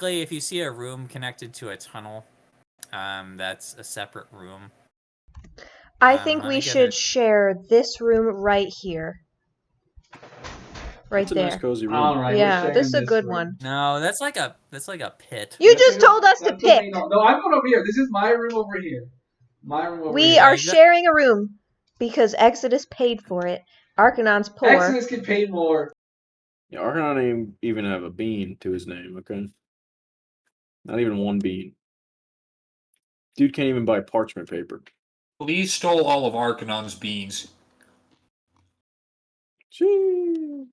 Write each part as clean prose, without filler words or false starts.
basically, if you see a room connected to a tunnel, that's a separate room. I think we should share this room right here. Right That's a there. nice cozy room. All right, Yeah, we're this is a sharing good room. one. No, that's like a pit. You just told us to pick. No, I'm going over here. This is my room over here. My room over here. We are sharing a room because Exodus paid for it. Arcanon's poor. Exodus can pay more. Yeah, Arcanon ain't even have a bean to his name, okay? Not even one bean. Dude can't even buy parchment paper. Lee stole all of Arcanon's beans. Gee.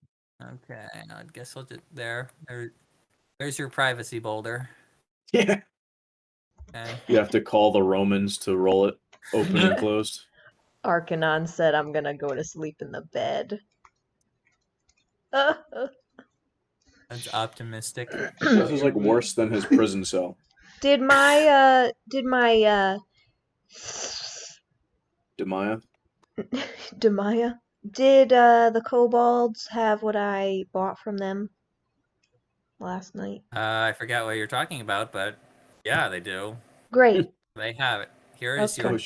Okay, I guess I'll just there's your privacy boulder. Yeah. Okay. You have to call the Romans to roll it open and closed. Arcanon said, I'm gonna go to sleep in the bed. That's optimistic. This is like worse than his prison cell. Did my Demaya? Demaya? Did the kobolds have what I bought from them last night? I forgot what you're talking about, but yeah, they do. Great. They have it. Here is Okay.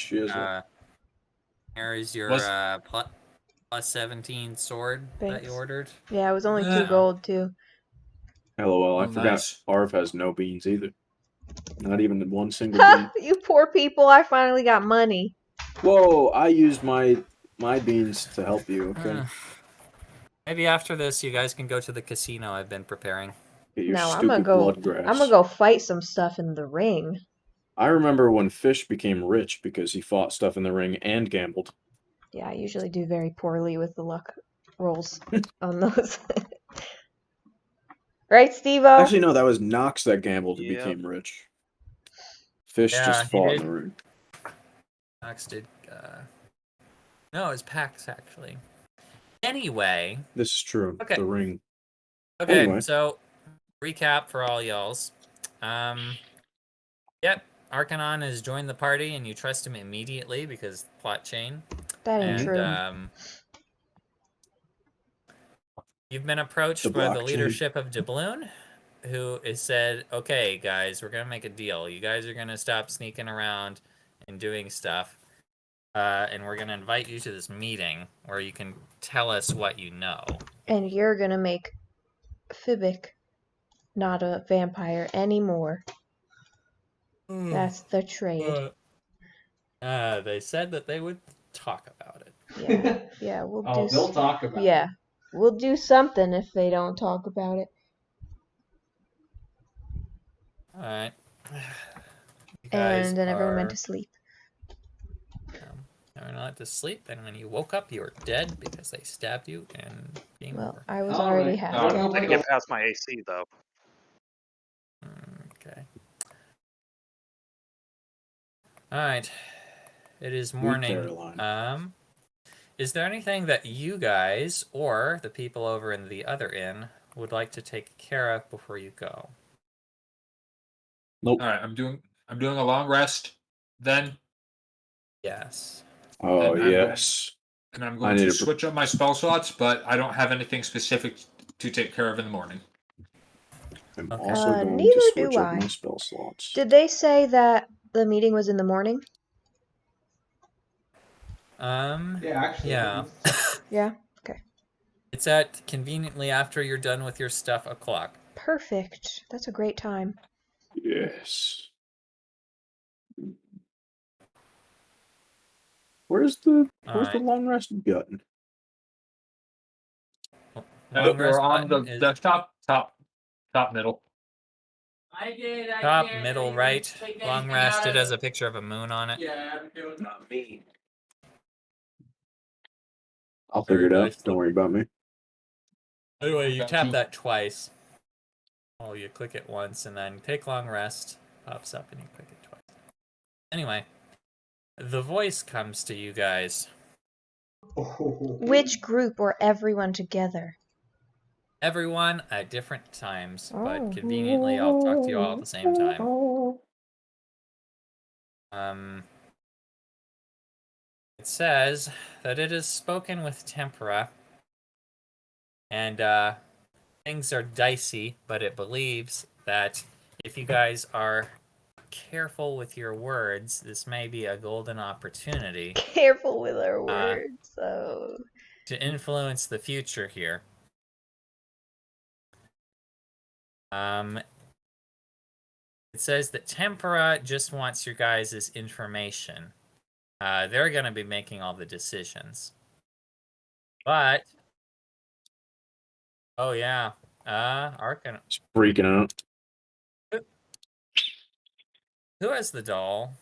your plus 17 sword that Thanks. you ordered. Yeah, it was only 2 gold too. LOL, I Oh, forgot nice. Arv has no beans either. Not even one single bean. You poor people, I finally got money. Whoa, I used my beans to help you, okay? Maybe after this, you guys can go to the casino I've been preparing. Get your No, I'm stupid blood grass. gonna go fight some stuff in the ring. I remember when Fish became rich because he fought stuff in the ring and gambled. Yeah, I usually do very poorly with the luck rolls on those. Right, Steve-O? Actually, no, that was Nox that gambled and became rich. Fish just fought in the ring. Nox did. No, it was Pax, actually. Anyway. This is true. Okay. The ring. Okay, Anyway. So recap for all y'alls. Yep, Arcanon has joined the party, and you trust him immediately because plot chain. That ain't true. You've been approached by the leadership of Doubloon, who has said, okay, guys, we're going to make a deal. You guys are going to stop sneaking around and doing stuff, and we're going to invite you to this meeting where you can tell us what you know. And you're going to make Fibic not a vampire anymore. That's the trade. They said that they would talk about it. Yeah, we'll do. They'll talk about it. Yeah, we'll do something if they don't talk about it. All right. And then everyone went to sleep. Everyone went to sleep, and when you woke up, you were dead because they stabbed you and game over. I was already happy. I can get past my AC though. Okay. All right. It is morning. Is there anything that you guys or the people over in the other inn would like to take care of before you go? Nope. All right, I'm doing a long rest. Then. Yes. Oh, yes. I'm going to switch up my spell slots, but I don't have anything specific to take care of in the morning. I'm also going neither to switch do up I. my spell slots. Did they say that the meeting was in the morning? Yeah, actually. Yeah. Yeah? Okay. It's at conveniently after you're done with your stuff o'clock. Perfect. That's a great time. Yes. Where's the long rest button? We're on the desktop, top middle. Top middle right. Long rest. It has a picture of a moon on it. Yeah, not me. I'll figure it out. Don't worry about me. Anyway, you tap that twice. Oh, you click it once, and then take long rest. Pops up, and you click it twice. Anyway, the voice comes to you guys. Which group or everyone together? Everyone at different times, but conveniently I'll talk to you all at the same time. It says that it is spoken with tempera, and things are dicey, but it believes that if you guys are careful with your words, this may be a golden opportunity Careful with our words. So to influence the future here. It says that Tempera just wants your guys' information. They're going to be making all the decisions. But, oh yeah, Arcan. It's freaking out. Who has the doll?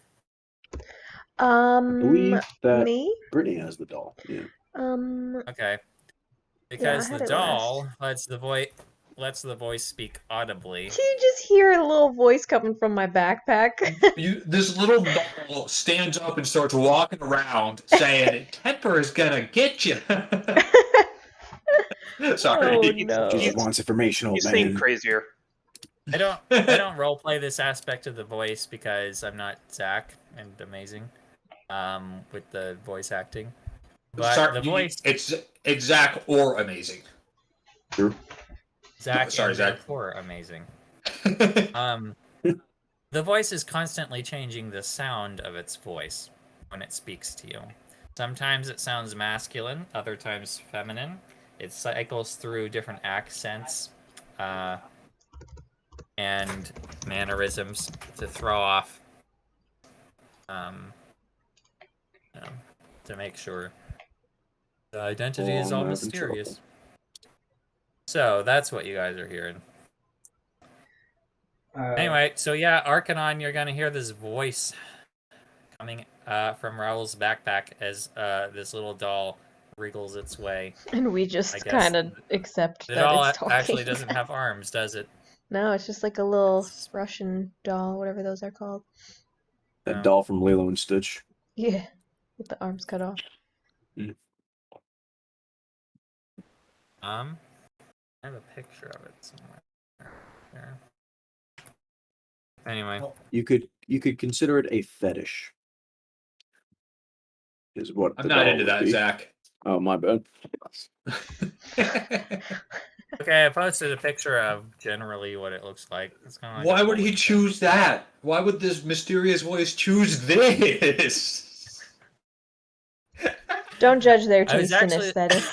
I believe that me? Brittany has the doll. Yeah. Okay, because had the it doll lets the voice speak audibly. Do you just hear a little voice coming from my backpack? This little doll stands up and starts walking around saying, "Temper is gonna get you." Sorry. Oh, He- no. Just wants information, You old seem man. crazier. I don't roleplay this aspect of the voice because I'm not Zach and amazing with the voice acting. But Sorry, the voice, it's Zach or amazing. True. Zach, Sorry, and Zach. therefore amazing. The voice is constantly changing the sound of its voice when it speaks to you. Sometimes it sounds masculine, other times feminine. It cycles through different accents and mannerisms to throw off, to make sure the identity is all mysterious. So that's what you guys are hearing. Anyway, so yeah, Arcanon, you're gonna hear this voice coming from Raoul's backpack as this little doll wriggles its way. And we I just guess kind of accept The that doll it's talking. actually doesn't have arms, does it? No, it's just like a little Russian doll, whatever those are called. That No. doll from Lilo and Stitch. Yeah, with the arms cut off. I have a picture of it somewhere. There. Anyway, You could consider it a fetish. Is what I'm the not doll into would that, be. Zach. Oh, my bad. okay, I posted a picture of generally what it looks like. It's kind of like Why a would he bowling choose that? Why would this mysterious voice choose this? Don't judge their I was taste in actually- aesthetic.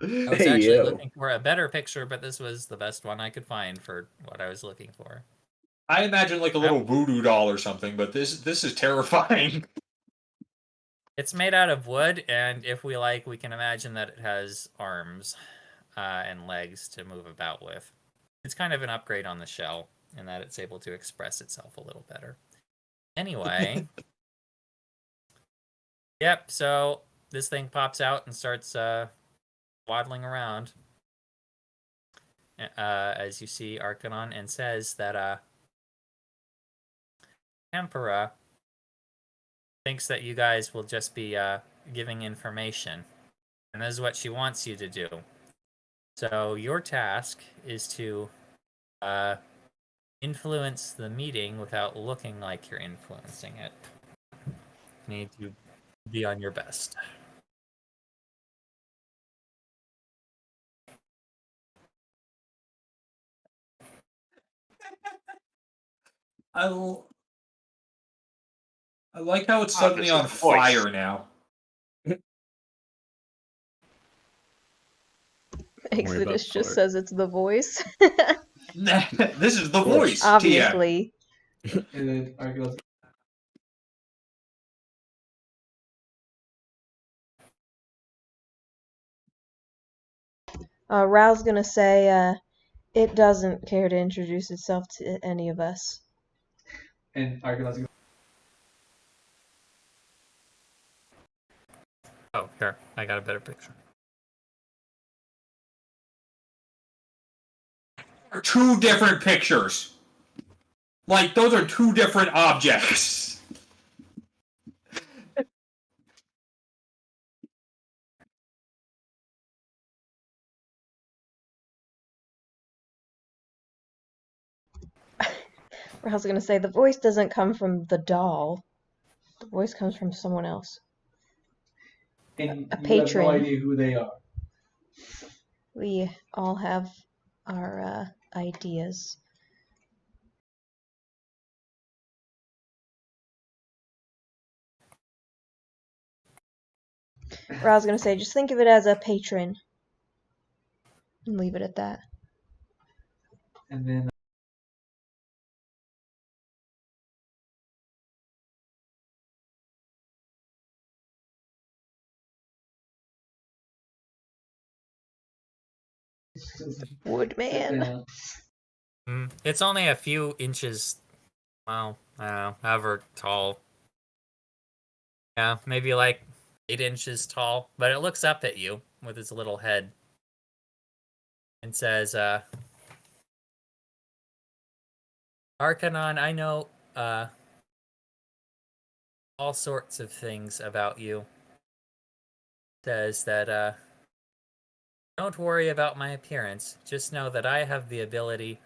I was actually looking for a better picture, but this was the best one I could find for what I was looking for. I imagine like a little voodoo doll or something, but this is terrifying. It's made out of wood, and if we like, we can imagine that it has arms and legs to move about with. It's kind of an upgrade on the shell in that it's able to express itself a little better. Anyway, yep, so this thing pops out and starts waddling around as you see Arcanon, and says that Tempera thinks that you guys will just be giving information, and this is what she wants you to do. So your task is to influence the meeting without looking like you're influencing it. You need to be on your best. I like how it's suddenly this is on the voice. fire now. Exodus just says it's the voice. This is the voice. Obviously. And then Argyle's Raoul's gonna say, it doesn't care to introduce itself to any of us. and Argyle's gonna Oh, here, I got a better picture. Two different pictures. Like those are two different objects. Raoul's gonna say the voice doesn't come from the doll. The voice comes from someone else. and A you have patron. no idea who they are. We all have our ideas. Or I was gonna say, just think of it as a patron. And leave it at that. And then Woodman. yeah. It's only a few inches, well, I don't know, however tall. Yeah, maybe like 8 inches tall, but it looks up at you with its little head and says, Arcanon, I know all sorts of things about you. Says that, don't worry about my appearance. Just know that I have the ability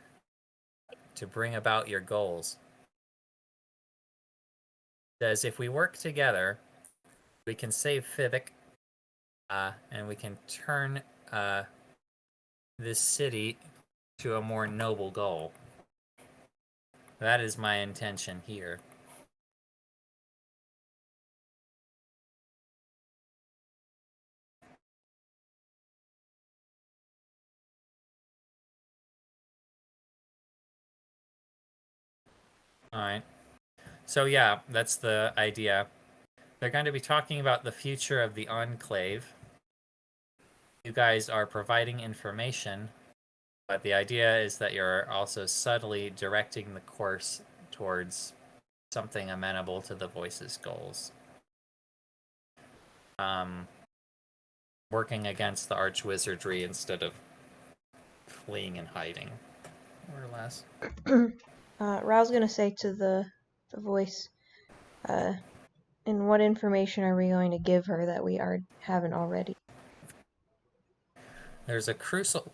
to bring about your goals. Says if we work together, we can save Fivic, and we can turn this city to a more noble goal. That is my intention here. Alright. So yeah, that's the idea. They're going to be talking about the future of the Enclave. You guys are providing information, but the idea is that you're also subtly directing the course towards something amenable to the Voice's goals. Working against the Archwizardry instead of fleeing and hiding, more or less. Rao's gonna say to the voice, and what information are we going to give her that we haven't already? There's a crucial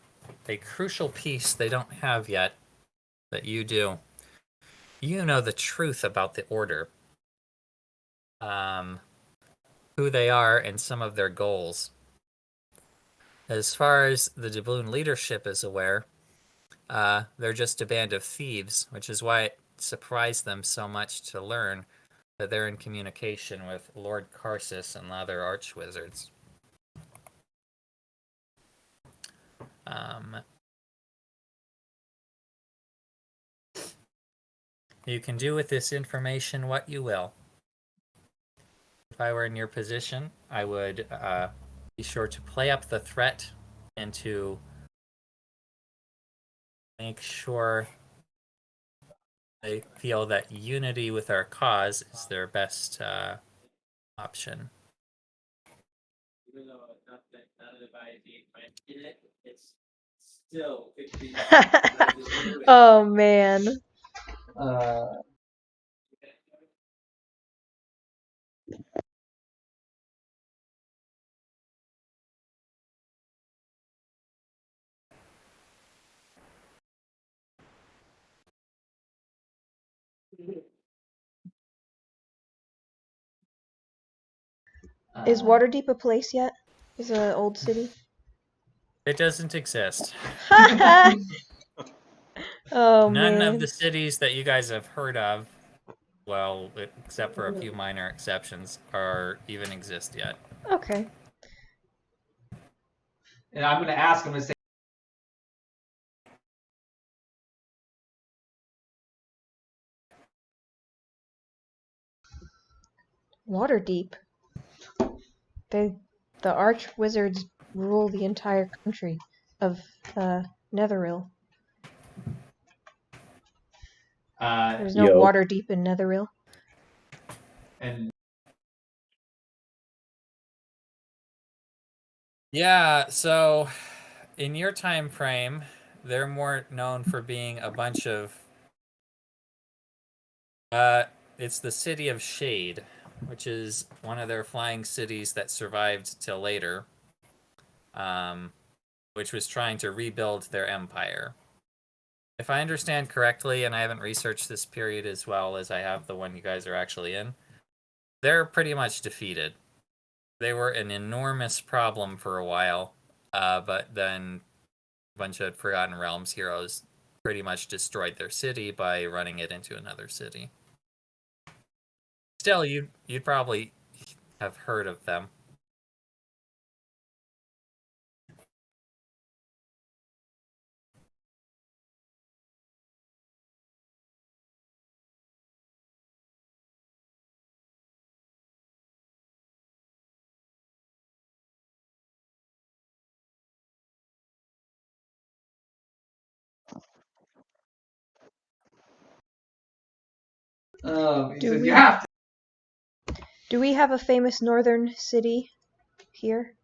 piece they don't have yet that you do. You know the truth about the Order. Who they are and some of their goals. As far as the doubloon leadership is aware, they're just a band of thieves, which is why it surprised them so much to learn that they're in communication with Lord Karsus and the other archwizards. You can do with this information what you will. If I were in your position, I would be sure to play up the threat and to make sure they feel that unity with our cause is their best option. Even though not that if I in it, it's still it could be Oh man. Is Waterdeep a place yet? Is it an old city? It doesn't exist. Oh None man. of the cities that you guys have heard of, well, except for a few minor exceptions, are even exist yet. Okay. And I'm gonna ask him to say. Waterdeep. The arch wizards rule the entire country of Netheril. There's no water deep in Netheril. And yeah, so in your time frame, they're more known for being a bunch of it's the City of Shade, which is one of their flying cities that survived till later, which was trying to rebuild their empire. If I understand correctly, and I haven't researched this period as well as I have the one you guys are actually in, they're pretty much defeated. They were an enormous problem for a while, but then a bunch of Forgotten Realms heroes pretty much destroyed their city by running it into another city. Still, you'd probably have heard of them. He Do says, we- you have to. Do we have a famous northern city here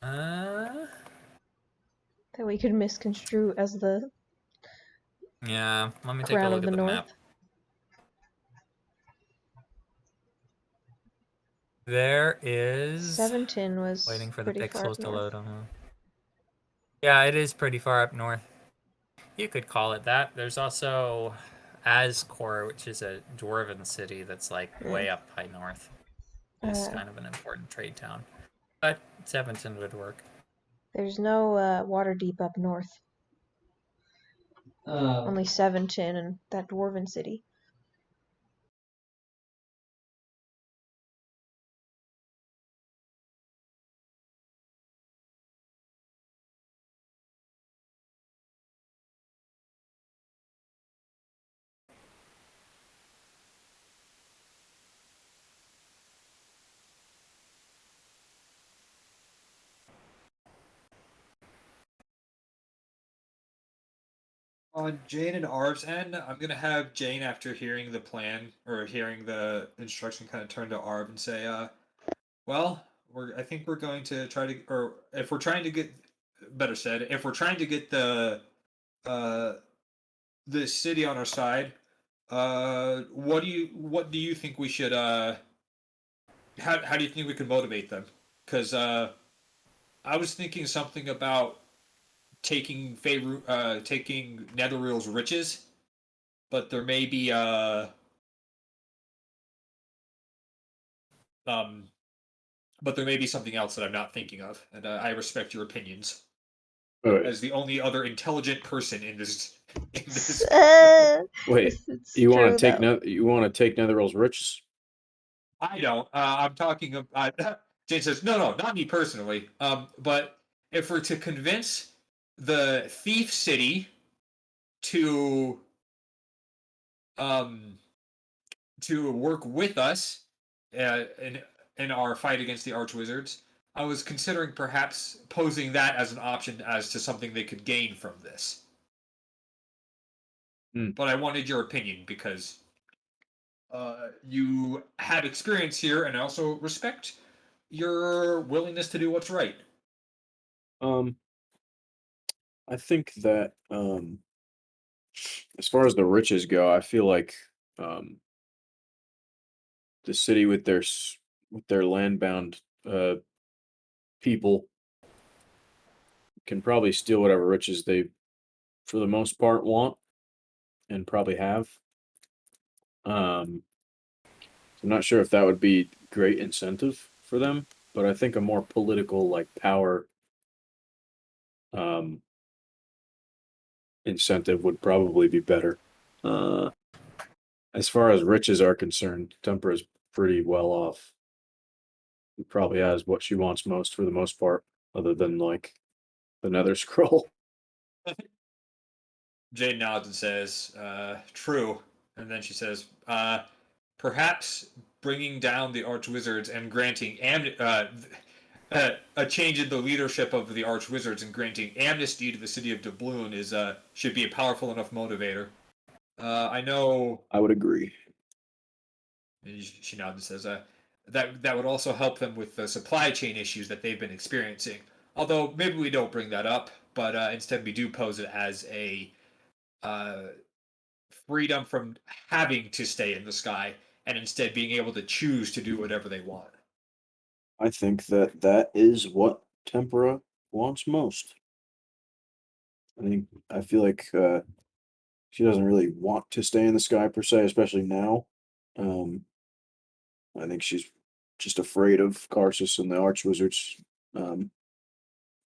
Uh, that we could misconstrue as the yeah. Let me take a crown look of at the the north? map. There is. 710 was Waiting for the pretty far pixels up to north. load on them. Yeah, it is pretty far up north. You could call it that. There's also Ascor, which is a dwarven city that's like way up high north. It's kind of an important trade town. But Seventon would work. There's no Waterdeep up north. Only 710 and that dwarven city. On Jane and Arv's end, I'm gonna have Jane, after hearing the plan or hearing the instruction, kind of turn to Arv and say, well, I think we're going to try to, or if we're trying to get, better said, if we're trying to get uh, the city on our side, what do you think we should, how do you think we could motivate them? Because I was thinking something about taking Netherreal's riches, but there may be um but there may be something else that I'm not thinking of, and I respect your opinions Wait, as the only other intelligent person in this. In this. wait. It's You want true, to take though. you want to take Netherreal's riches? I don't. I'm talking about. Jane says, "No, no, not me personally. But if we're to convince the thief city to um to work with us in our fight against the Archwizards, I was considering perhaps posing that as an option as to something they could gain from this. But I wanted your opinion because you have experience here, and I also respect your willingness to do what's right. I think that as far as the riches go, I feel like the city with their land-bound people can probably steal whatever riches they, for the most part, want and probably have. I'm not sure if that would be great incentive for them, but I think a more political, like, power incentive would probably be better. As far as riches are concerned, Temper is pretty well off. He probably has what she wants most for the most part, other than like the Nether Scroll. Jade nods and says, "True." And then she says, "Perhaps bringing down the Archwizards and granting a change in the leadership of the Archwizards and granting amnesty to the city of Doubloon is should be a powerful enough motivator. I know." I would agree. And she nods and says, "That would also help them with the supply chain issues that they've been experiencing. Although maybe we don't bring that up, but instead we do pose it as a uh, freedom from having to stay in the sky and instead being able to choose to do whatever they want." I think that that is what Tempera wants most. I feel like she doesn't really want to stay in the sky per se, especially now. Um, I think she's just afraid of Karsus and the Archwizards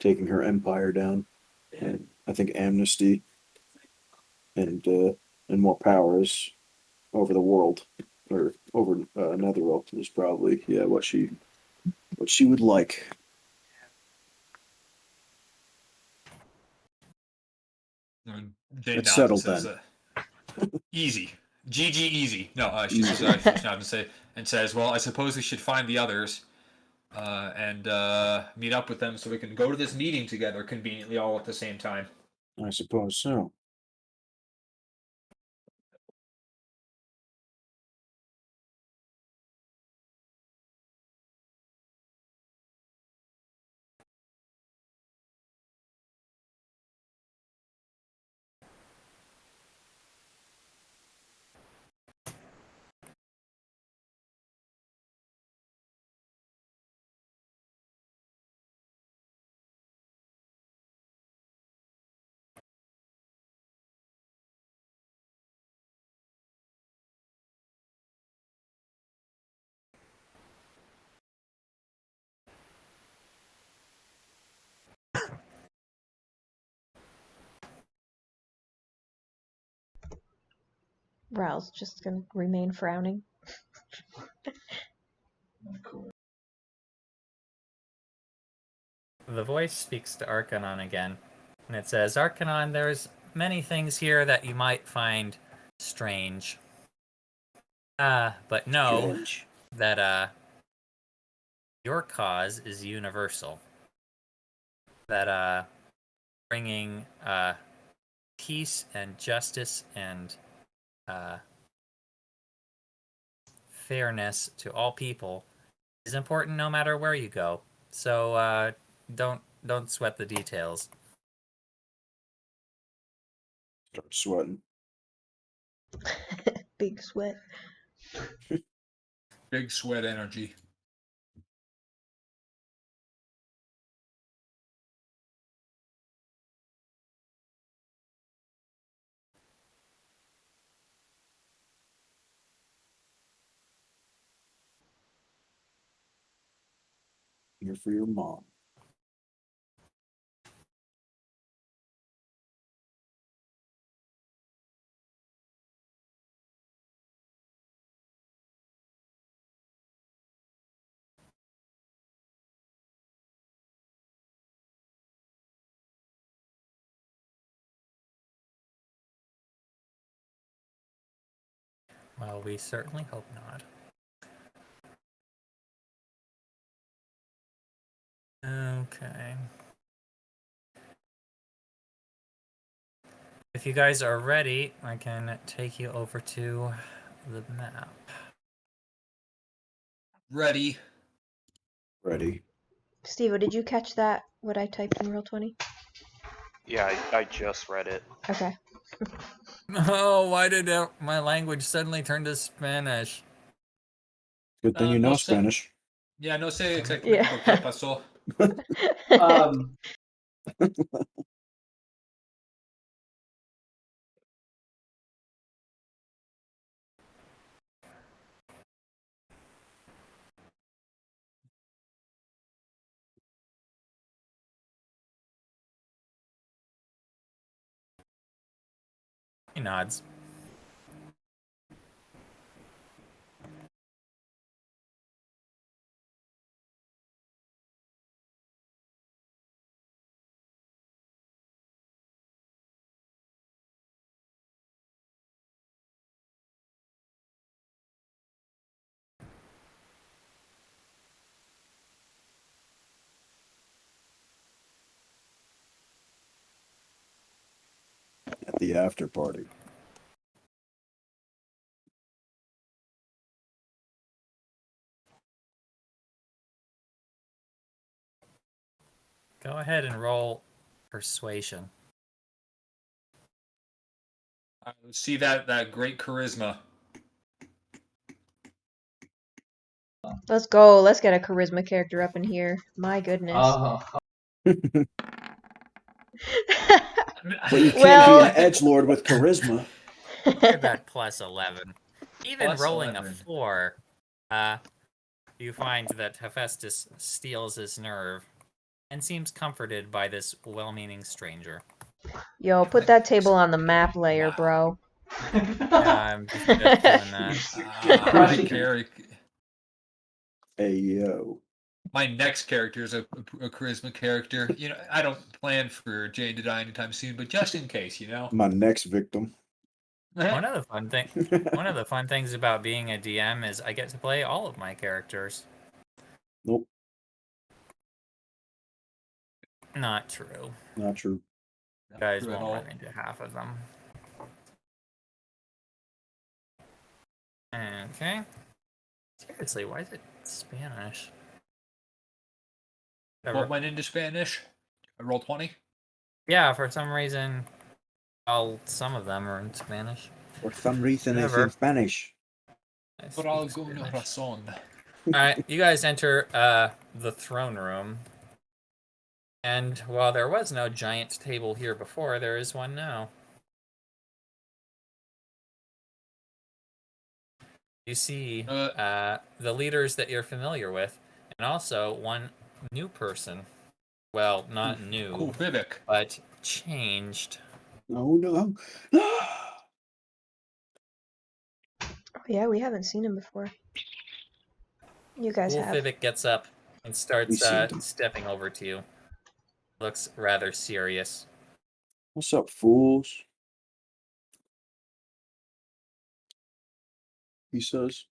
taking her empire down. And I think amnesty and more power is over the world or over Netherrealm is probably what she would like. And Jade It's nods and settled says, then. "Easy, GG, easy." No, she Easy. says, she nods and says, "Well, I suppose we should find the others and meet up with them so we can go to this meeting together conveniently all at the same time." I suppose so. Raoul's just gonna remain frowning. Cool. The voice speaks to Arcanon again, and it says, Arcanon, there's many things here that you might find strange. But know Strange. that your cause is universal. That bringing peace and justice and fairness to all people is important no matter where you go. So don't sweat the details. Start sweating. Big sweat. Big sweat energy. Here for your mom. Well, we certainly hope not. Okay. If you guys are ready, I can take you over to the map. Ready. Ready. Steve, did you catch that? What I typed in Roll20? Yeah, I just read it. Okay. Oh, why did my language suddenly turn to Spanish? Good thing you No know sé. Spanish. Yeah, no sé exactamente Yeah. lo que pasó. He nods. At the after party. Go ahead and roll persuasion. See that great charisma. Let's go. Let's get a charisma character up in here. My goodness. But you can't Well- be an edgelord with charisma. Look at that plus 11. Even Plus rolling 11. a 4, you find that Hephaestus steals his nerve and seems comforted by this well-meaning stranger. Yo, put that table on the map layer, Wow. bro. Yeah, I'm just doing that. Crushing it. Character. Hey, yo. My next character is a charisma character. You know, I don't plan for Jane to die anytime soon, but just in case, you know. My next victim. One of the fun things about being a DM is I get to play all of my characters. Nope, Not true. not true. You guys True at won't all. run into half of them. Okay. Seriously, why is it Spanish? Whatever. What went into Spanish? I rolled 20. Yeah, for some reason, some of them are in Spanish. For some reason, it's Whatever. in Spanish. I Por speak alguna Spanish. razón. Alright, you guys enter the throne room. And while there was no giant table here before, there is one now. You see the leaders that you're familiar with, and also one new person. Well, not new, Cool, Vivek. but changed. No, no. Yeah, we haven't seen him before. You guys have. Wolfibic gets up and starts We seen him. stepping over to you. Looks rather serious. What's up, fools? He says.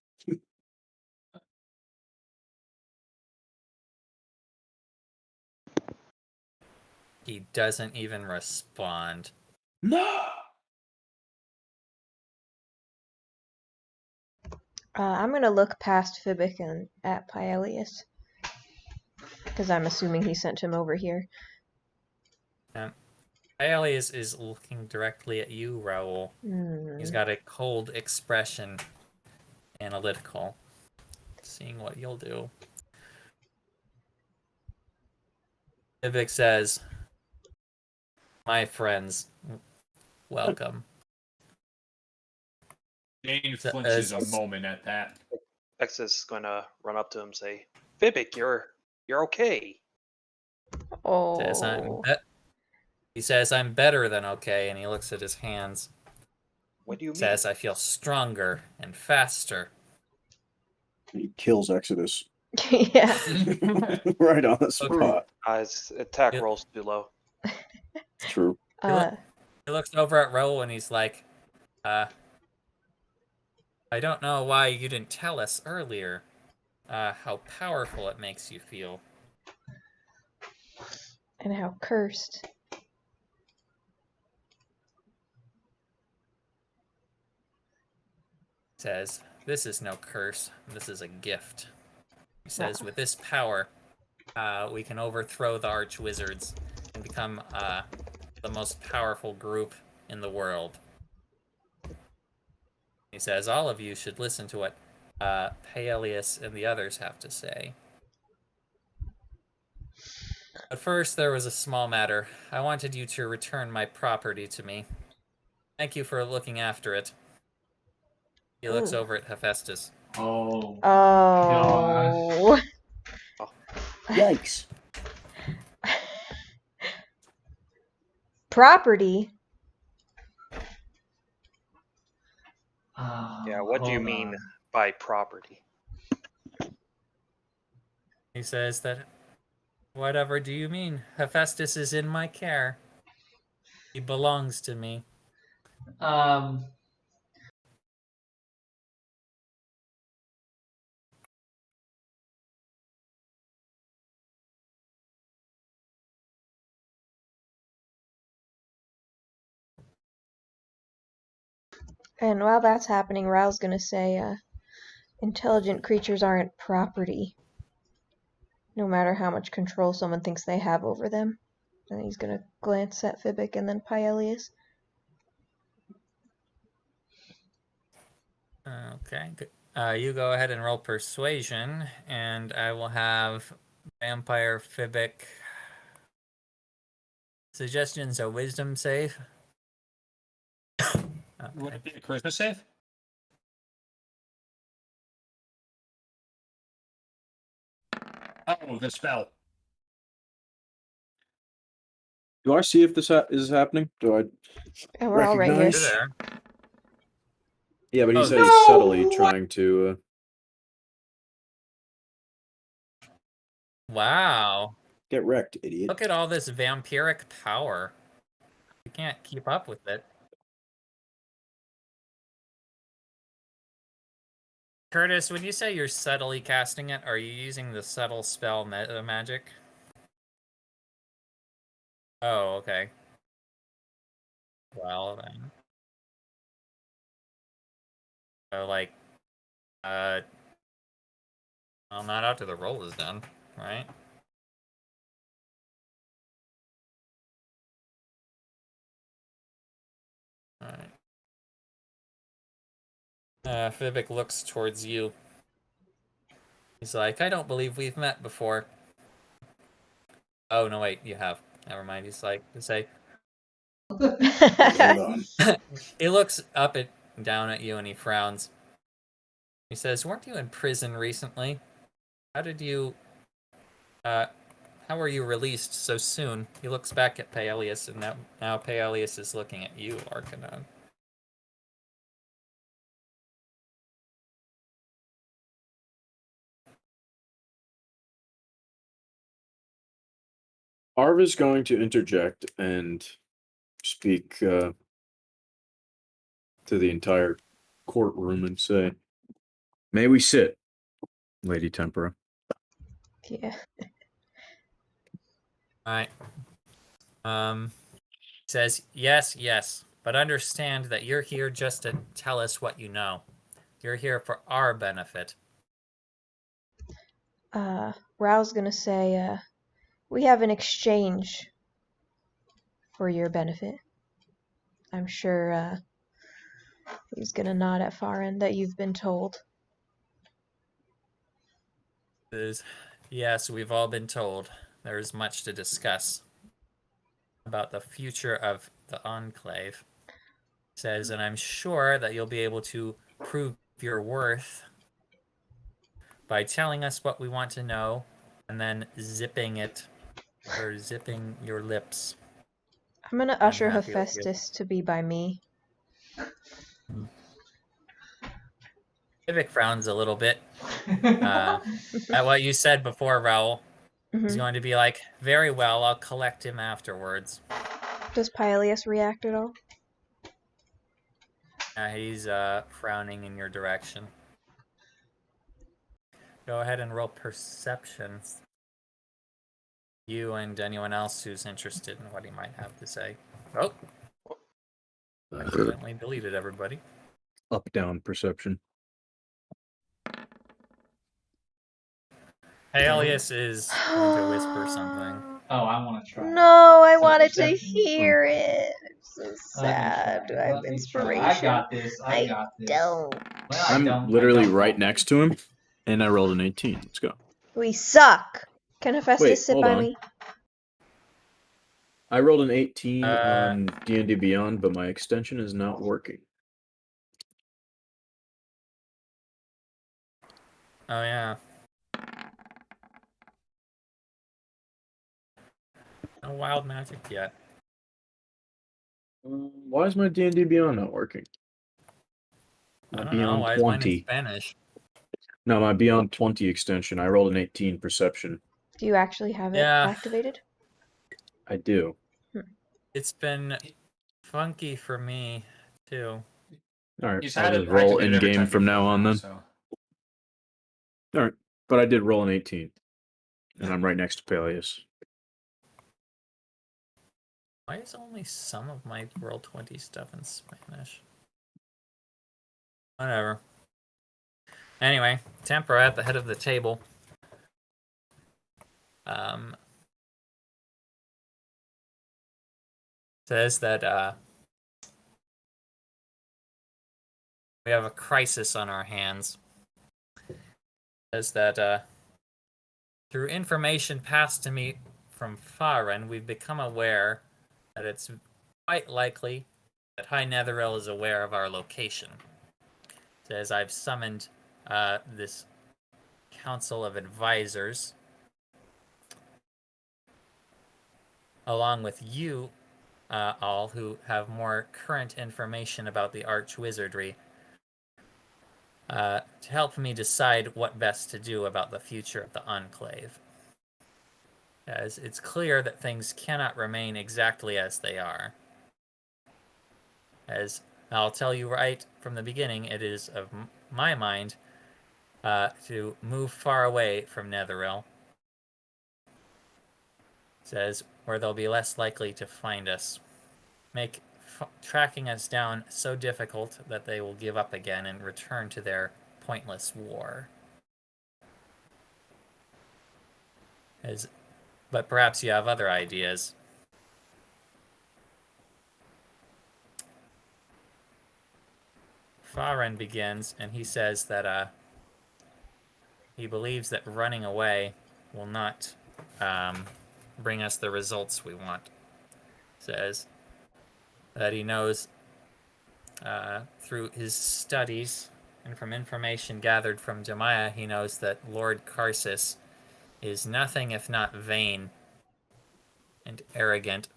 He doesn't even respond. No. I'm gonna look past Fibic and at Pyelius. Because I'm assuming he sent him over here. Aelius is looking directly at you, Raoul. He's got a cold expression, analytical, seeing what you'll do. Vivek says, "My friends, welcome." Jane So, flinches a moment at that. X is gonna run up to him and say, Fibic, you're okay. Says, Oh. he says, "I'm better than okay," and he looks at his hands. What do you mean? Says, "I feel stronger and faster." He kills Exodus. Yeah. Right on the spot. His attack Yep. rolls too low. True. He looks over at Raoul and he's like, I don't know why you didn't tell us earlier how powerful it makes you feel." And how cursed. Says, "This is no curse. This is a gift." He says, Wow. "With this power, we can overthrow the Archwizards and become the most powerful group in the world." He says, "All of you should listen to what Paelius and the others have to say. But first, there was a small matter. I wanted you to return my property to me. Thank you for looking after it." He looks over at Hephaestus. Oh. Oh. Yikes. Property? Yeah, what do you Hold mean on. by property? He says that, "Whatever do you mean? Hephaestus is in my care. He belongs to me." Um. And while that's happening, Raoul's gonna say, intelligent creatures aren't property. No matter how much control someone thinks they have over them. And he's gonna glance at Fibic and then Pyelius. Okay, good. You go ahead and roll persuasion, and I will have Vampire Fibic. Suggestions a wisdom save. Would Okay. it be a charisma save? Oh, the spell. Do I see if this is happening? Do I And we're all right here. You're recognize? there. Yeah, but he Oh, said no! he's subtly trying to. Wow. Get wrecked, idiot. Look at all this vampiric power. You can't keep up with it. Curtis, when you say you're subtly casting it, are you using the subtle spell magic? Oh, okay. Well, then. So, like, well, not after the roll is done, right? Alright. Fibic looks towards you. He's like, "I don't believe we've met before." Oh, no, wait, you have. Never mind. He's like, to say, Hold on. he looks up and down at you and he frowns. He says, "Weren't you in prison recently? How did you, how were you released so soon?" He looks back at Paelius, and now Paelius is looking at you, Arcanon. Arv is going to interject and speak to the entire courtroom and say, "May we sit, Lady Tempera?" Yeah. All right. Says, yes, but understand that you're here just to tell us what you know. You're here for our benefit. Rao's gonna say, we have an exchange for your benefit. I'm sure he's gonna nod at Farin that you've been told. Yes, we've all been told. There is much to discuss about the future of the Enclave. Says, and I'm sure that you'll be able to prove your worth by telling us what we want to know and then zipping your lips. I'm gonna I'm usher happy with you. Hephaestus to be by me. Civic frowns a little bit at what you said before, Raoul. He's going to be like, very well, I'll collect him afterwards. Does Pyleus react at all? He's frowning in your direction. Go ahead and roll perception. You and anyone else who's interested in what he might have to say. Oh, accidentally deleted everybody. Up down perception. Alias is going to whisper something. Oh, I want to try. No, I So wanted to perception? hear it. I'm so Let me sad. try. Do I have Let me try. inspiration? I got this. I got this. Don't. Well, I I'm don't. literally I don't right want next to him, and I rolled an 18. Let's go. We suck. Can Hephaestus Wait, sit hold by on. me? I rolled an 18 Uh, on D&D Beyond, but my extension is not working. Oh, yeah. No wild magic yet. Why is my D&D Beyond not working? I My don't know. Beyond Why is mine in 20. Spanish? No, my Beyond 20 extension. I rolled an 18 perception. Do you actually have it Yeah. activated? I do. It's been funky for me, too. All right, He's I'll had just it roll activated in every game time from before now on then. So. All right, but I did roll an 18, and I'm right next to Peleus. Why is only some of my Roll20 stuff in Spanish? Whatever. Anyway, Tempera at the head of the table. Says that we have a crisis on our hands. Says that through information passed to me from Farin, we've become aware that it's quite likely that High Netheril is aware of our location. Says I've summoned this council of advisors along with you all who have more current information about the archwizardry to help me decide what best to do about the future of the Enclave. As it's clear that things cannot remain exactly as they are. As I'll tell you right from the beginning, it is of my mind to move far away from Netheril. Says where they'll be less likely to find us. Make tracking us down so difficult that they will give up again and return to their pointless war. But perhaps you have other ideas. Farin begins, and he says that he believes that running away will not bring us the results we want. Says that he knows through his studies and from information gathered from Jemiah, he knows that Lord Karsus is nothing if not vain and arrogant.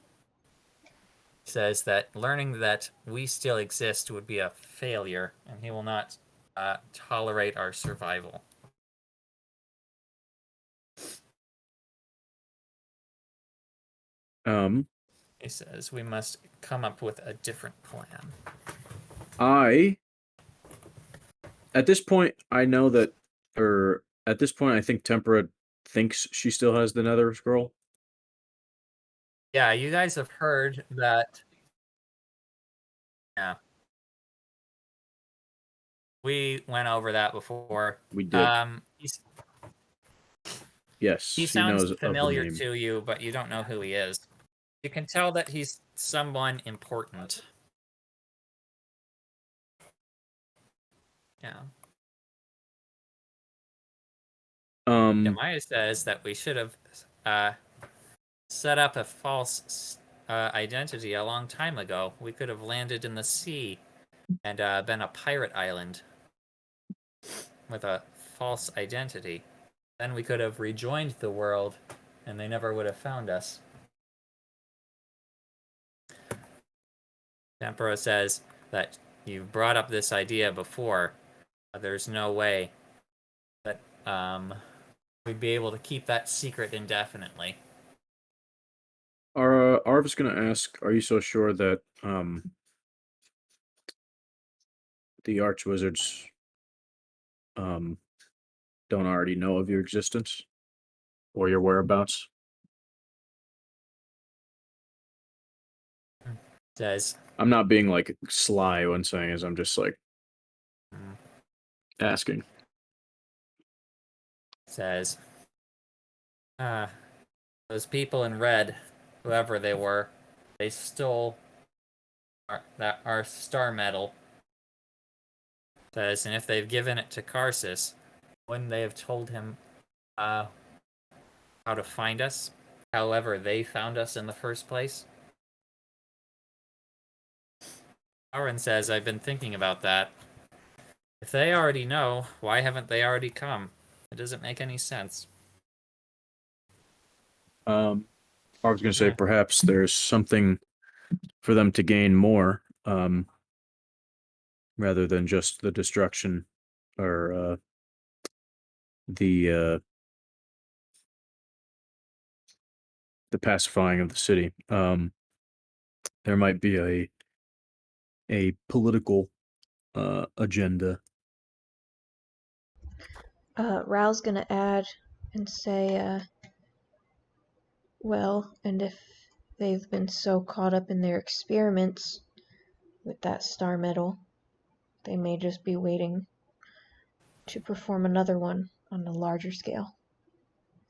Says that learning that we still exist would be a failure, and he will not tolerate our survival. He says we must come up with a different plan. At this point, I know that, or at this point, I think Tempera thinks she still has the Nether Scroll. Yeah, you guys have heard that. Yeah. We went over that before. We did. Yes, He she sounds knows of the familiar name. to you, but you don't know who he is. You can tell that he's someone important. Yeah. Maya says that we should have set up a false identity a long time ago. We could have landed in the sea and been a pirate island with a false identity. Then we could have rejoined the world and they never would have found us. Tempera says that you brought up this idea before. There's no way that we'd be able to keep that secret indefinitely. Arv's gonna ask, are you so sure that the Archwizards don't already know of your existence or your whereabouts? Says, I'm not being like sly when saying this, I'm just like asking. Says, those people in red, whoever they were, they stole our star medal. Says, and if they've given it to Karsus, wouldn't they have told him how to find us? However, they found us in the first place? Aaron says, I've been thinking about that. If they already know, why haven't they already come? It doesn't make any sense. I was gonna say perhaps there's something for them to gain more, rather than just the destruction or the pacifying of the city. There might be a political agenda. Rao's gonna add and say, well, and if they've been so caught up in their experiments with that star medal, they may just be waiting to perform another one on a larger scale.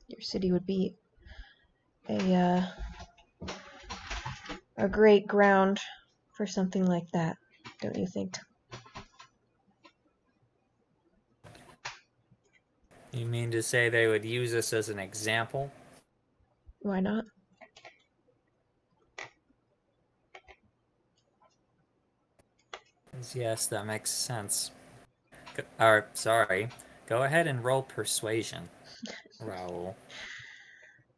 Your city would be a great ground for something like that, don't you think? You mean to say they would use us as an example? Why not? Yes, that makes sense. Sorry. Go ahead and roll persuasion, Raoul.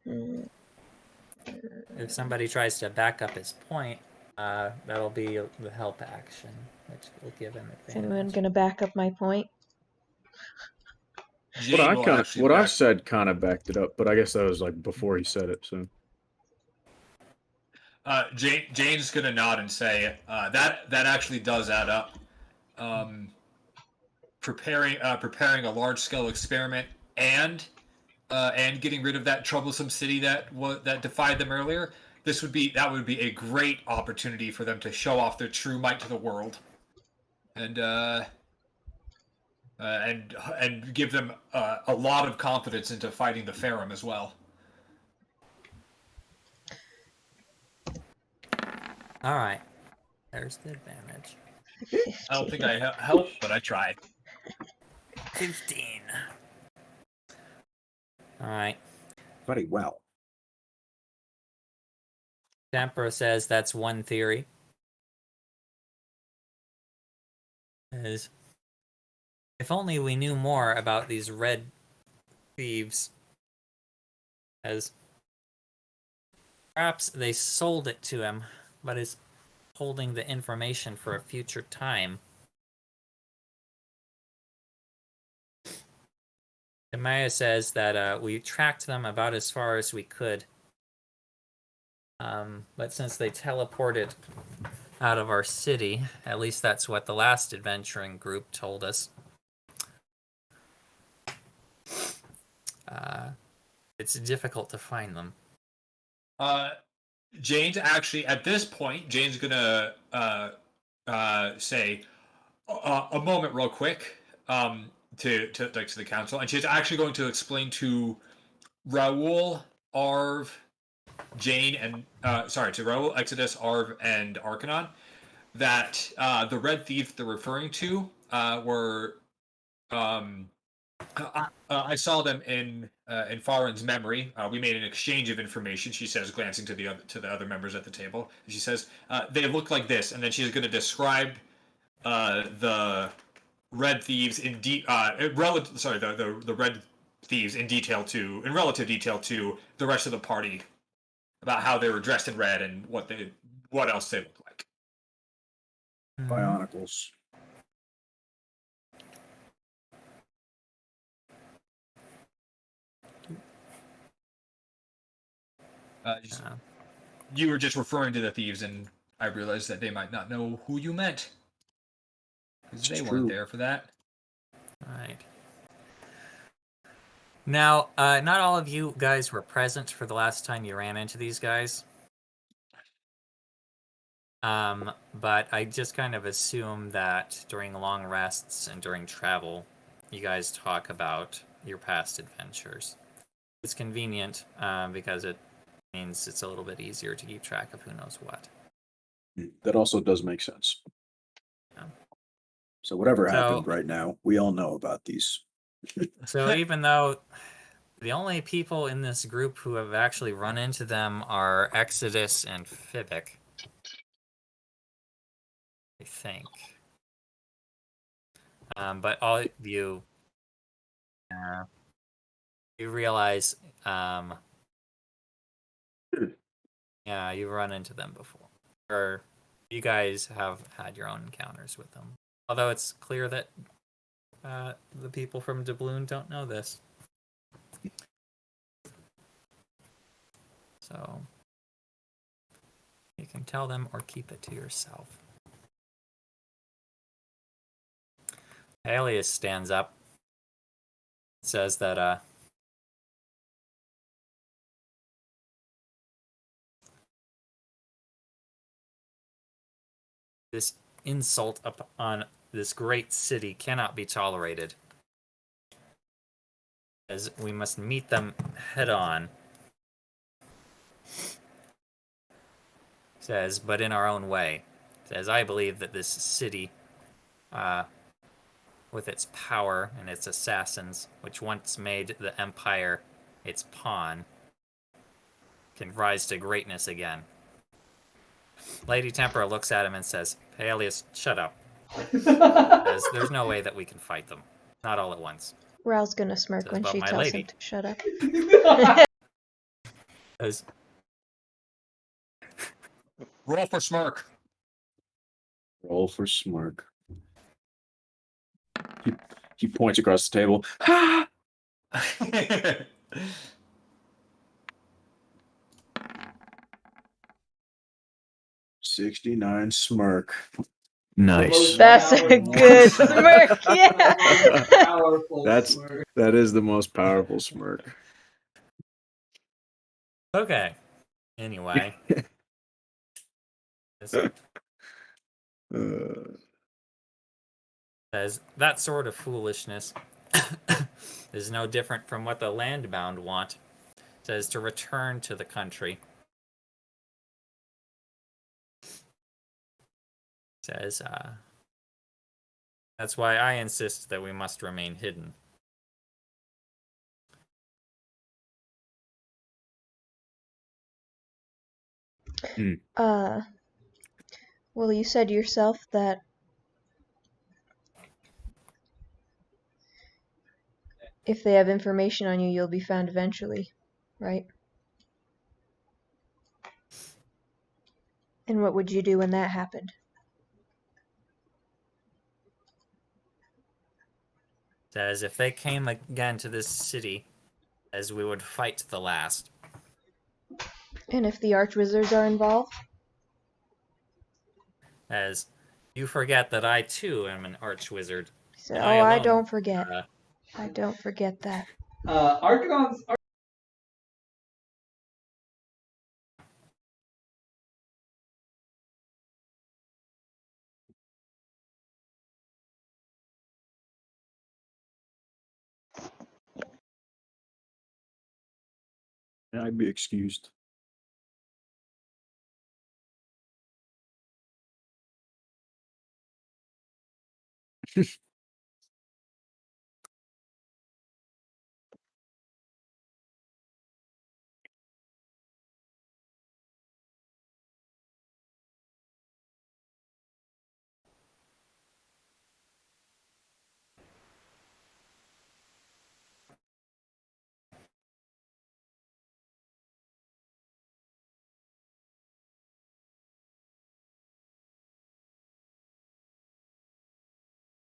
If somebody tries to back up his point, that'll be the help action, which will give him Is anyone advantage. gonna back up my point? What I said kind of backed it up, but I guess that was like before he said it. So Jane's gonna nod and say that actually does add up. Preparing a large scale experiment and getting rid of that troublesome city that defied them earlier. That would be a great opportunity for them to show off their true might to the world, and give them a lot of confidence into fighting the Ferrum as well. All right. There's the advantage. 15. I don't think I helped, but I tried. 15. All right. Very well. Tempera says that's one theory. Is if only we knew more about these red thieves, as perhaps they sold it to him, but is holding the information for a future time. Maya says that we tracked them about as far as we could. But since they teleported out of our city, at least that's what the last adventuring group told us. It's difficult to find them. Jane's actually at this point. Jane's gonna say a moment, real quick, to the council, and she's actually going to explain to Raoul, Arv, Jane, and to Raoul, Exodus, Arv, and Arcanon, that the Red Thieves they're referring to were I saw them in Farin's memory. We made an exchange of information. She says, glancing to the other members at the table. She says they look like this, and then she's going to describe the Red Thieves the Red Thieves in relative detail to the rest of the party, about how they were dressed in red and what else they look like. Bionicles. You were just referring to the thieves, and I realized that they might not know who you meant, because they weren't there for that. Right. Now, not all of you guys were present for the last time you ran into these guys. But I just kind of assume that during long rests and during travel, you guys talk about your past adventures. It's convenient because it means it's a little bit easier to keep track of who knows what. That also does make sense. Yeah. So whatever happened right now, we all know about these. So even though the only people in this group who have actually run into them are Exodus and Fibic, I think. But all of you, you realize, yeah, you've run into them before. Or you guys have had your own encounters with them. Although it's clear that the people from Doubloon don't know this. So you can tell them or keep it to yourself. Alias stands up, says that this insult upon this great city cannot be tolerated, as we must meet them head on. Says, but in our own way. Says, I believe that this city, with its power and its assassins, which once made the Empire its pawn, can rise to greatness again. Lady Tempera looks at him and says, Peleus, shut up. Says, there's no way that we can fight them. Not all at once. Raoul's gonna smirk Says, when but she my tells lady. him to shut up. Says, Roll for smirk. Roll for smirk. He points across the table. Ha! 69 smirk. Nice. That's a good smirk, yeah. Powerful smirk. That is the most powerful smirk. okay. Anyway. Says, that sort of foolishness is no different from what the landbound want. Says, to return to the country. Says, that's why I insist that we must remain hidden. Well, you said yourself that if they have information on you, you'll be found eventually, right? And what would you do when that happened? Says, if they came again to this city, as we would fight to the last. And if the Archwizards are involved? As you forget that I too am an archwizard. He said, And "Oh, I alone, don't forget. uh, I don't forget that." Arcanon's. I'd be excused.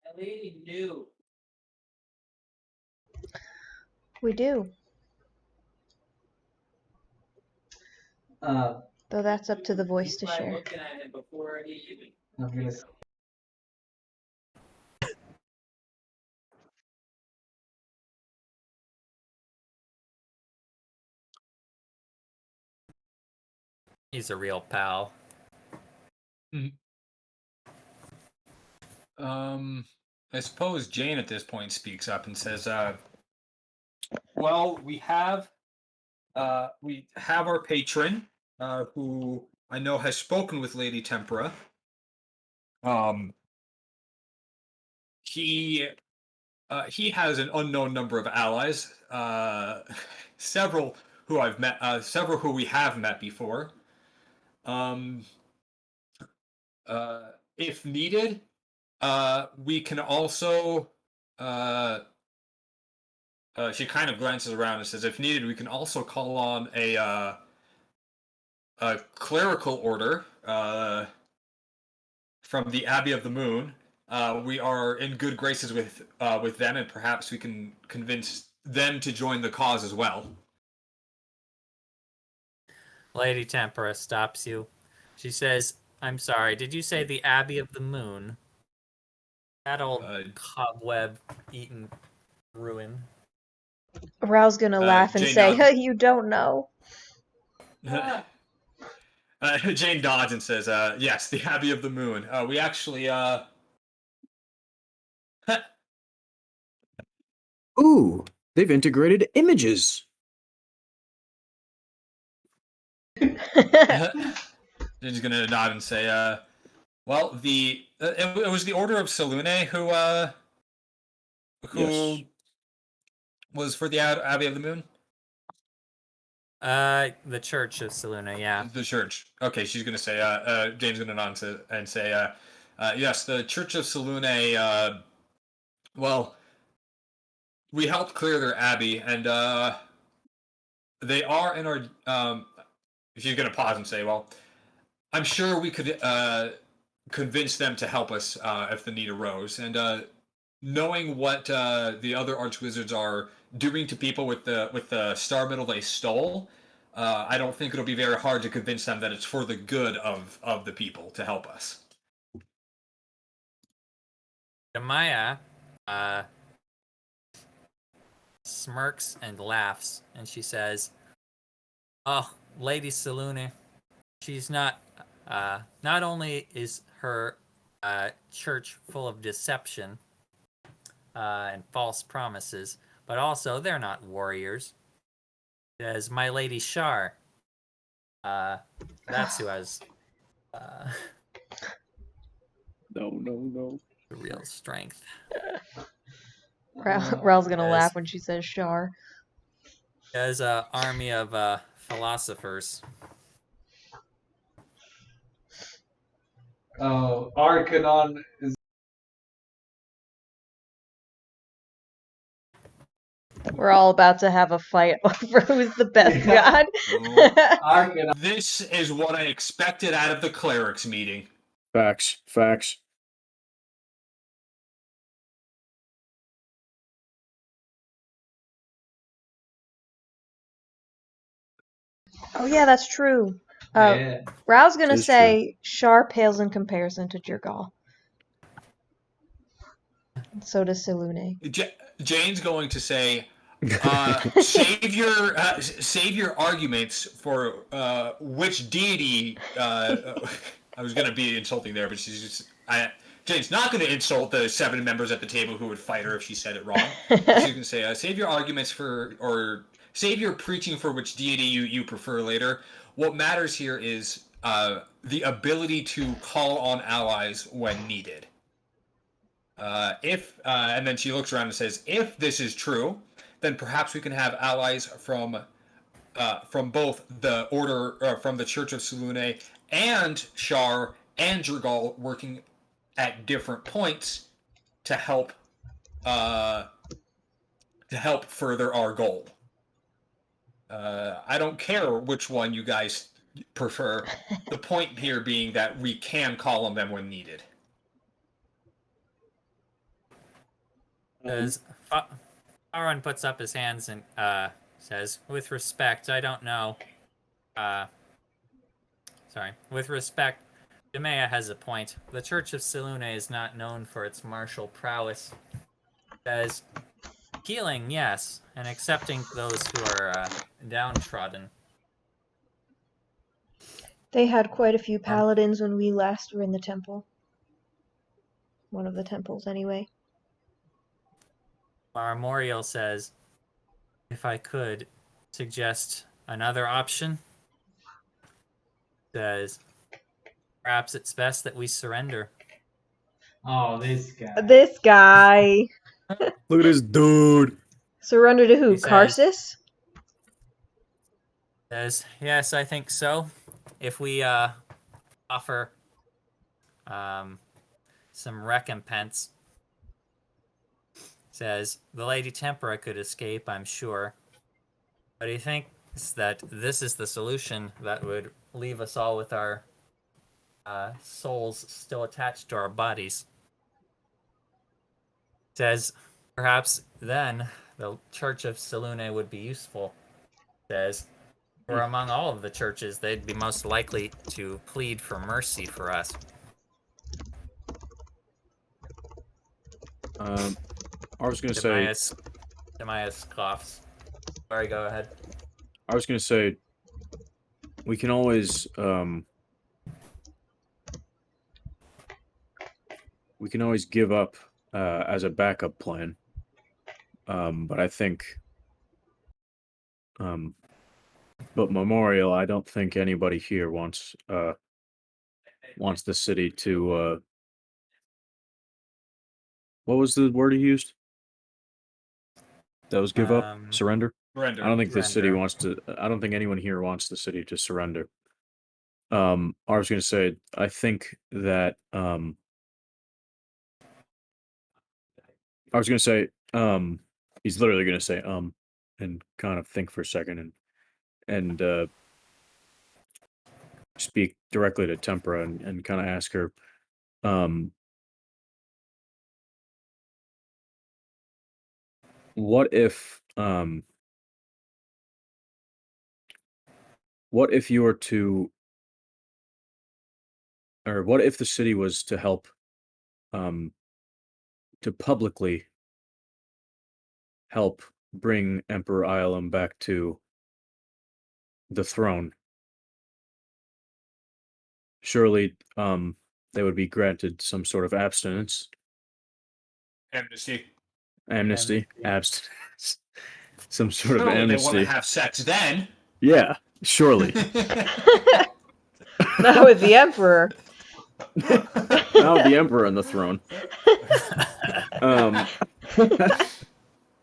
That lady knew. We do. Though that's up to the voice to By share. looking at him before he even. I'm gonna. he's a real pal. I suppose Jane at this point speaks up and says, "Well, we have our patron, who I know has spoken with Lady Tempera. Um, he has an unknown number of allies, several who I've met, several who we have met before. Um, if needed, we can also." She kind of glances around and says, "If needed, we can also call on a clerical order from the Abbey of the Moon. We are in good graces with them, and perhaps we can convince them to join the cause as well." Lady Tempera stops you. She says, I'm sorry, did you say the Abbey of the Moon? That old cobweb-eaten ruin. Rao's gonna laugh and Jane say, nods. "You don't know." Jane nods and says, "Yes, the Abbey of the Moon. We actually Ooh, they've integrated images. Jane's gonna nod and say, well, it was the Order of Selune who Yes. was for the Abbey of the Moon." The Church of Seluna, yeah. The church. Okay, she's gonna say. Jane's gonna nod and say, "Yes, the Church of Selune. Well, we helped clear their abbey, and they are in our." She's gonna pause and say, "Well, I'm sure we could convince them to help us if the need arose. And knowing what the other archwizards are doing to people with the star medal they stole, I don't think it'll be very hard to convince them that it's for the good of the people to help us." Maya smirks and laughs, and she says, oh, Lady Selune, she's not only is her church full of deception and false promises, but also they're not warriors. As my Lady Shar, that's who has No. the real strength. Rao's gonna Yes. laugh when she says Shar. As an army of philosophers. Oh, Arcanon is. We're all about to have a fight over who's the best Yeah. god. Arcanon. This is what I expected out of the clerics meeting. Facts. Oh yeah, that's true. Yeah. Rao's gonna Tis true. say Shar pales in comparison to Jirgal. So does Selune. Jane's going to say, save your arguments for which deity. I was going to be insulting there, but she's just. Jane's not going to insult the 7 members at the table who would fight her if she said it wrong. She's going to say, save your arguments for, or save your preaching for which deity you prefer later. What matters here is the ability to call on allies when needed. And then she looks around and says, if this is true, then perhaps we can have allies from both the order, from the Church of Selune and Shar and Jergal working at different points to help further our goal. I don't care which one you guys prefer. The point here being that we can call on them when needed. Says Farron puts up his hands and says, "With respect, I don't know." With respect, Demea has a point. The Church of Selune is not known for its martial prowess. Says, healing, yes, and accepting those who are downtrodden. They had quite a few paladins when we last were in the temple. One of the temples, anyway. Marmorial says, if I could suggest another option, says, perhaps it's best that we surrender. Oh, this guy. This guy. Look at this dude. Surrender to who? He says- Karsus? Says, yes, I think so. If we offer some recompense. Says, the Lady Tempera could escape, I'm sure. But he thinks that this is the solution that would leave us all with our souls still attached to our bodies. Says, perhaps then the Church of Selune would be useful. Says, for among all of the churches, they'd be most likely to plead for mercy for us. I was going to say... Demias coughs. Sorry, go ahead. I was going to say, we can always... we can always give up as a backup plan. But I think... but Memorial, I don't think anybody here wants the city to... what was the word he used? That was give up? Surrender? Surrender. I don't think the city Surrender. wants to... I don't think anyone here wants the city to surrender. I was going to say, I think that... I was going to say, he's literally going to say, and kind of think for a second and speak directly to Tempera and kind of ask her, what if you were to, or what if the city was to help, to publicly help bring Emperor Iolum back to the throne? Surely, they would be granted some sort of abstinence. Amnesty. Abstinence. Some sort of Surely they amnesty. want to have sex then. Yeah, surely. Not with the Emperor. Now with the Emperor on the throne.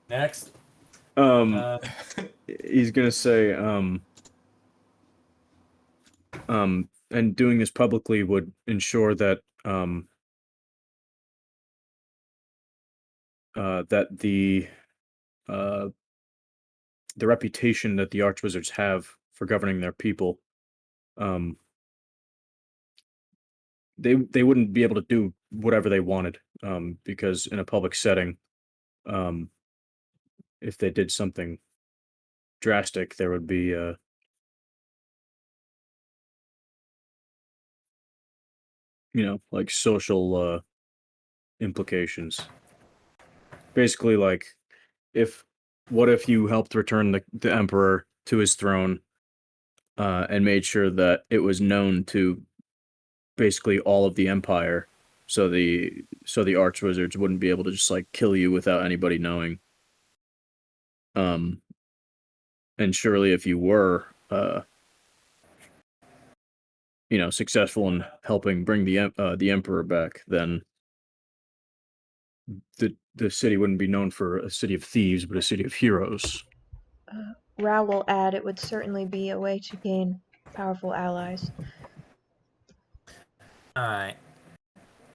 Next. He's gonna say, and doing this publicly would ensure that, that the reputation that the Archwizards have for governing their people, they wouldn't be able to do whatever they wanted, because in a public setting, if they did something drastic, there would be like social implications. Basically, like, what if you helped return the emperor to his throne, and made sure that it was known to basically all of the empire, so the archwizards wouldn't be able to just like kill you without anybody knowing. And surely if you were successful in helping bring the emperor back, then the city wouldn't be known for a city of thieves, but a city of heroes. Rao will add it would certainly be a way to gain powerful allies. Alright.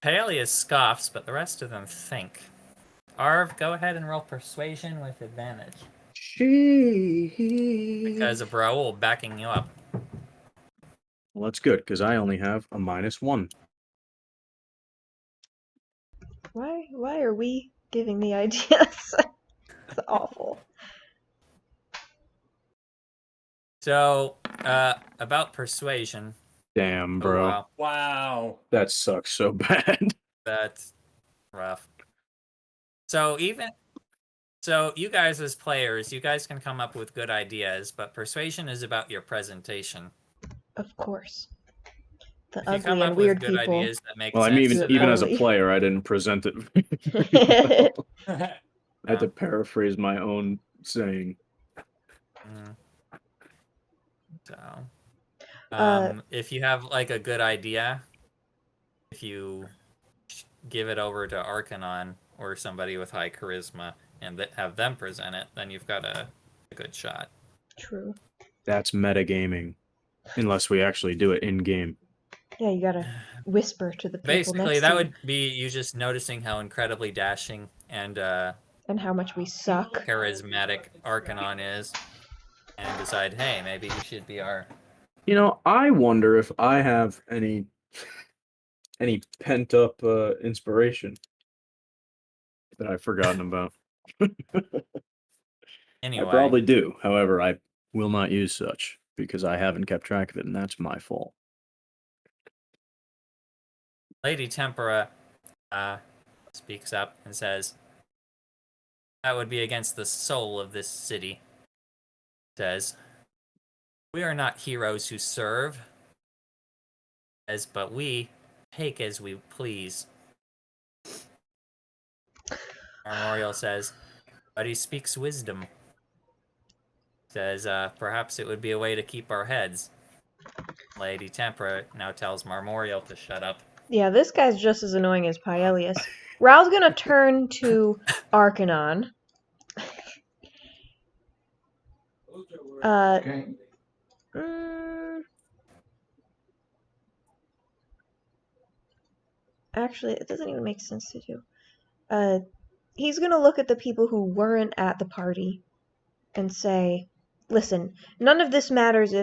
Paelius scoffs, but the rest of them think. Arv, go ahead and roll persuasion with advantage. Because of Raoul backing you up. Well, that's good, because I only have a -1. Why are we giving the ideas? It's awful. So, about persuasion. Damn, Oh, bro. wow. Wow. That sucks so bad. That's rough. So you guys as players, you guys can come up with good ideas, but persuasion is about your presentation. Of course. The If you ugly come and up weird with good people. ideas that make Well, I sense mean, to even them, as a poorly. player, I didn't present it very well. I had to paraphrase my own saying. So, if you have like a good idea, if you give it over to Arcanon or somebody with high charisma and have them present it, then you've got a good shot. True. That's metagaming, unless we actually do it in game. Yeah, you gotta whisper to the people Basically, next that to you. would be you just noticing how incredibly dashing and how much we suck. charismatic Arcanon is, and decide, hey, maybe he should be our. I wonder if I have any pent up inspiration that I've forgotten about. Anyway, I probably do. However, I will not use such because I haven't kept track of it, and that's my fault. Lady Tempera speaks up and says, that would be against the soul of this city. Says, we are not heroes who serve, but we take as we please. Armorial says, but he speaks wisdom. Says, perhaps it would be a way to keep our heads. Lady Tempera now tells Marmorial to shut up. Yeah, this guy's just as annoying as Paelius. Raoul's gonna turn to Arcanon. Okay. Actually, it doesn't even make sense to do. He's gonna look at the people who weren't at the party and say, listen, none of this matters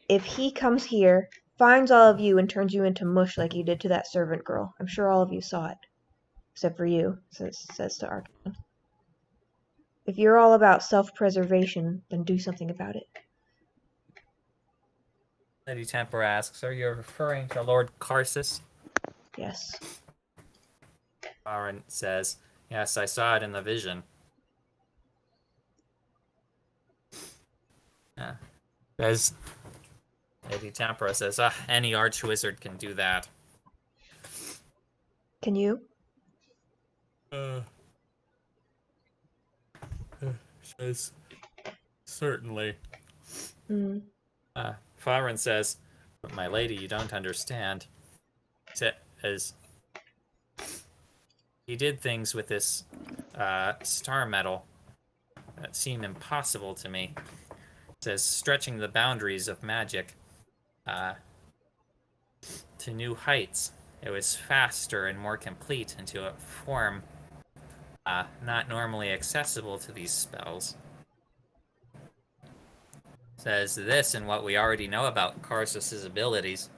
if he comes here, finds all of you, and turns you into mush like he did to that servant girl. I'm sure all of you saw it. Except for you, says to Arcanon. If you're all about self-preservation, then do something about it. Lady Tempera asks, are you referring to Lord Karsus? Yes. Aaron says, yes, I saw it in the vision. Yeah. Lady Tempera says, any archwizard can do that. Can you? Says, certainly. Mm. Fahren says, but my lady, you don't understand. Says, he did things with this star metal that seem impossible to me. Says, stretching the boundaries of magic to new heights. It was faster and more complete into a form not normally accessible to these spells. Says this and what we already know about Karsus's abilities.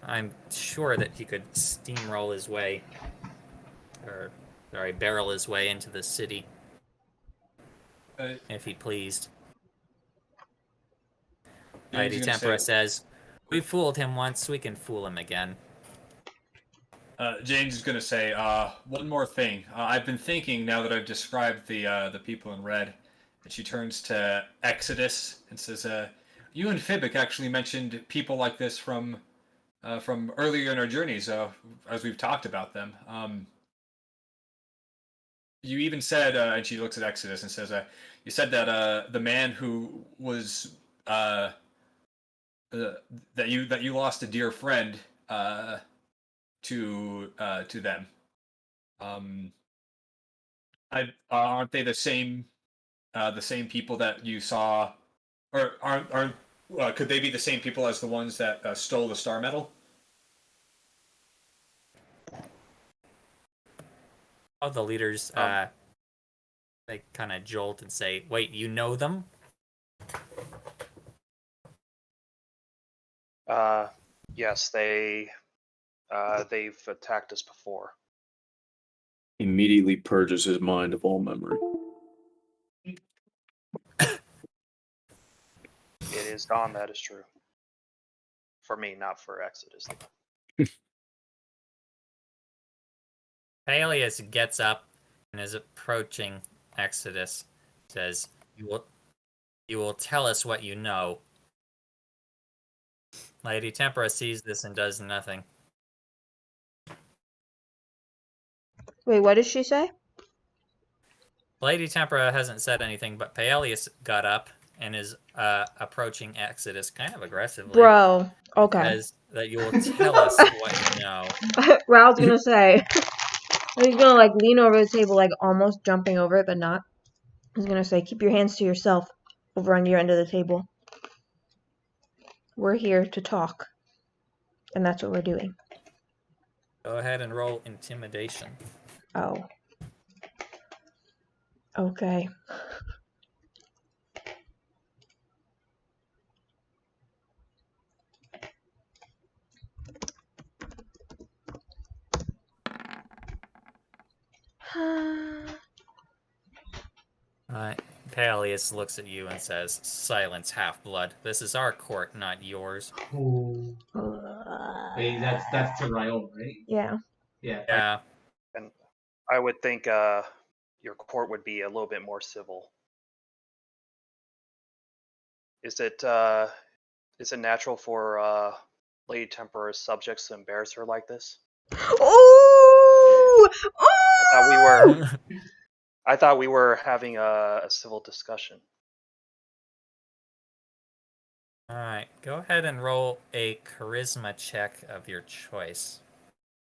I'm sure that he could steamroll his way, barrel his way into the city if he pleased. Lady Tempera says, We fooled him once, we can fool him again. Jane's is gonna say, one more thing. I've been thinking now that I've described the people in red, and she turns to Exodus and says, "You and Fibic actually mentioned people like this from earlier in our journeys, as we've talked about them. You even said, and she looks at Exodus and says, you said that the man who was that you lost a dear friend to them. Aren't they the same people that you saw, or aren't could they be the same people as the ones that stole the star medal?" All the leaders, they kind of jolt and say, "Wait, you know them?" Yes, they've attacked us before. Immediately purges his mind of all memory. It is gone, that is true. For me, not for Exodus. Peleus gets up and is approaching Exodus. Says, "You will tell us what you know." Lady Tempera sees this and does nothing. Wait, what did she say? Lady Tempera hasn't said anything, but Peleus got up and is approaching Exodus kind of aggressively. Bro, okay. Says that you will tell us what you know. Raul's gonna say, he's gonna like lean over the table, like almost jumping over it, but not. He's gonna say, keep your hands to yourself over on your end of the table. We're here to talk. And that's what we're doing. Go ahead and roll intimidation. Oh. Okay. Peleus looks at you and says, "Silence, half-blood. This is our court, not yours." Ooh. Wait, that's to Raul, right? Yeah. Yeah. Yeah. And I would think your court would be a little bit more civil. Is it natural for Lady Tempera's subjects to embarrass her like this? Ooh! I thought we were having a civil discussion. Alright, go ahead and roll a charisma check of your choice.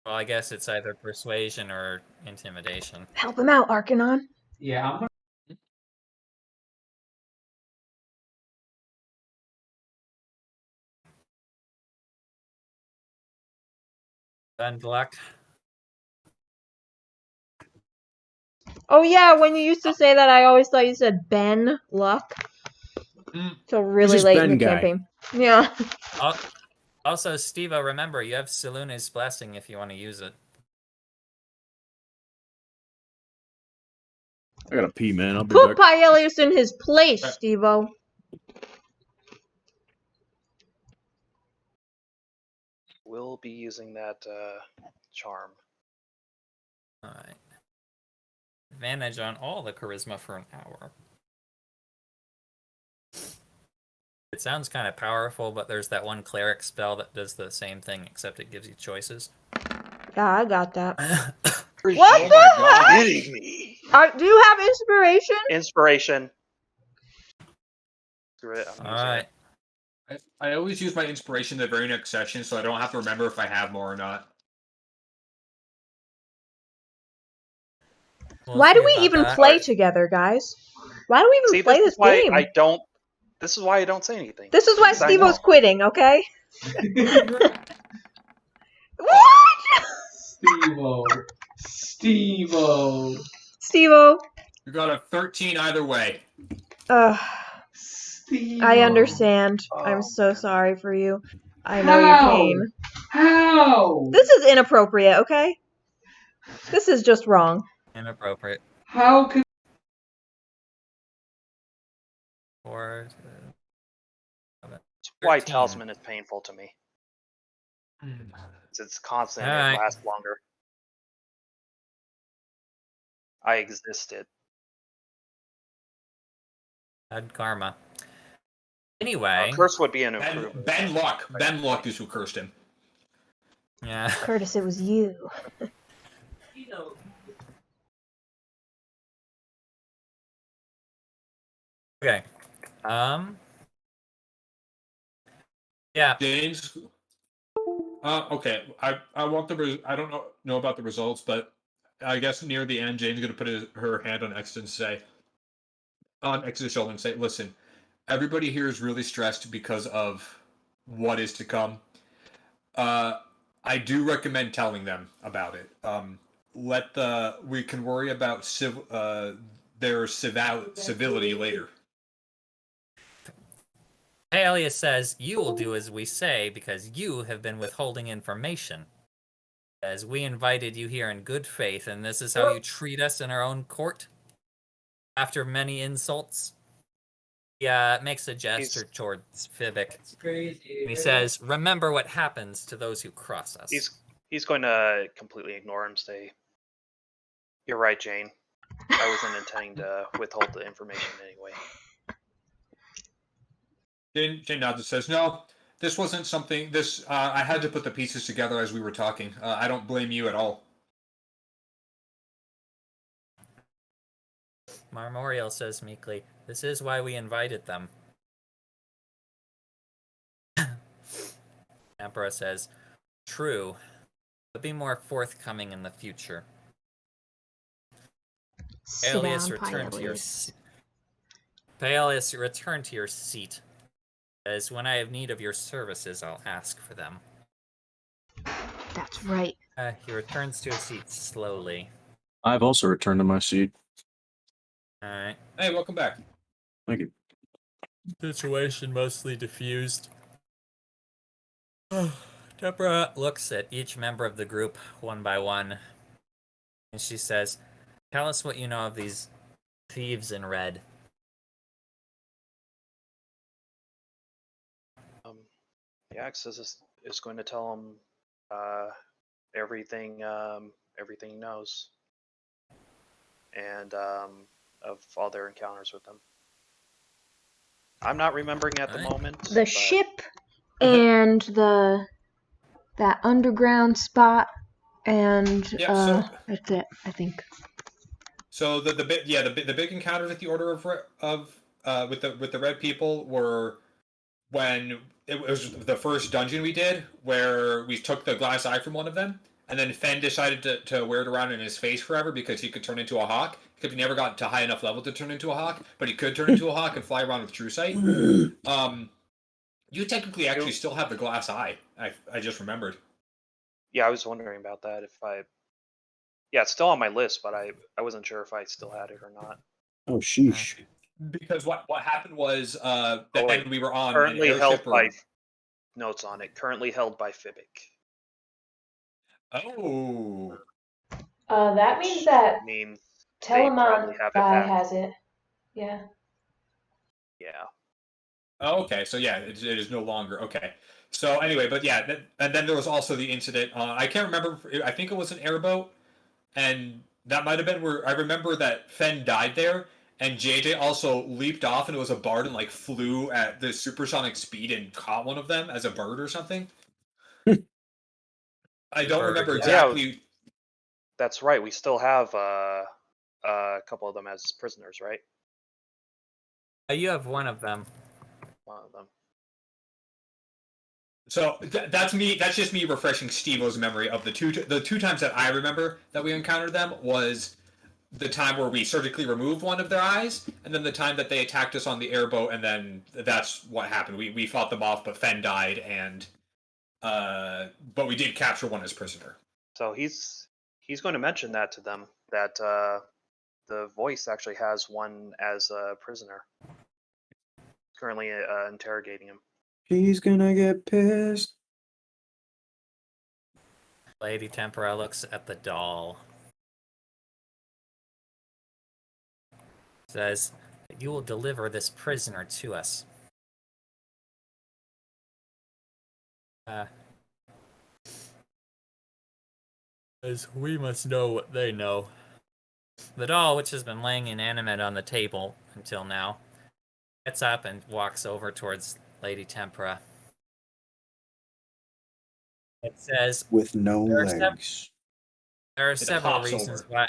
Well, I guess it's either persuasion or intimidation. Help him out, Arcanon. Yeah, I'm gonna. Good luck. Oh yeah, when you used to say that, I always thought you said Ben Luck. So really this late Ben in the guy? campaign. Yeah. Also, Steve-O, remember, you have Seluna's blessing if you want to use it. I gotta pee, man. I'll be Put back. Peleus in his place, Steve-O. We'll be using that charm. Alright. Advantage on all the charisma for an hour. It sounds kind of powerful, but there's that one cleric spell that does the same thing, except it gives you choices. Yeah, I got that. What the heck? Kidding me? Do you have inspiration? Inspiration. Screw it. I'm using Alright. it. I always use my inspiration the very next session, so I don't have to remember if I have more or not. Why do we even play together, guys? Why do we even play this game? This is why I don't say anything. This is why Steve-O's quitting, okay? What? Steve-O. Steve-O. Steve-O. You got a 13 either way. Steve-O. I understand. I'm so sorry for you. I know your pain. How? This is inappropriate, okay? This is just wrong. Inappropriate. How could... why 13. talisman is painful to me. It's constant. All It right. lasts longer. I existed. Bad karma. Anyway. Curse would be an improvement. Ben Luck is who cursed him. Yeah. Curtis, it was you. You know, Okay. Yeah. James. Okay. I want I don't know about the results, but I guess near the end, Jane's gonna put her hand on Exton's shoulder and say, "Listen, everybody here is really stressed because of what is to come. I do recommend telling them about it. We can worry about their civility later." Alias says, you will do as we say because you have been withholding information. As we invited you here in good faith, and this is how you treat us in our own court? After many insults? He makes a gesture towards Fibic. it's crazy. And he says, remember what happens to those who cross us. He's going to completely ignore him. Say, "You're right, Jane. I wasn't intending to withhold the information anyway." Jane nods and says, "No, this wasn't something. I had to put the pieces together as we were talking. I don't blame you at all." Marmorial says meekly, this is why we invited them. Emperor says, true, but be more forthcoming in the future. Sit Alias, down, return to your Paelius. Paelius, return to your seat. As when I have need of your services, I'll ask for them. That's right. He returns to his seat slowly. I've also returned to my seat. All right. Hey, welcome back. Thank you. Situation mostly diffused. Deborah looks at each member of the group one by one, and she says, tell us what you know of these thieves in red. The Axis is going to tell him everything he knows, and of all their encounters with them. I'm not remembering at the moment. The ship and that underground spot and Yeah, that's it, I think. So the big encounters at the Order of with the red people were when it was the first dungeon we did, where we took the glass eye from one of them, and then Fen decided to wear it around in his face forever because he could turn into a hawk. Because he never got to high enough level to turn into a hawk, but he could turn into a hawk and fly around with true sight. You technically actually still have the glass eye. I just remembered. Yeah, I was wondering about that. Yeah, it's still on my list, but I wasn't sure if I still had it or not. Oh, sheesh. Because what happened was that we were on currently an airship. Notes on it. Currently held by Fibic. Oh. That means that means Telemon have guy it back. has it. Yeah. Yeah. Oh, okay. So yeah, it is no longer okay. So anyway, but yeah, and then there was also the incident. I can't remember. I think it was an airboat, and that might have been where I remember that Fen died there, and JJ also leaped off, and it was a bard and like flew at the supersonic speed and caught one of them as a bird or something. I don't remember exactly. Yeah, that's right. We still have a couple of them as prisoners, right? You have one of them. One of them. So that's me. That's just me refreshing Steve-O's memory of the two times that I remember that we encountered them was the time where we surgically removed one of their eyes, and then the time that they attacked us on the airboat, and then that's what happened. We fought them off, but Fen died, and but we did capture one as prisoner. So he's going to mention that to them, that the voice actually has one as a prisoner. Currently interrogating him. He's gonna get pissed. Lady Tempera looks at the doll. Says, you will deliver this prisoner to us. As we must know what they know. The doll, which has been laying inanimate on the table until now, gets up and walks over towards Lady Tempera. It says, With no There are legs. there are It several hops reasons over.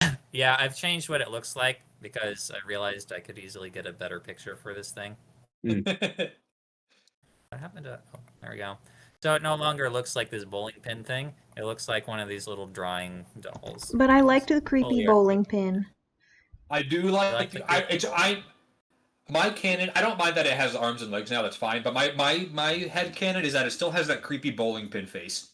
why. Yeah, I've changed what it looks like because I realized I could easily get a better picture for this thing. What happened to? Oh, there we go. So it no longer looks like this bowling pin thing. It looks like one of these little drawing dolls. But I It's liked the creepy fully bowling articulated. pin. I do You like, like the I, creepy it's, bowling? I, my canon, I don't mind that it has arms and legs now, that's fine, but my head canon is that it still has that creepy bowling pin face.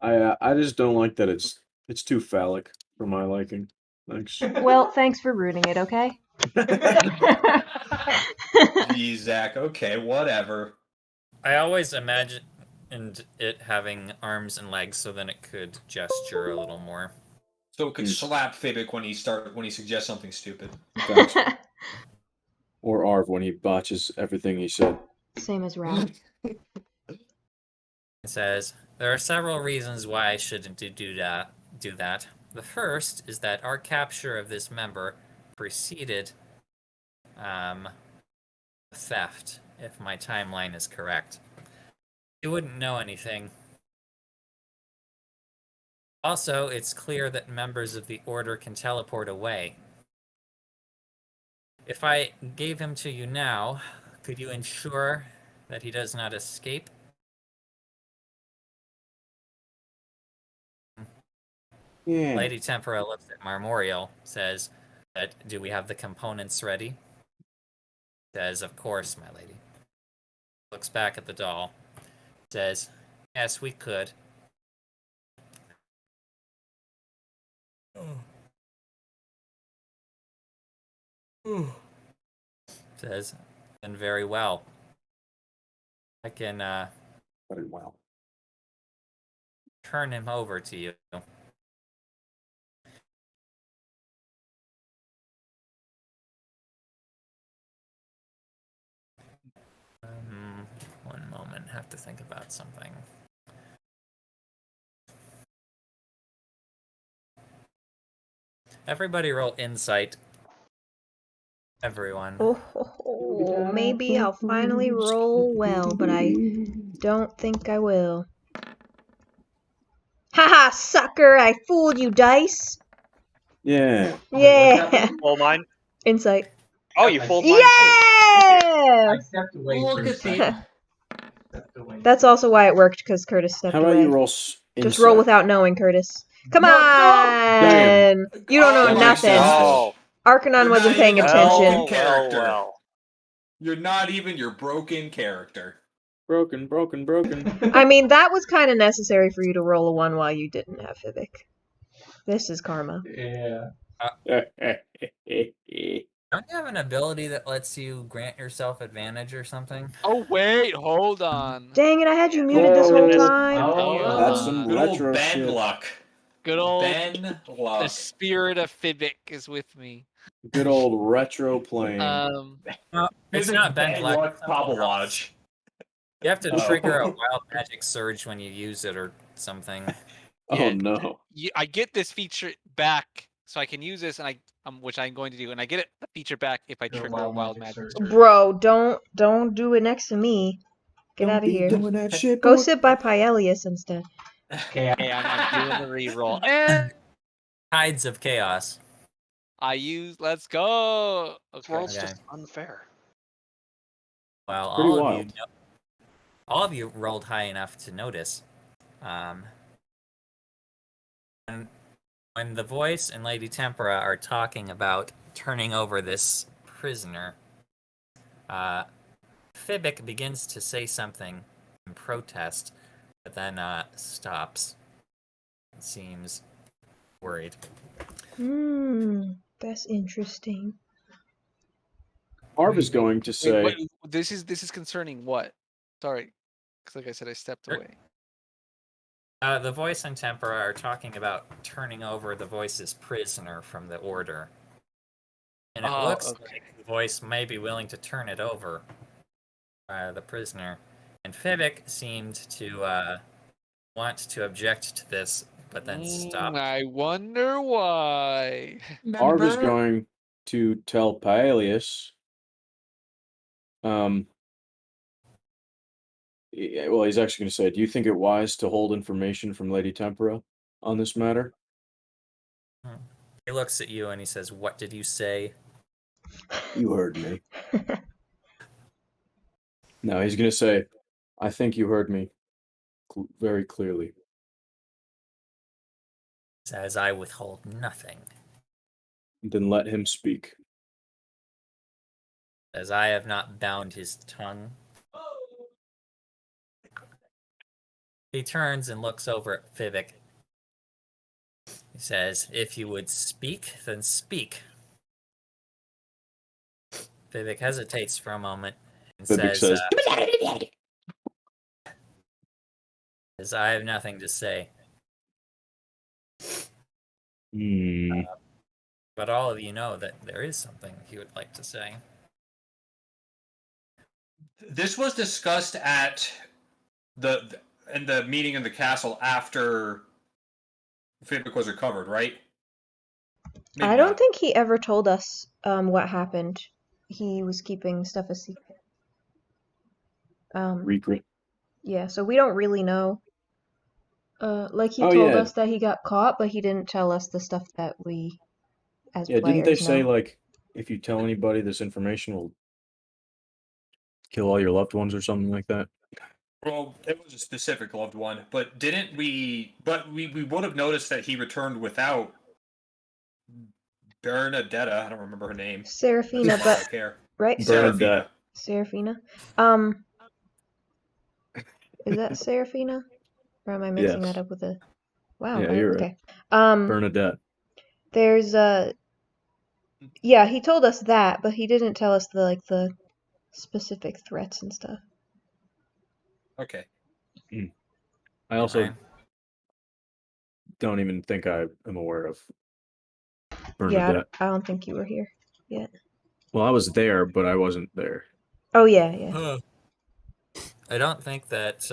I just don't like that it's too phallic for my liking. Thanks. Well, thanks for ruining it, okay? Geez, Zach, okay, whatever. I always imagined it having arms and legs so then it could gesture a little more. So it could slap Fibic when he suggests something stupid. Thanks. Or Arv when he botches everything he said. Same as Ralph. It says, there are several reasons why I shouldn't do that. The first is that our capture of this member preceded theft, if my timeline is correct. You wouldn't know anything. Also, it's clear that members of the Order can teleport away. If I gave him to you now, could you ensure that he does not escape? Yeah. Lady Tempera looks at Marmorial, says, do we have the components ready? Says, of course, my lady. Looks back at the doll. Says, yes, we could. Says, then very well. I can Very well. turn him over to you. One moment, have to think about something. Everybody roll insight. Everyone. Oh, maybe I'll finally roll well, but I don't think I will. Haha, sucker! I fooled you, dice! Yeah. Yeah! Roll mine. Insight. Oh, you fooled mine too. Yeah! I stepped away. Look for a at second. Stepped away. That's also why it worked, because Curtis stepped How about away. you roll Just roll insight? without knowing, Curtis. Come No, on! Damn. You don't know That makes nothing. sense. Oh, Arcanon You're wasn't not paying even a attention. broken well, character. well. You're not even your broken character. Broken. I mean, that was kind of necessary for you to roll a 1 while you didn't have Fibic. This is karma. Yeah. Don't you have an ability that lets you grant yourself advantage or something? Oh wait, hold on. Dang it, I had you Yeah, muted this whole Whoa. time. Oh, That's some Good old retro Ben shit. luck. Good old Ben the luck. spirit of Fibic is with me. Good old retro playing. No, it's not Ben luck. It's something else. Pabalodge. You have to Oh. trigger a wild magic surge when you use it or something. Oh Yeah. no. I get this feature back, so I can use this, and which I'm going to do, and I get it the feature back if I trigger a wild magic surge. Bro, don't do it next to me. Get out of here. Doing that shit, Go boy. sit by Pyelius instead. Okay. Okay, I'm doing the reroll, and Tides of Chaos. let's go. This Okay. world's Okay. just unfair. Well, Pretty all wild. of you rolled high enough to notice. And when the voice and Lady Tempera are talking about turning over this prisoner, Fibic begins to say something in protest, but then stops. It seems worried. That's interesting. Arv is going to say, Wait, this is concerning what? Sorry, because like I said, I stepped Sure. away. The voice and Tempera are talking about turning over the voice's prisoner from the Order. And it looks like the voice may be willing to turn it over, the prisoner. And Fivik seemed to want to object to this, but then stopped. I wonder why. Arv is going to tell Paelius. Well, he's actually going to say, "Do you think it wise to hold information from Lady Tempera on this matter?" He looks at you and he says, "What did you say?" You heard me. No, he's going to say, "I think you heard me very clearly." Says, "I withhold nothing." Then let him speak. Says, "I have not bound his tongue." He turns and looks over at Fivik. He says, "If you would speak, then speak." Fivik hesitates for a moment and Fivik says, says, "I have nothing to say." But all of you know that there is something he would like to say. This was discussed at in the meeting in the castle after Fibik was recovered, right? Maybe I don't not. think he ever told us what happened. He was keeping stuff a secret. Secret. Yeah, so we don't really know. Like he Oh, told yeah. us that he got caught, but he didn't tell us the stuff that we, as Yeah, didn't they players, say, know. like, if you tell anybody this information will kill all your loved ones or something like that? Well, it was a specific loved one, but didn't we? But we would have noticed that he returned without Bernadetta. I don't remember her name. Serafina, That's but why I care. right? Bernadette. Serafina. Is that Serafina? Or am I mixing that Yes. up with a? Wow. Yeah, you're right. Okay. Bernadette. There's yeah, he told us that, but he didn't tell us the specific threats and stuff. Okay. I also Anyway, don't even think I am aware of Yeah, Bernadette. I don't think you were here yet. Well, I was there, but I wasn't there. Oh yeah. I don't think that,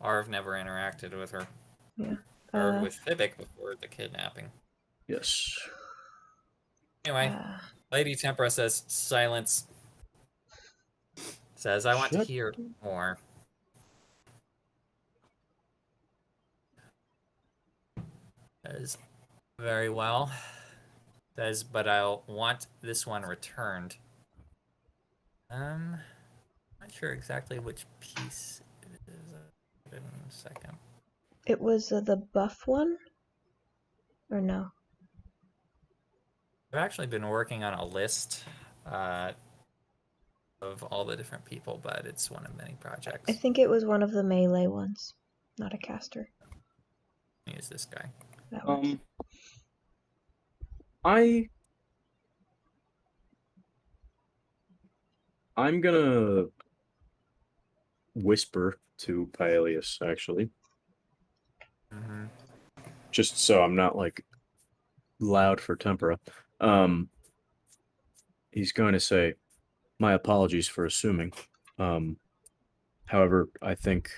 Arv never interacted with her. Yeah. Or with Fivik before the kidnapping. Yes. Anyway, Lady Tempera says, "Silence." Says, "I want to Shut- hear more." Says, "Very well." Says, "But I'll want this one returned." Not sure exactly which piece it is. In a second. It was the buff one? Or no? I've actually been working on a list of all the different people, but it's one of many projects. I think it was one of the melee ones, not a caster. Use this guy. That works. I'm gonna whisper to Paelius, actually. Mm-hmm. Just so I'm not, like, loud for Tempera. He's going to say, "My apologies for assuming. However, I think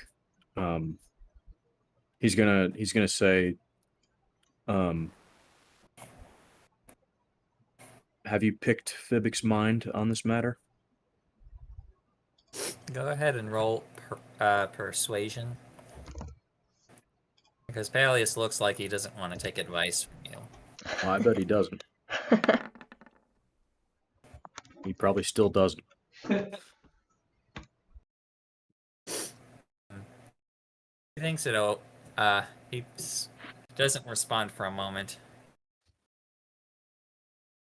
he's gonna say, have you picked Fibik's mind on this matter?" Go ahead and roll persuasion. Because Peleus looks like he doesn't want to take advice from you. Well, I bet he doesn't. He probably still doesn't. He thinks it'll. He doesn't respond for a moment.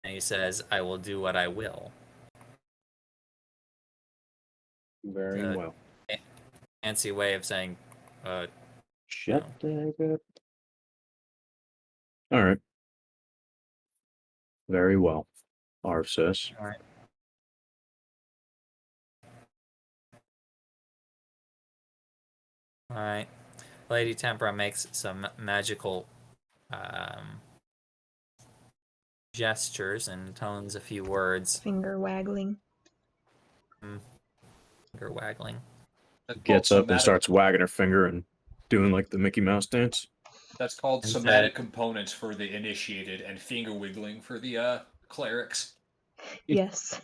And he says, "I will do what I will." Very well. Fancy way of saying, Shut the heck up. All right. Very well, Arv says. all right. All right. Lady Tempera makes some magical gestures and tones a few words. Finger waggling. finger waggling. That's called Gets up and somatic- starts wagging her finger and doing like the Mickey Mouse dance. That's called And somatic components for the initiated and finger wiggling for the clerics. Yes.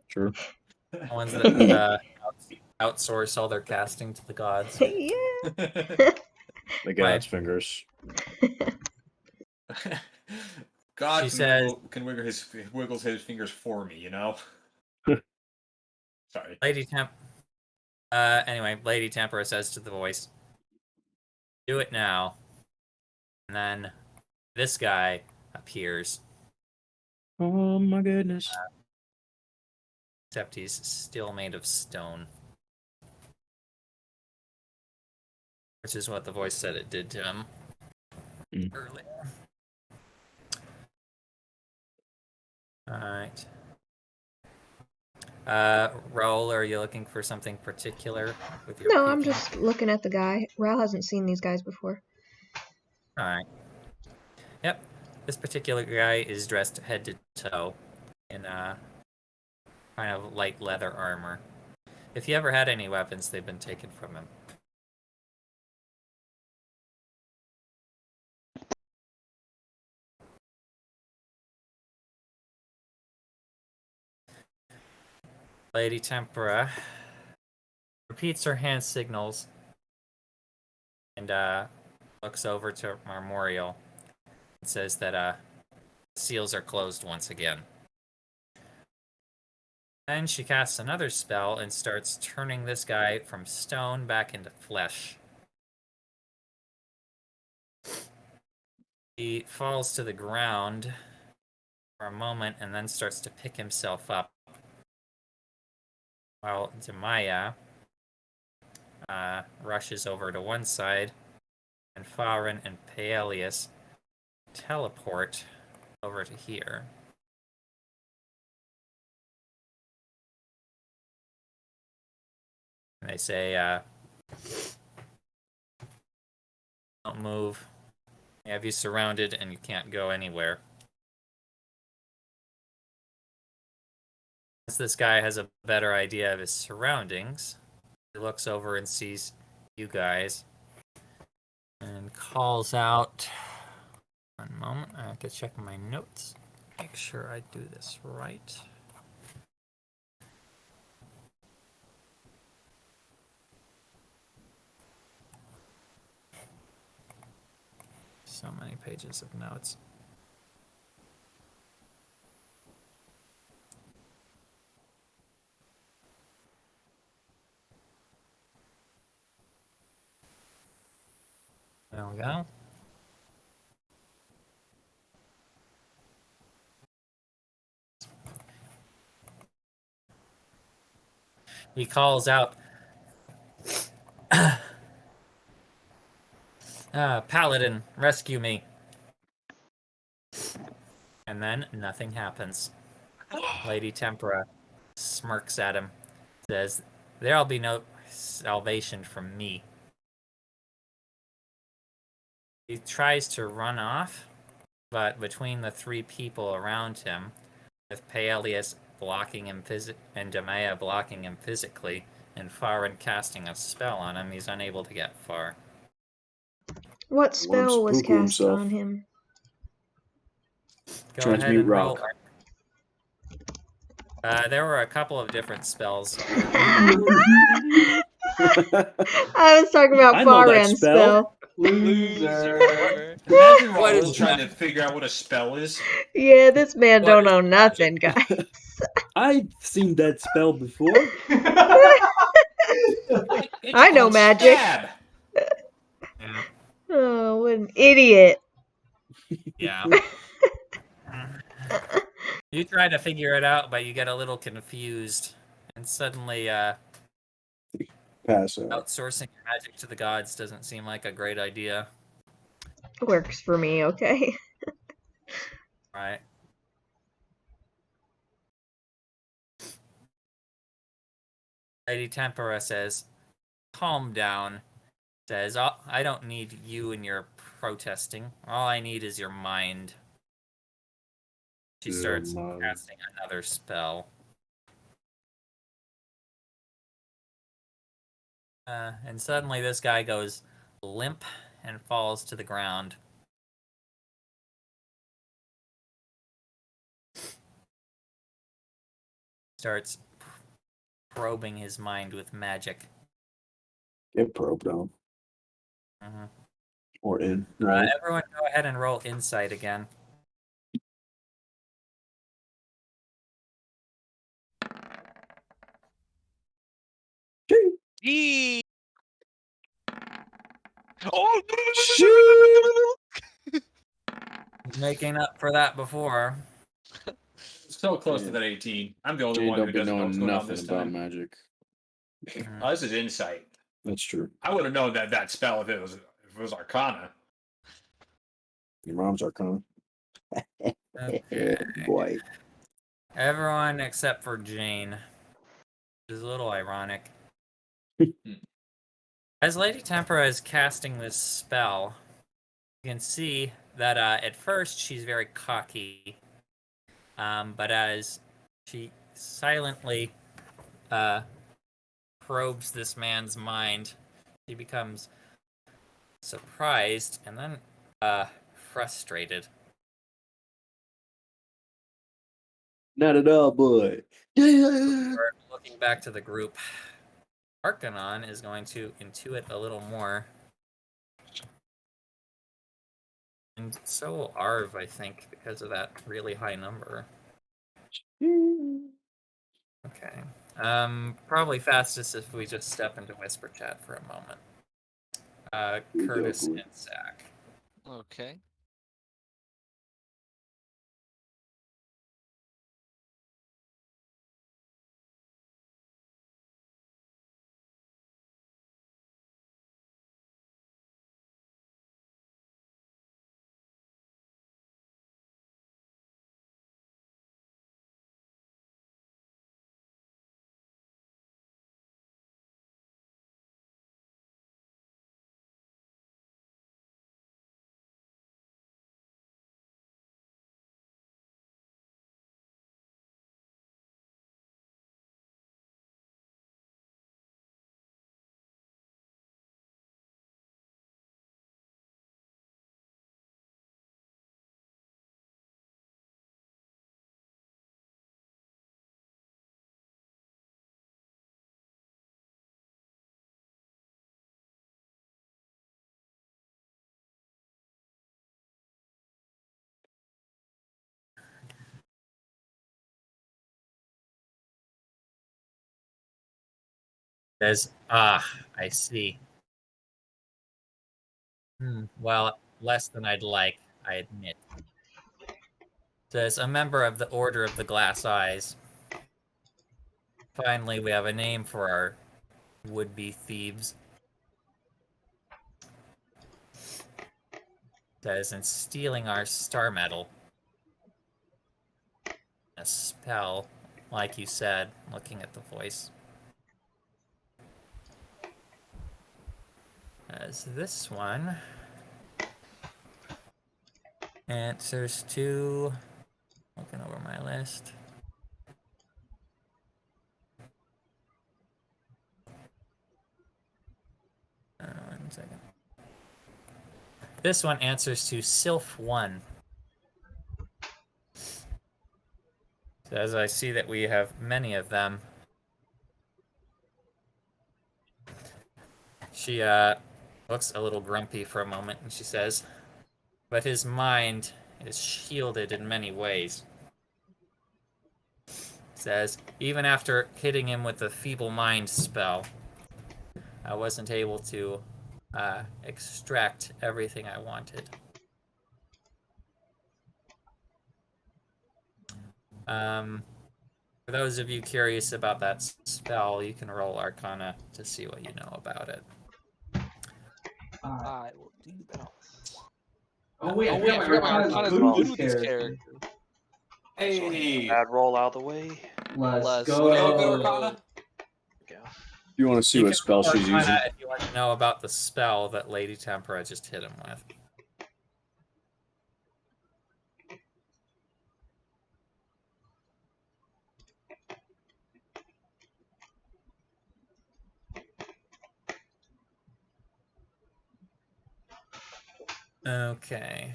Sure. The ones that outsource all their casting to the gods. Yeah. The god's fingers. God She can, says- wiggles his fingers for me, you know? Sorry. Anyway, Lady Tempera says to the voice, "Do it now." And then this guy appears, Oh my goodness. except he's still made of stone. Which is what the voice said it did to him earlier. Alright. Raul, are you looking for something particular with your No, I'm peeking? just looking at the guy. Ral hasn't seen these guys before. Alright. Yep. This particular guy is dressed head to toe in kind of light leather armor. If he ever had any weapons, they've been taken from him. Lady Tempera repeats her hand signals and looks over to Marmorial and says that seals are closed once again. Then she casts another spell and starts turning this guy from stone back into flesh. He falls to the ground for a moment and then starts to pick himself up. While Demaya rushes over to one side, and Farin and Paelius teleport over to here. And they say, don't move. We have you surrounded and you can't go anywhere. As this guy has a better idea of his surroundings, he looks over and sees you guys and calls out. One moment, I have to check my notes. Make sure I do this right. So many pages of notes. There we go. He calls out, Paladin, rescue me. And then nothing happens. Lady Tempera smirks at him, says, "There'll be no salvation from me." He tries to run off, but between the three people around him, with Paelius blocking him and Demaya blocking him physically, and Farin casting a spell on him, he's unable to get far. What spell was poo-poo cast himself. on him? Go ahead Transmute and roll. rock. There were a couple of different spells. I was talking about I know that Farin's spell. spell. Loser. Imagine What Raul is trying that? to figure out what a spell is. Yeah, this man What don't is know magic? nothing, guys. I've seen that spell before. It's I know called magic. Stab. Yeah. Oh, what an idiot. Yeah. You try to figure it out, but you get a little confused. And suddenly, Pass out. outsourcing your magic to the gods doesn't seem like a great idea. Works for me, okay? Right? Lady Tempera says, "Calm down." Says, "I don't need you and your protesting. All I need is your mind." She Your starts mind. casting another spell. And suddenly this guy goes limp and falls to the ground. Starts probing his mind with magic. Get probed on. Mhm. Or in. Right. Everyone go ahead and roll insight again. Yee! Oh! Making up for that before. So close to Jane- that 18. I'm the only Jane one who don't be doesn't know what's knowing going on nothing this about time. magic. Oh, this is insight. That's true. I would have known that spell if it was Arcana. Your mom's Arcana. Okay. Boy. Everyone except for Jane. Which is a little ironic. As Lady Tempera is casting this spell, you can see that at first she's very cocky. But as she silently probes this man's mind, she becomes surprised and then frustrated. Not at all, boy. We're looking back to the group. Arcanon is going to intuit a little more. And so will Arv, I think, because of that really high number. Okay. Probably fastest if we just step into whisper chat for a moment. Curtis and Zach. Okay. Says, I see. Well, less than I'd like, I admit. Says, a member of the Order of the Glass Eyes. Finally, we have a name for our would-be thieves. Says, and stealing our star medal. A spell, like you said, looking at the voice. As this one answers to, looking over my list. One second. This one answers to Sylph 1. So as I see that we have many of them, she looks a little grumpy for a moment and she says, but his mind is shielded in many ways. Says, even after hitting him with the feeble mind spell, I wasn't able to extract everything I wanted. For those of you curious about that spell, you can roll Arcana to see what you know about it. I will do that. Oh wait, I Oh wait, forgot my Arcana's good with this character. Hey, Bad roll out of the way. Let's you know good go. Arcana? Yeah. You want to see You what can spell roll she's Arcana using? if you want to know about the spell that Lady Tempera just hit him with. Okay.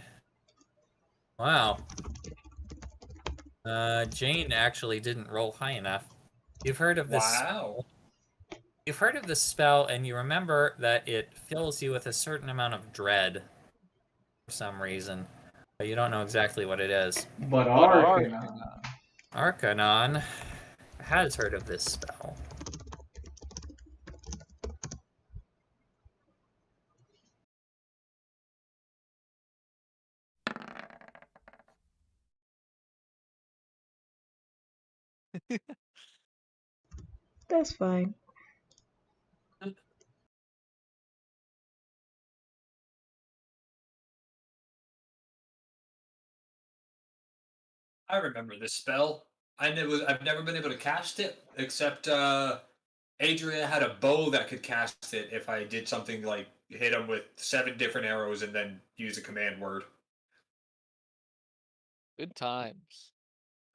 Wow. Jane actually didn't roll high enough. You've heard of this. Wow. You've heard of this spell, and you remember that it fills you with a certain amount of dread for some reason, but you don't know exactly what it is. But Arcana. Arcanon has heard of this spell. That's fine. I remember this spell. I've never been able to cast it, except Adria had a bow that could cast it if I did something like hit him with 7 different arrows and then use a command word. Good times.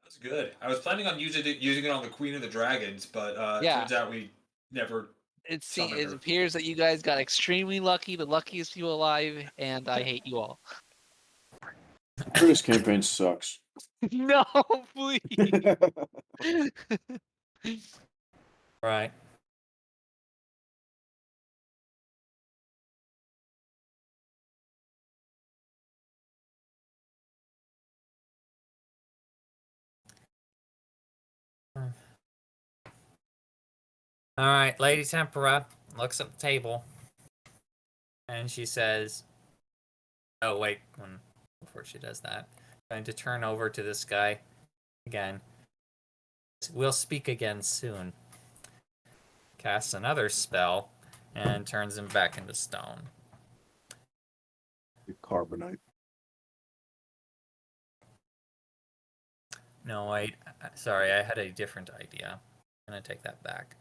That's good. I was planning on using it on the Queen of the Dragons, but Yeah. turns out we never. It appears that you guys got extremely lucky, the luckiest few alive, and I hate you all. British campaign sucks. No, please. Right. All right, Lady Tempera looks at the table, and she says, "Oh wait, before she does that, I'm going to turn over to this guy again. We'll speak again soon." Casts another spell and turns him back into stone. Carbonite. No, wait. Sorry, I had a different idea. I'm gonna take that back.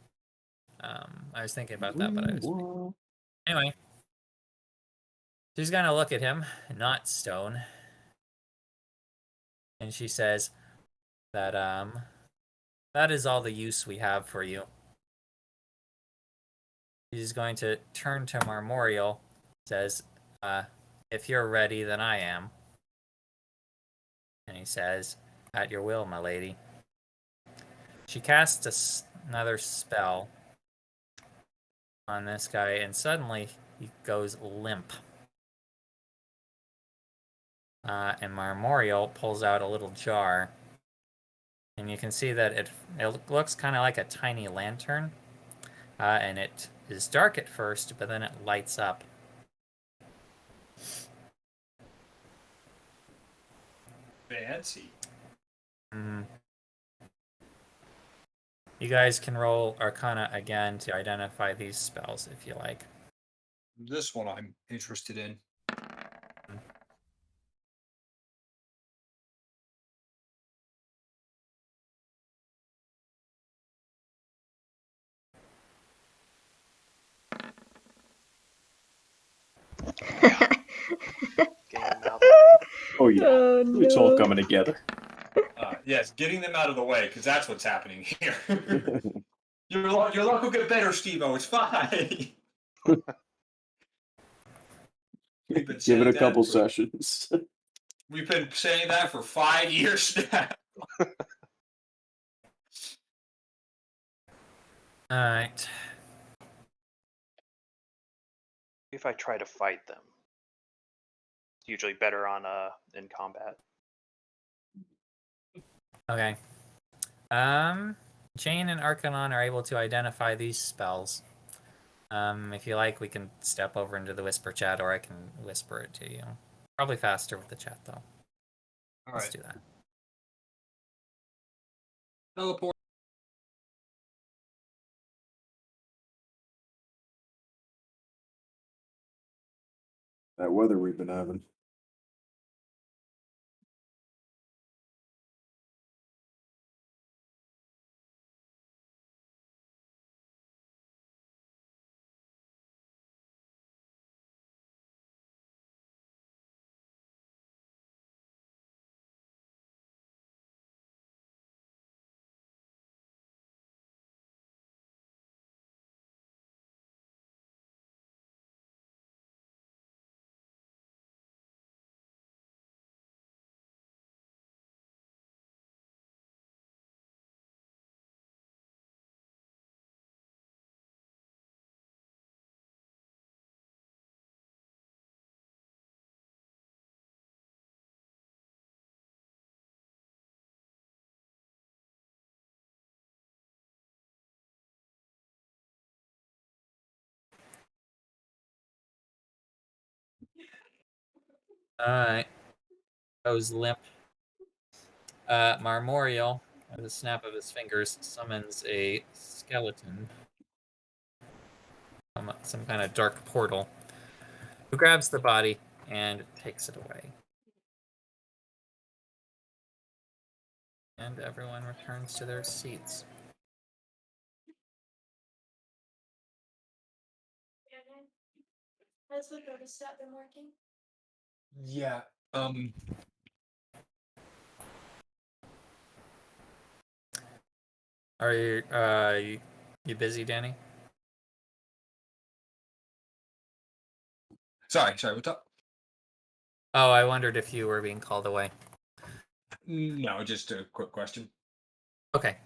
I was thinking about that, but I was. Anyway, she's gonna look at him, not stone, and she says that that is all the use we have for you. She's going to turn to Marmorial, says, if you're ready, then I am. And he says, at your will, my lady. She casts another spell on this guy, and suddenly he goes limp. And Marmorial pulls out a little jar, and you can see that it looks kind of like a tiny lantern, and it is dark at first, but then it lights up. Fancy. You guys can roll Arcana again to identify these spells if you like. This one I'm interested in. Getting them out of the way. Oh yeah, Oh, it's all no. coming together. Yes, getting them out of the way, because that's what's happening here. Your luck will get better, Steve-O. It's fine. We've been Give it a saying couple that for- sessions. We've been saying that for 5 years now. All right. If I try to fight them, it's usually better on in combat. Okay. Jane and Arcanon are able to identify these spells. If you like, we can step over into the whisper chat, or I can whisper it to you. Probably faster with the chat, though. All Let's right. do that. Teleport. That weather we've been having. Alright. Goes limp. Marmorial, with a snap of his fingers, summons a skeleton from some kind of dark portal, who grabs the body and takes it away. And everyone returns to their seats. Has the thermostat been working? Yeah. Are you busy, Danny? Sorry. What's up? Oh, I wondered if you were being called away. No, just a quick question. Okay.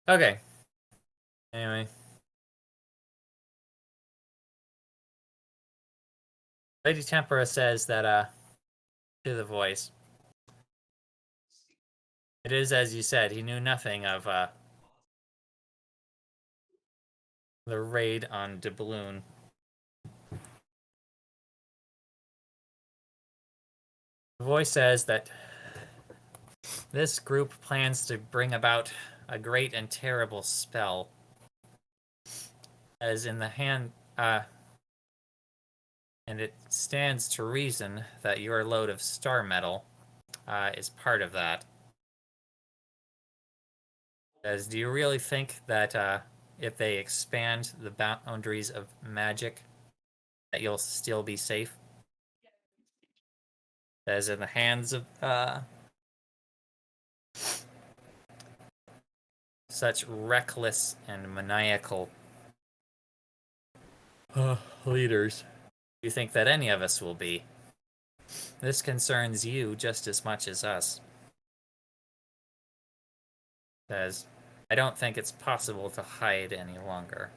Okay. Anyway. Lady Tempera says that, to the voice, it is as you said, he knew nothing of, the raid on Doubloon. The voice says that this group plans to bring about a great and terrible spell, as in the hand, and it stands to reason that your load of star metal, is part of that. As do you really think that, if they expand the boundaries of magic, that you'll still be safe? As in the hands of, such reckless and maniacal leaders. Do you think that any of us will be? This concerns you just as much as us. Says, I don't think it's possible to hide any longer.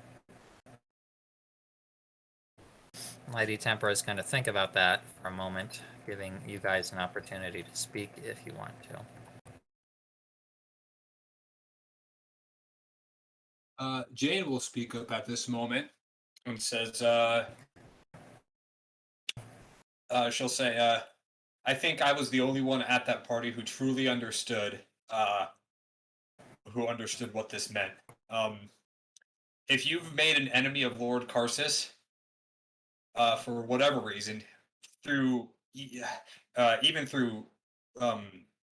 Lady Tempera is going to think about that for a moment, giving you guys an opportunity to speak if you want to. Jane will speak up at this moment and says, she'll say, I think I was the only one at that party who truly understood, what this meant. If you've made an enemy of Lord Karsus, for whatever reason, through even through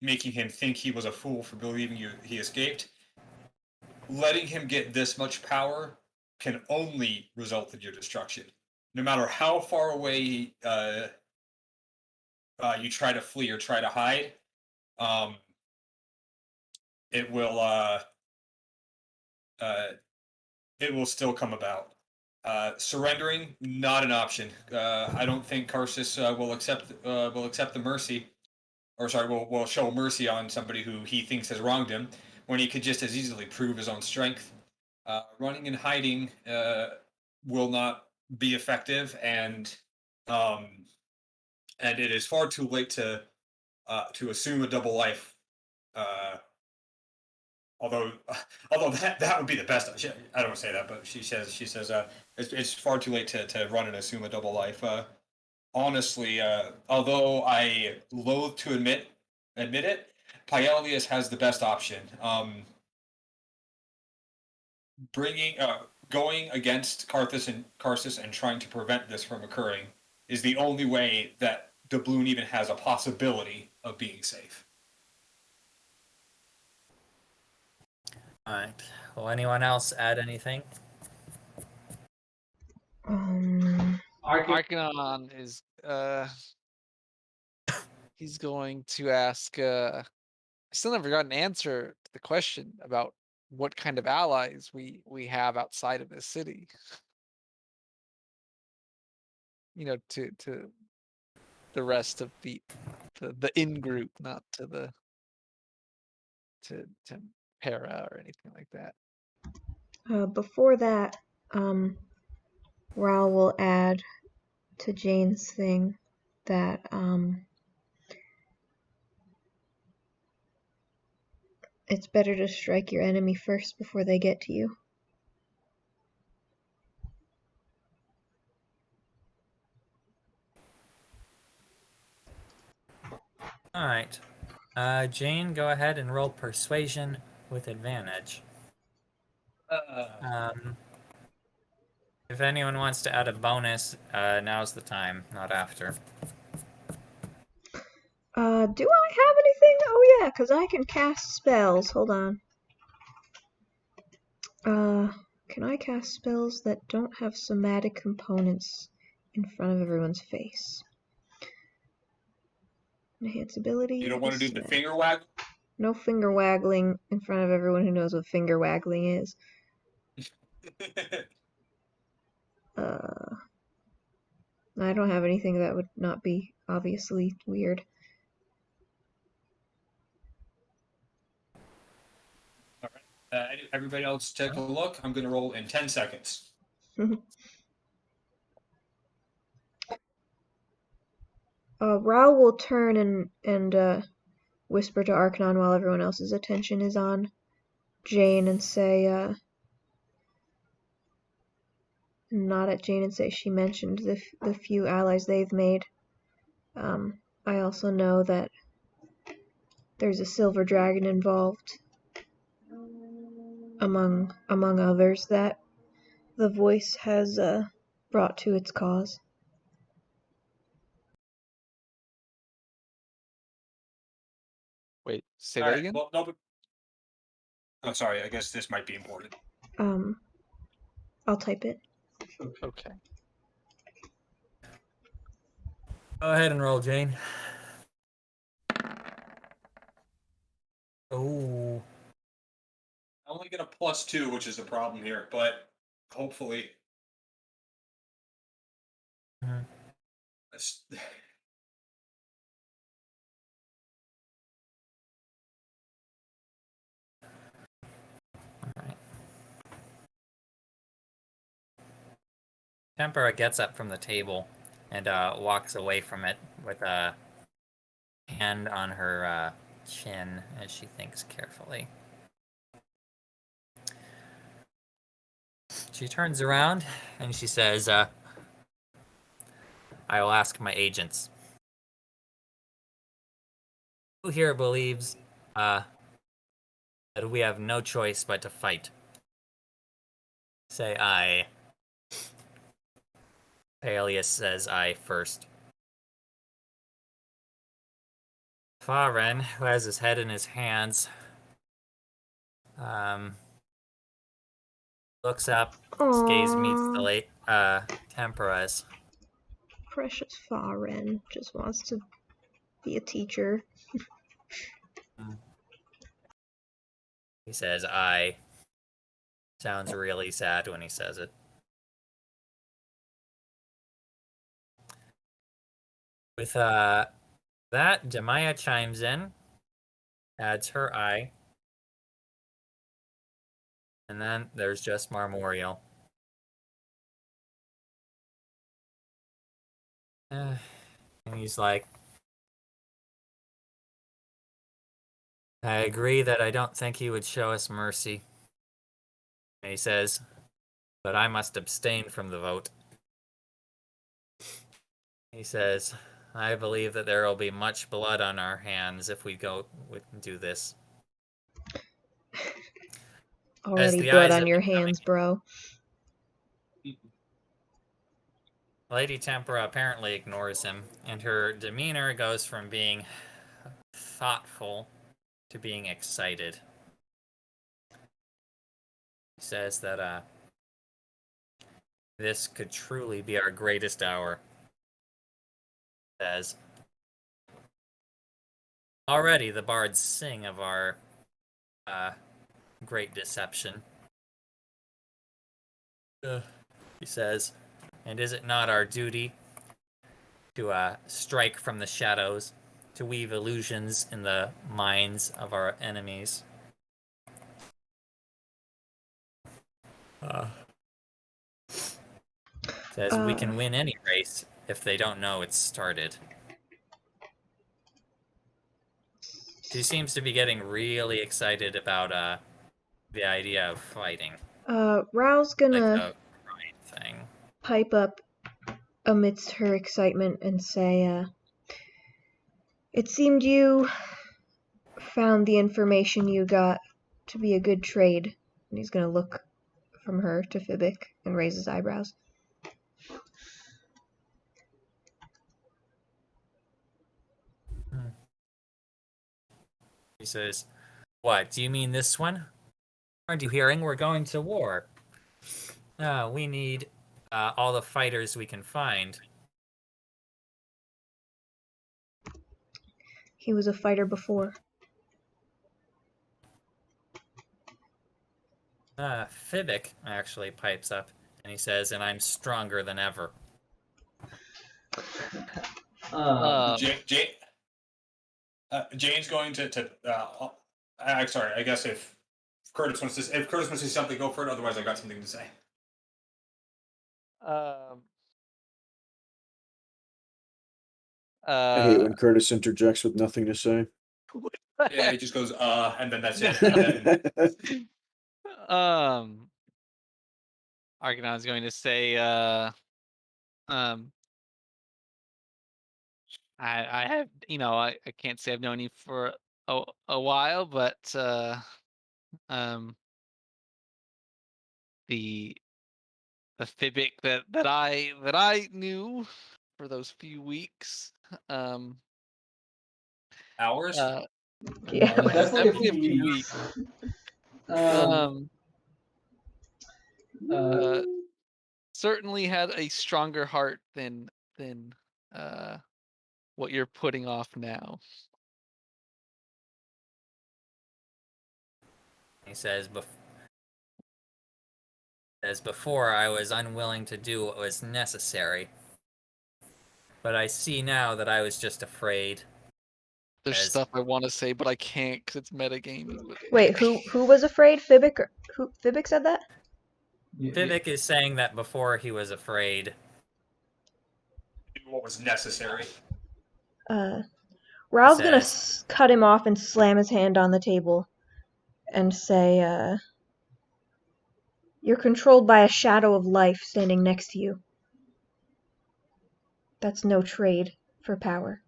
making him think he was a fool for believing he escaped, letting him get this much power can only result in your destruction. No matter how far away you try to flee or try to hide, it will still come about. Surrendering, not an option. I don't think Karsus will accept the mercy, or sorry, will show mercy on somebody who he thinks has wronged him, when he could just as easily prove his own strength. Running and hiding will not be effective, and it is far too late to assume a double life. Although that would be the best. I don't say that, but she says it's far too late to run and assume a double life. Honestly, although I loathe to admit it, Pyelius has the best option. Going against Karsus and trying to prevent this from occurring is the only way that Doubloon even has a possibility of being safe. Alright. Will anyone else add anything? Arcanon is he's going to ask I still never got an answer to the question about what kind of allies we have outside of this city. To the rest of the in group, not to para or anything like that. Before that, Ral will add to Jane's thing that it's better to strike your enemy first before they get to you. All right. Jane, go ahead and roll persuasion with advantage. If anyone wants to add a bonus, now's the time, not after. Do I have anything? Oh yeah, because I can cast spells. Hold on. Can I cast spells that don't have somatic components in front of everyone's face? Enhance ability. You don't want to do the set. finger wag? No finger waggling in front of everyone who knows what finger waggling is. I don't have anything that would not be obviously weird. All right. Everybody else take a look. I'm going to roll in 10 seconds. Raoul will turn and whisper to Arcanon while everyone else's attention is on Jane and say, nod at Jane and say she mentioned the few allies they've made. I also know that there's a silver dragon involved, among others, that the voice has brought to its cause. Wait, say All that right. again? Well, no, but... Oh, sorry. I guess this might be important. I'll type it. Okay. Go ahead and roll, Jane. Oh. I only get a +2, which is a problem here, but hopefully. That's... Alright. Tempera gets up from the table and walks away from it with a hand on her chin as she thinks carefully. She turns around and she says, I will ask my agents. Who here believes that we have no choice but to fight? Say aye. Peleus says aye first. Faren, who has his head in his hands, looks up. His gaze meets the late Tempera's. Precious Faren just wants to be a teacher. He says aye. Sounds really sad when he says it. With that, Demaya chimes in, adds her eye, and then there's just Marmorial. And he's like, I agree that I don't think he would show us mercy. And he says, but I must abstain from the vote. He says, I believe that there will be much blood on our hands if we do this. Already blood on your hands, bro. Lady Tempera apparently ignores him, and her demeanor goes from being thoughtful to being excited. He says that this could truly be our greatest hour. Says, already the bards sing of our great deception. He says, and is it not our duty to strike from the shadows, to weave illusions in the minds of our enemies? Says we can win any race if they don't know it's started. She seems to be getting really excited about the idea of fighting. Rao's gonna thing. Pipe up amidst her excitement and say, It seemed you found the information you got to be a good trade. And he's gonna look from her to Fibic and raise his eyebrows. He says, "What, do you mean this one? Aren't you hearing? We're going to war. We need all the fighters we can find." He was a fighter before. Fibic actually pipes up, and he says, "And I'm stronger than ever." Jane's going to I'm sorry. I guess if Curtis wants to say something, go for it. Otherwise, I got something to say. I hate when Curtis interjects with nothing to say. Yeah, he just goes, and then that's it. And then, Argonau's going to say, I have, I can't say I've known you for a while, but the Fibic that I knew for those few weeks, hours. Yeah. Definitely a few weeks. weeks. Certainly had a stronger heart than what you're putting off now. He says, "As before, I was unwilling to do what was necessary. But I see now that I was just afraid." There's stuff I want to say, but I can't because it's metagaming. But Wait, who was afraid? Fibic? Who? Fibic said that? Fibic is saying that before he was afraid. What was necessary. Raul's gonna cut him off and slam his hand on the table and say, "You're controlled by a shadow of life standing next to you. That's no trade for power."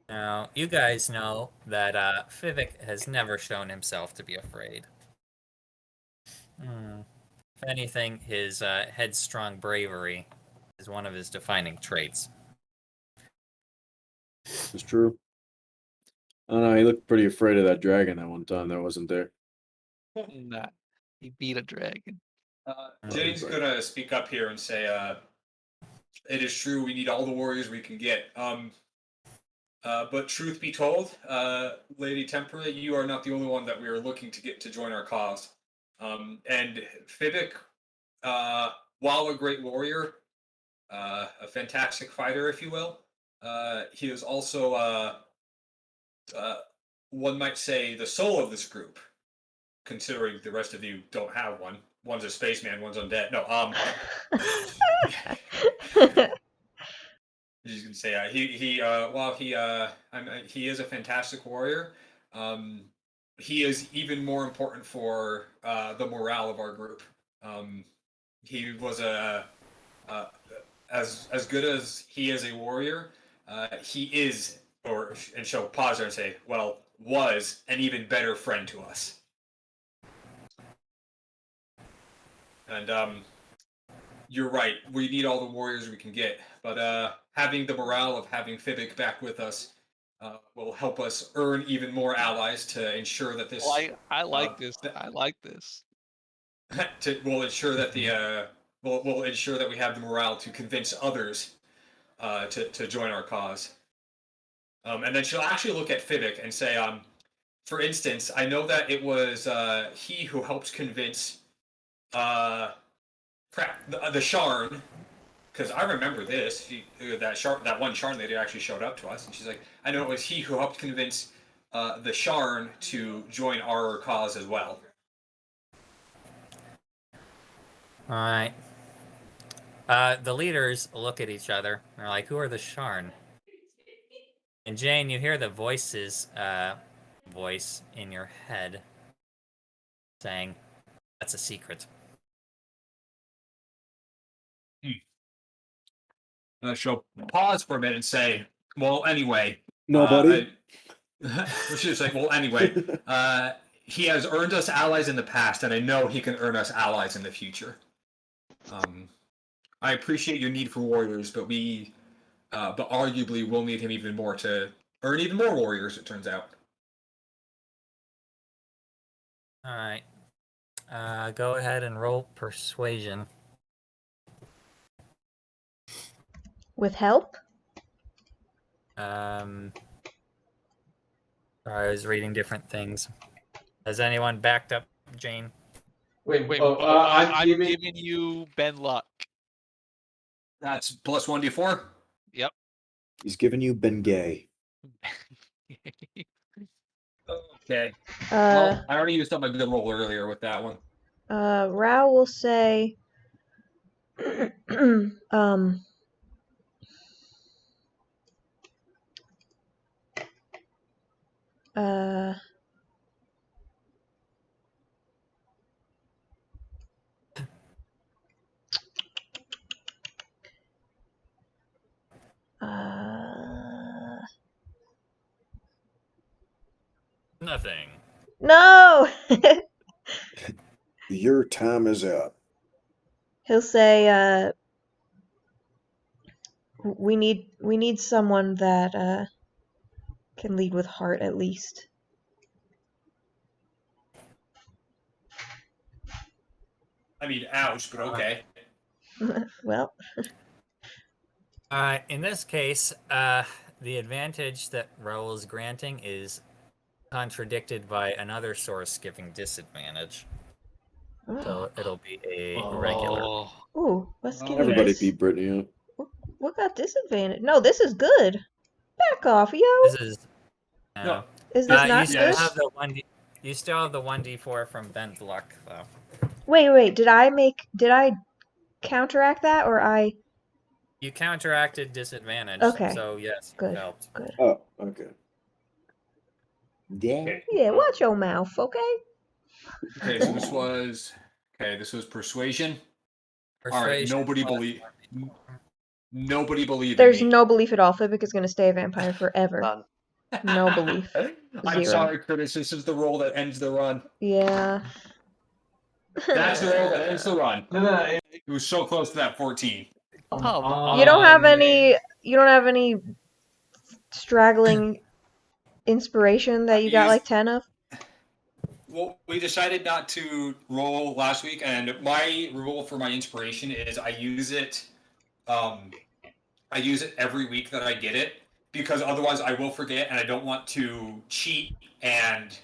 Now, you guys know that Fibic has never shown himself to be afraid. If anything, his headstrong bravery is one of his defining traits. It's true. I don't know. He looked pretty afraid of that dragon that one time that wasn't there. Nah, he beat a dragon. Jane's gonna speak up here and say, "It is true. We need all the warriors we can get. But truth be told, Lady Tempera, you are not the only one that we are looking to get to join our cause. And Fibic, while a great warrior, a fantastic fighter, if you will, he is also, one might say, the soul of this group. Considering the rest of you don't have one. One's a spaceman, one's undead. No, he's gonna say while he is a fantastic warrior, he is even more important for the morale of our group. He was as good as he is a warrior. He is, and she'll pause there and say, well, was an even better friend to us. And you're right. We need all the warriors we can get, but having the morale of having Fibic back with us will help us earn even more allies to ensure that this. I like this. I like this. Will ensure that will ensure that we have the morale to convince others to join our cause. And then she'll actually look at Fibic and say, for instance, I know that it was he who helped convince the Sharn, because I remember this. That one Sharn lady actually showed up to us, and she's like, I know it was he who helped convince the Sharn to join our cause as well. All right. The leaders look at each other. They're like, "Who are the Sharn?" And Jane, you hear the voice in your head saying, "That's a secret." she'll pause for a minute and say, "Well, anyway, Nobody. we should say, well, anyway, he has earned us allies in the past, and I know he can earn us allies in the future. I appreciate your need for warriors, but arguably we'll need him even more to earn even more warriors. It turns out." All right. Go ahead and roll persuasion. With help? Sorry, I was reading different things. Has anyone backed up Jane? Wait, Wait, I'm giving. giving you Ben Luck. That's plus 1d4. Yep. He's giving you Bengay. Okay. Well, I already used up my good roll earlier with that one. Rao will say, uh, Nothing. no! Your time is up. He'll say, we need someone that, can lead with heart at least. I mean, ouch, but okay. Well. In this case, the advantage that Raoul is granting is contradicted by another source giving disadvantage. So it'll be a regular. Ooh, what's giving Everybody this? beat Brittany up. What got disadvantage? No, this is good. Back off, yo. This is No. Is this not you good? still have the 1d. You still have the 1d4 from Ben's luck, though. Wait. Did I counteract that, or I? You counteracted disadvantage. Okay. So yes, Good. it helped. Good. Oh, okay. Yeah. Yeah, watch your mouth, okay? Okay, so this was persuasion. All right, Persuasion nobody believed There's in me. no belief at all. Fibbick is going to stay a vampire forever. None. No belief. I'm Zero. sorry, Curtis. This is the roll that ends the run. Yeah. That's the roll that ends the run. No. It was so close to that 14. You don't have any. You don't have any straggling inspiration that you got like 10 of. Well, we decided not to roll last week, and my rule for my inspiration is I use it every week that I get it, because otherwise I will forget, and I don't want to cheat and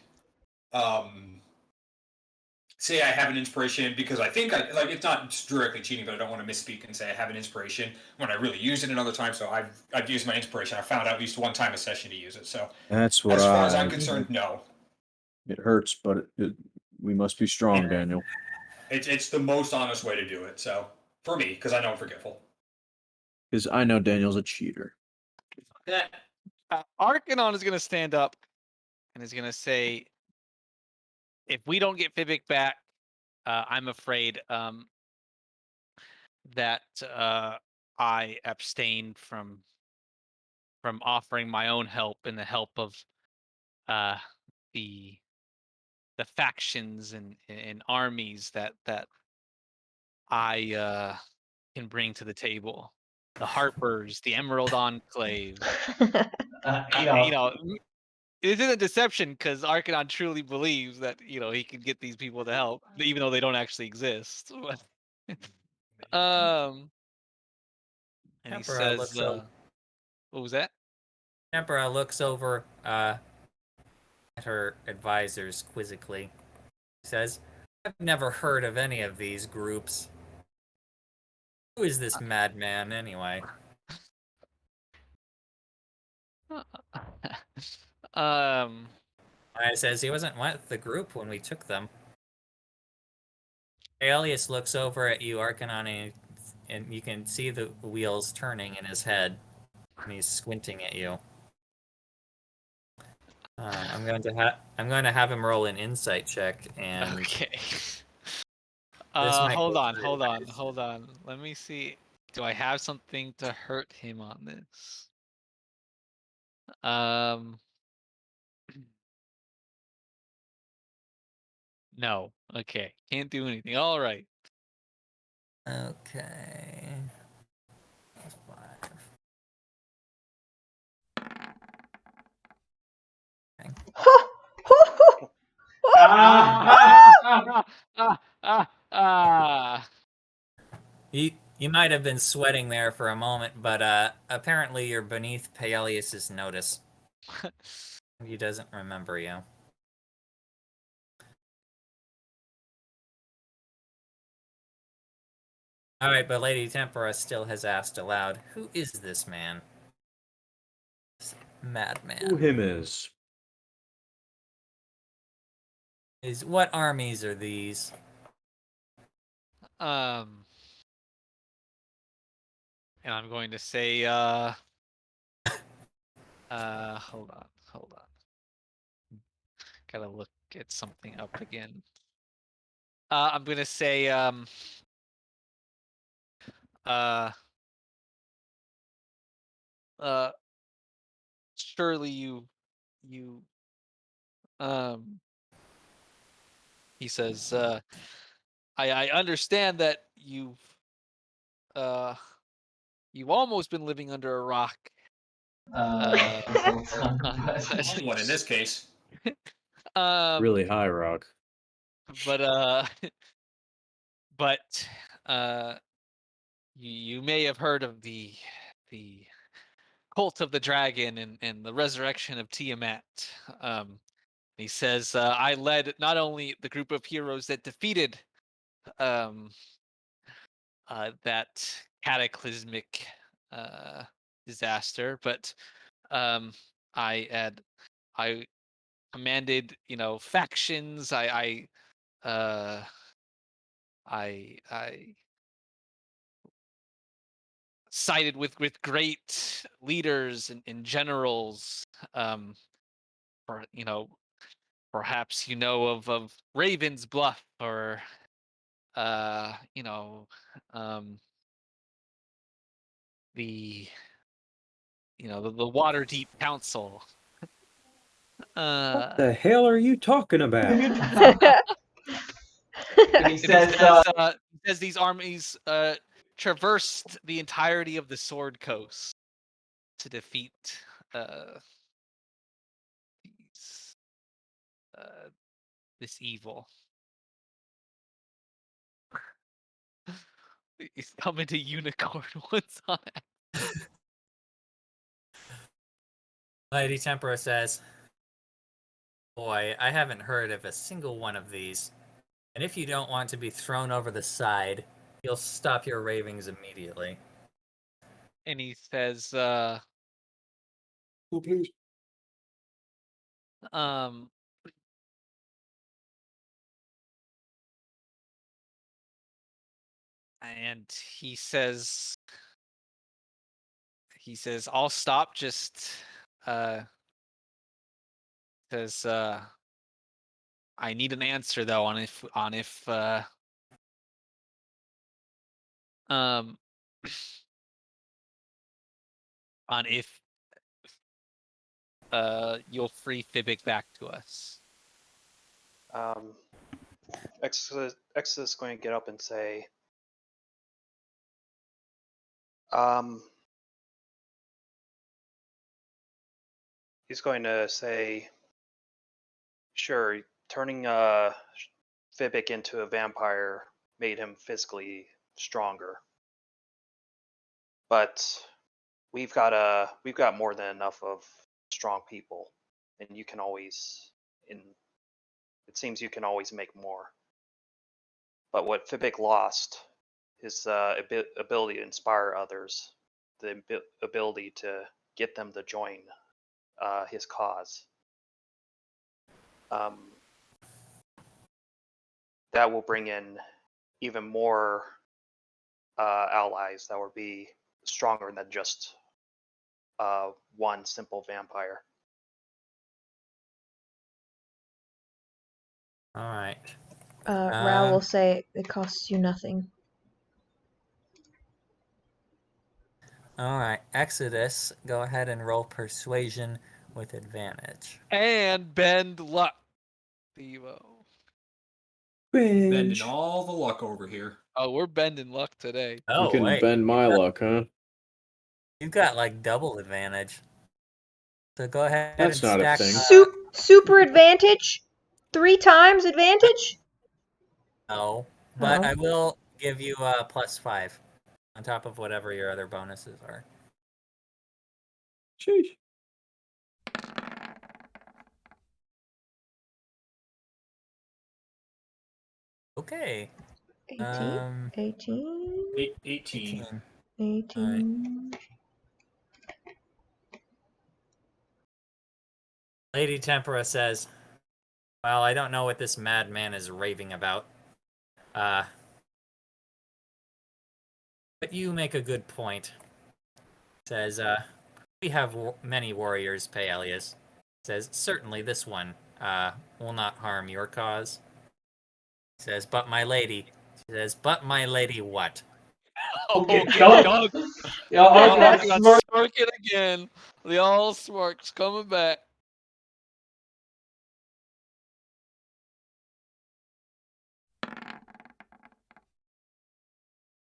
say I have an inspiration because I think it's not directly cheating, but I don't want to misspeak and say I have an inspiration when I really use it another time. So I've used my inspiration. I found at least one time a session to use it. So That's what as far as I'm concerned, no. It hurts, but we must be strong, Daniel. It's the most honest way to do it. So for me, because I know I'm forgetful. Because I know Daniel's a cheater. Arcanon is going to stand up and is going to say, if we don't get Fibbick back, I'm afraid that I abstain from offering my own help and the help of the factions and armies that I can bring to the table. The Harpers, the Emerald Enclave. You know, it isn't a deception because Arcanon truly believes that he can get these people to help, even though they don't actually exist. And he says, "What was that?" Emperor looks over at her advisors quizzically. He says, "I've never heard of any of these groups. Who is this madman, anyway?" I says he wasn't with the group when we took them. Aelius looks over at you, Arcanon, and you can see the wheels turning in his head, and he's squinting at you. I'm going to have him roll an insight check, and okay. This might Hold go on. through. Let me see. Do I have something to hurt him on this? No. Okay. Can't do anything. All right. Okay. That's 5. You might have been sweating there for a moment, but apparently you're beneath Paelius's notice. He doesn't remember you. All right, but Lady Tempora still has asked aloud, "Who is this man? This madman. Who him is? What armies are these?" And I'm going to say, hold on. Gotta look at something up again. I'm gonna say, surely he says, I understand that you've almost been living under a rock. One in this case. Really high rock. But you may have heard of the cult of the dragon and the resurrection of Tiamat. He says, I led not only the group of heroes that defeated that cataclysmic disaster, but I commanded, factions. I sided with great leaders and generals. For perhaps of Raven's Bluff or the the Waterdeep Council. What the hell are you talking about? And he says these armies traversed the entirety of the Sword Coast to defeat this evil. He's coming to Unicorn once on it. Lady Tempora says, "Boy, I haven't heard of a single one of these. And if you don't want to be thrown over the side, you'll stop your ravings immediately." And he says, Oh, please. and he says, I'll stop, just says, I need an answer though on if on if you'll free Fibic back to us. Exodus is going to get up and say, he's going to say, sure, turning Fibic into a vampire made him physically stronger, but we've got more than enough of strong people, and you can always, it seems you can always make more. But what Fibic lost, his ability to inspire others, the ability to get them to join his cause. That will bring in even more allies that will be stronger than just one simple vampire. All right. Rao will say it costs you nothing. All right, Exodus, go ahead and roll persuasion with advantage. And bend luck, Devo. Bending all the luck over here. Oh, we're bending luck today. You Oh, can wait. bend my luck, huh? You've got like double advantage. So go ahead That's and not a stack. thing. Super advantage? 3 times advantage? No, but Oh. I will give you a +5 on top of whatever your other bonuses are. Sheesh. Okay. 18? 18? 18. 18. Lady Tempera says, well, I don't know what this madman is raving about. But you make a good point. Says, we have many warriors, Paelius. Says, certainly this one will not harm your cause. Says, but my lady. Says, but my lady what? Okay, God. y'all smart. Smirking again. The all smirks coming back.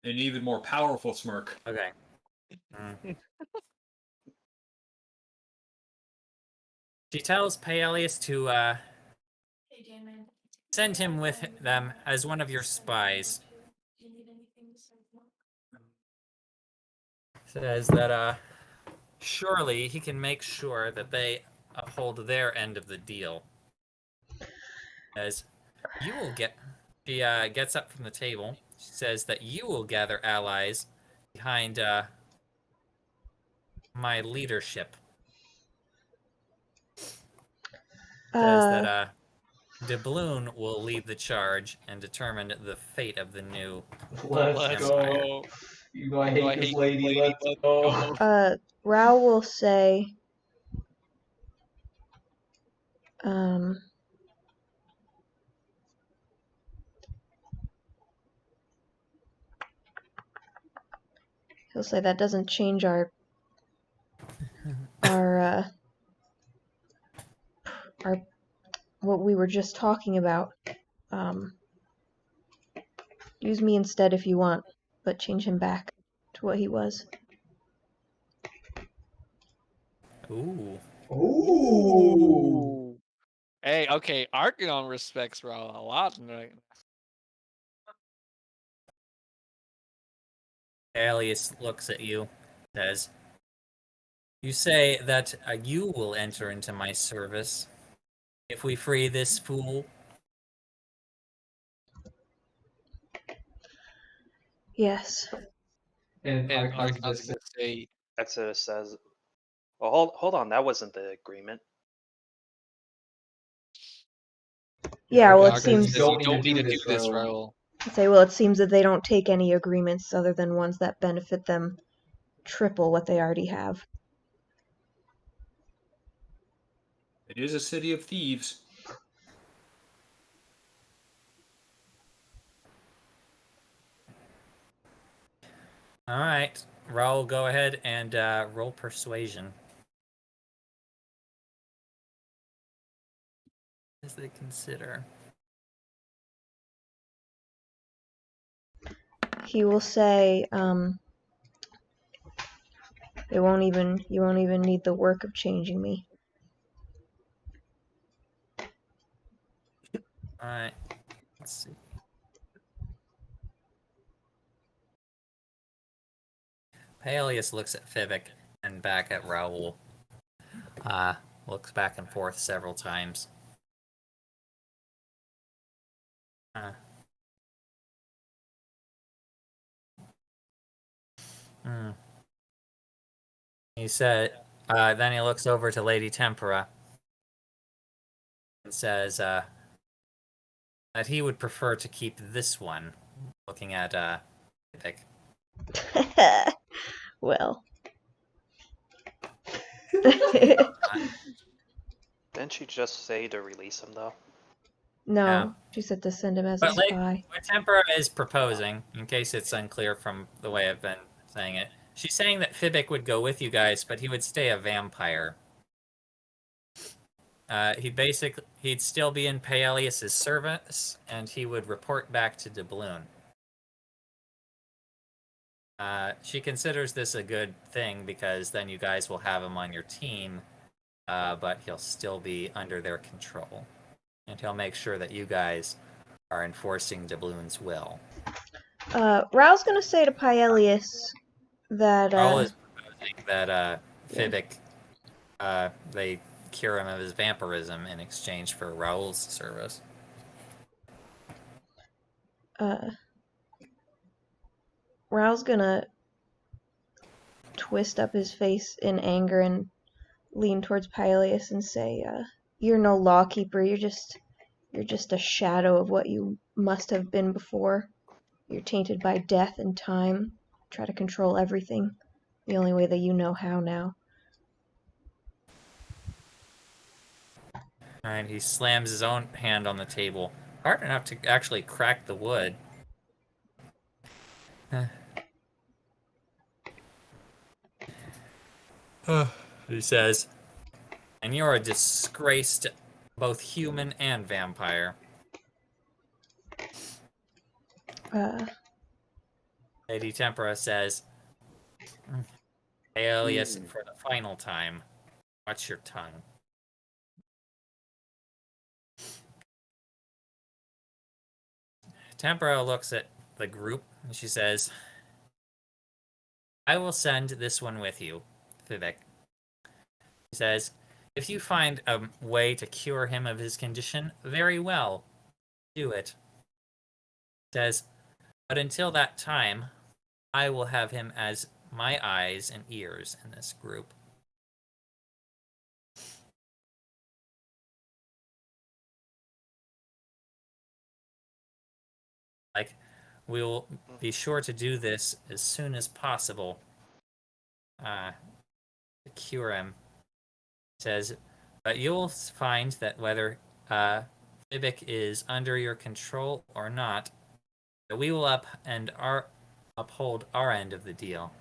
An even more powerful smirk. Okay. She tells Paelius to send him with them as one of your spies. Says that surely he can make sure that they uphold their end of the deal. As you will get, she gets up from the table. She says that you will gather allies behind my leadership. Says that Doubloon will lead the charge and determine the fate of the new Let's empire. go. You know I hate this lady. Let's go. Rao will say, he'll say that doesn't change our what we were just talking about. Use me instead if you want, but change him back to what he was. Ooh. Ooh. Hey, okay, Archaon respects Raul a lot right now. Alias looks at you, says, you say that you will enter into my service if we free this fool? Yes. And And Archon's Archaon's gonna say, Exodus says, "Well, hold on, that wasn't the agreement." Yeah, well, it Archaon seems says you don't need to do this, Raul. It seems that they don't take any agreements other than ones that benefit them triple what they already have. It is a city of thieves. All right, Raul, go ahead and roll persuasion. As they consider. He will say, you won't even need the work of changing me. All right, let's see. Paelius looks at Fivik and back at Raul. Looks back and forth several times. He said, then he looks over to Lady Tempera and says that he would prefer to keep this one, looking at Fivik. Well. Didn't she just say to release him though? No, Yeah. she said to send him as But a spy. what Tempera is proposing, in case it's unclear from the way I've been saying it, She's saying that Fibic would go with you guys, but he would stay a vampire. He'd still be in Paelius's service, and he would report back to Doubloon. She considers this a good thing because then you guys will have him on your team, but he'll still be under their control. And he'll make sure that you guys are enforcing Doubloon's will. Rao's gonna say to Paelius that Raul is proposing that Fibic, they cure him of his vampirism in exchange for Raul's service. Rao's gonna twist up his face in anger and lean towards Paelius and say, "You're no lawkeeper. You're just a shadow of what you must have been before. You're tainted by death and time. Try to control everything, the only way that you know how now." Alright, he slams his own hand on the table, hard enough to actually crack the wood. He says, "And you're a disgrace to both human and vampire." Lady Tempera says, "Alias, for the final time, watch your tongue." Tempera looks at the group and she says, "I will send this one with you, Vivek." He says, "If you find a way to cure him of his condition, very well, do it." He says, "But until that time, I will have him as my eyes and ears in this group." Like, we'll be sure to do this as soon as possible to cure him. He says, "But you'll find that whether Fibic is under your control or not, that we will uphold our end of the deal."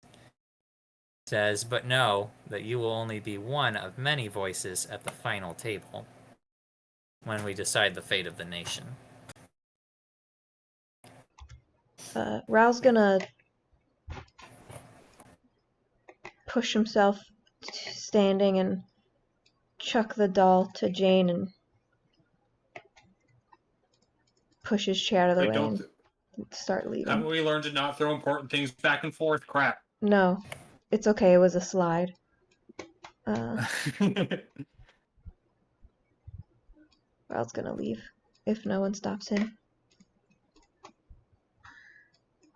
He says, "But know that you will only be one of many voices at the final table when we decide the fate of the nation." Rao's gonna push himself standing and chuck the doll to Jane and push his chair out of the way and start leaving. Haven't we learned to not throw important things back and forth? Crap. No, it's okay. It was a slide. Rao's gonna leave if no one stops him.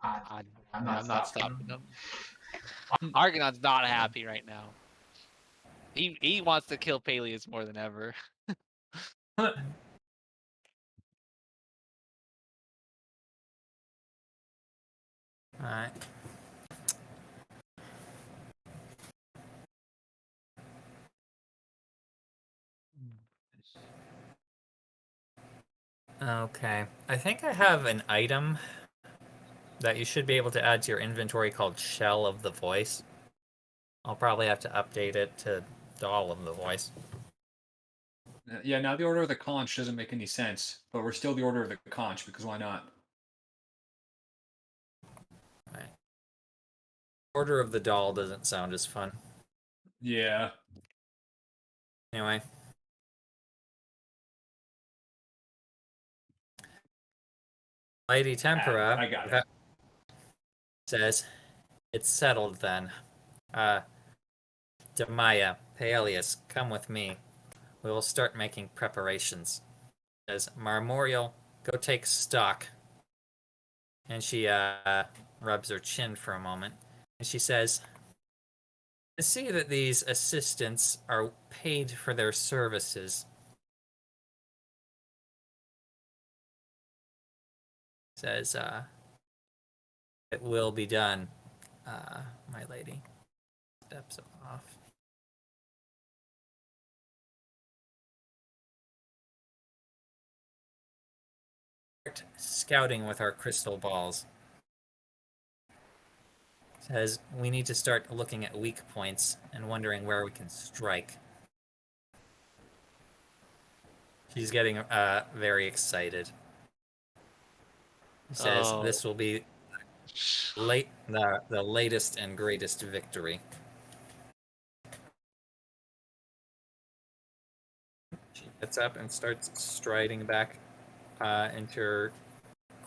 I'm not stopping them. Argonauts not happy right now. He wants to kill Peleus more than ever. Alright. Okay. I think I have an item that you should be able to add to your inventory called Shell of the Voice. I'll probably have to update it to Doll of the Voice. Yeah, now the Order of the Conch doesn't make any sense, but we're still the Order of the Conch because why not? Right. Order of the Doll doesn't sound as fun. Yeah. Anyway. Lady Tempera I got it. Says, "It's settled then. Demaya, Paelius, come with me. We will start making preparations." Says, "Marmorial, go take stock." And she rubs her chin for a moment. And she says, "I see that these assistants are paid for their services." Says, "It will be done, my lady." Steps off. Scouting with our crystal balls. says we need to start looking at weak points and wondering where we can strike. She's getting very excited. He says this will be the latest and greatest victory. She gets up and starts striding back into her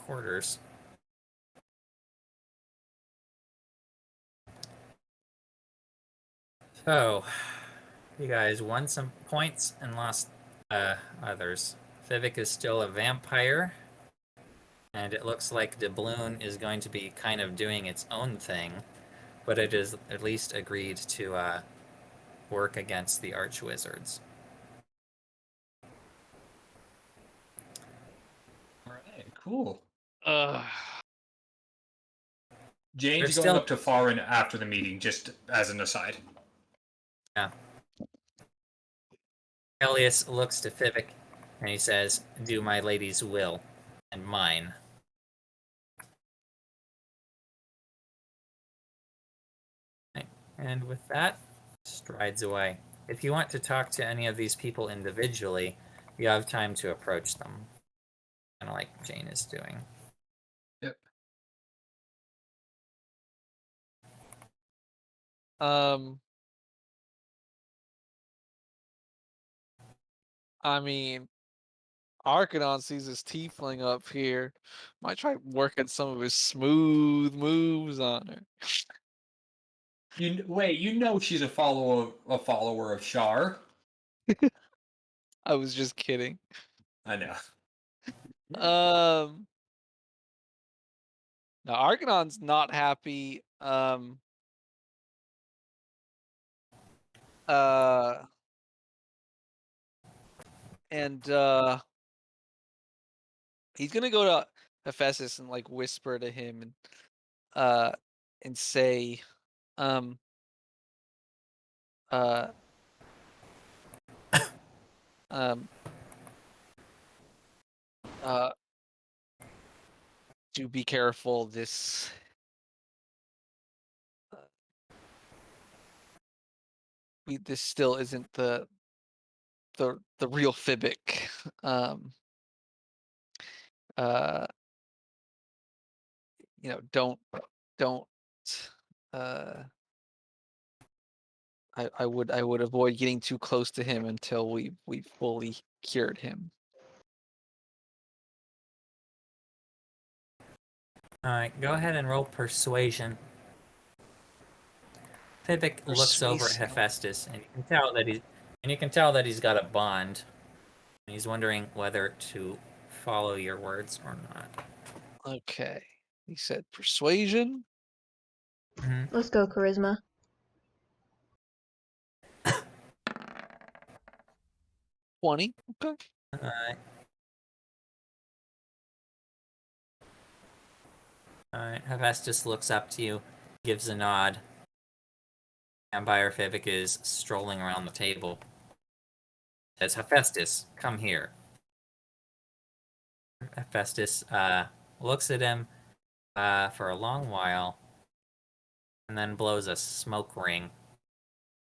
quarters. So, you guys won some points and lost others. Vivek is still a vampire, and it looks like Doubloon is going to be kind of doing its own thing, but it is at least agreed to work against the Archwizards. All right, cool. Uh, Jane's going up to Farin after the meeting, just as an aside. Yeah. Elias looks to Vivek and he says, "Do my lady's will and mine." Right. And with that, strides away. If you want to talk to any of these people individually, you have time to approach them. Kind of like Jane is doing. Yep. I mean, Arcanon sees his tiefling up here. Might try working some of his smooth moves on her. You know she's a follower of Shar. I was just kidding. I know. Now Arcanon's not happy. And he's gonna go to Hephaestus and like whisper to him and say, do be careful. This this still isn't the real Fibic. You know, don't. I would avoid getting too close to him until we fully cured him. All right, go ahead and roll persuasion. Fibic looks over at Hephaestus, and you can tell that he's got a bond. And he's wondering whether to follow your words or not. Okay, he said persuasion. Let's go, charisma. 20. Okay. Alright, Hephaestus looks up to you, gives a nod. Vampire Fibic is strolling around the table. Says, "Hephaestus, come here." Hephaestus looks at him for a long while, and then blows a smoke ring,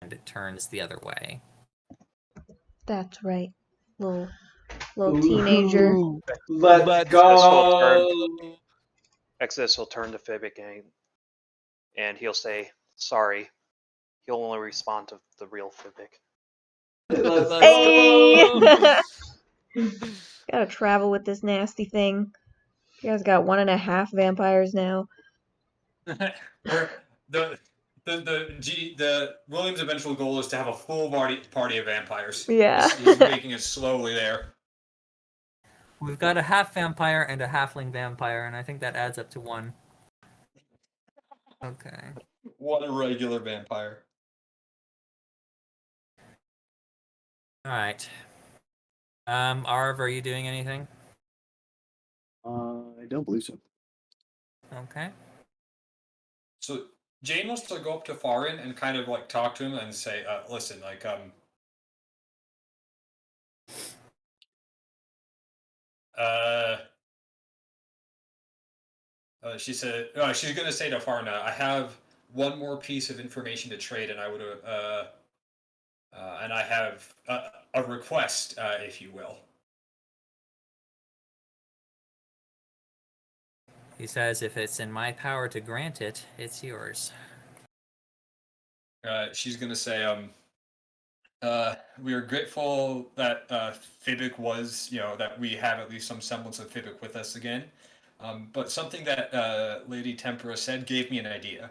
and it turns the other way. That's right. Little teenager. Let's go. Exodus will turn to Fibic and he'll say, "Sorry." He'll only respond to the real Fibic. Let's Hey! Gotta travel with this nasty thing. You guys got 1.5 vampires now. the William's eventual goal is to have a full party of vampires. Yeah. He's making it slowly there. We've got a half vampire and a halfling vampire, and I think that adds up to 1. Okay. What a regular vampire. Alright. Arv, are you doing anything? I don't believe so. Okay. So Jane wants to go up to Farin and kind of like talk to him and say, "Listen, like, she said, she's gonna say to Farna, I have one more piece of information to trade, and I would and I have a request, if you will. He says, if it's in my power to grant it, it's yours. She's gonna say, we are grateful that Fibic was, that we have at least some semblance of Fibic with us again. But something that Lady Tempera said gave me an idea.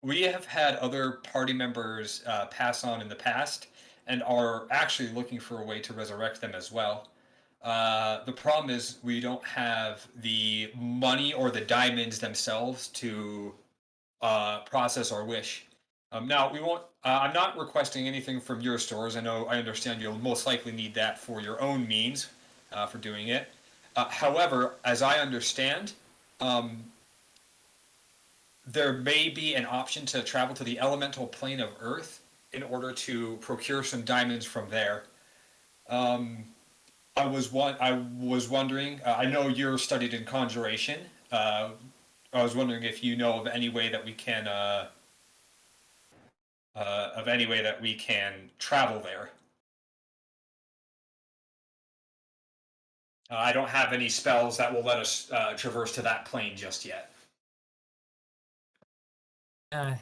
We have had other party members pass on in the past and are actually looking for a way to resurrect them as well. The problem is we don't have the money or the diamonds themselves to process our wish. Now we won't. I'm not requesting anything from your stores. I understand you'll most likely need that for your own means for doing it. However, as I understand, there may be an option to travel to the elemental plane of Earth in order to procure some diamonds from there. I was wondering. I know you're studied in conjuration. I was wondering if you know of any way that we can travel there. I don't have any spells that will let us traverse to that plane just yet.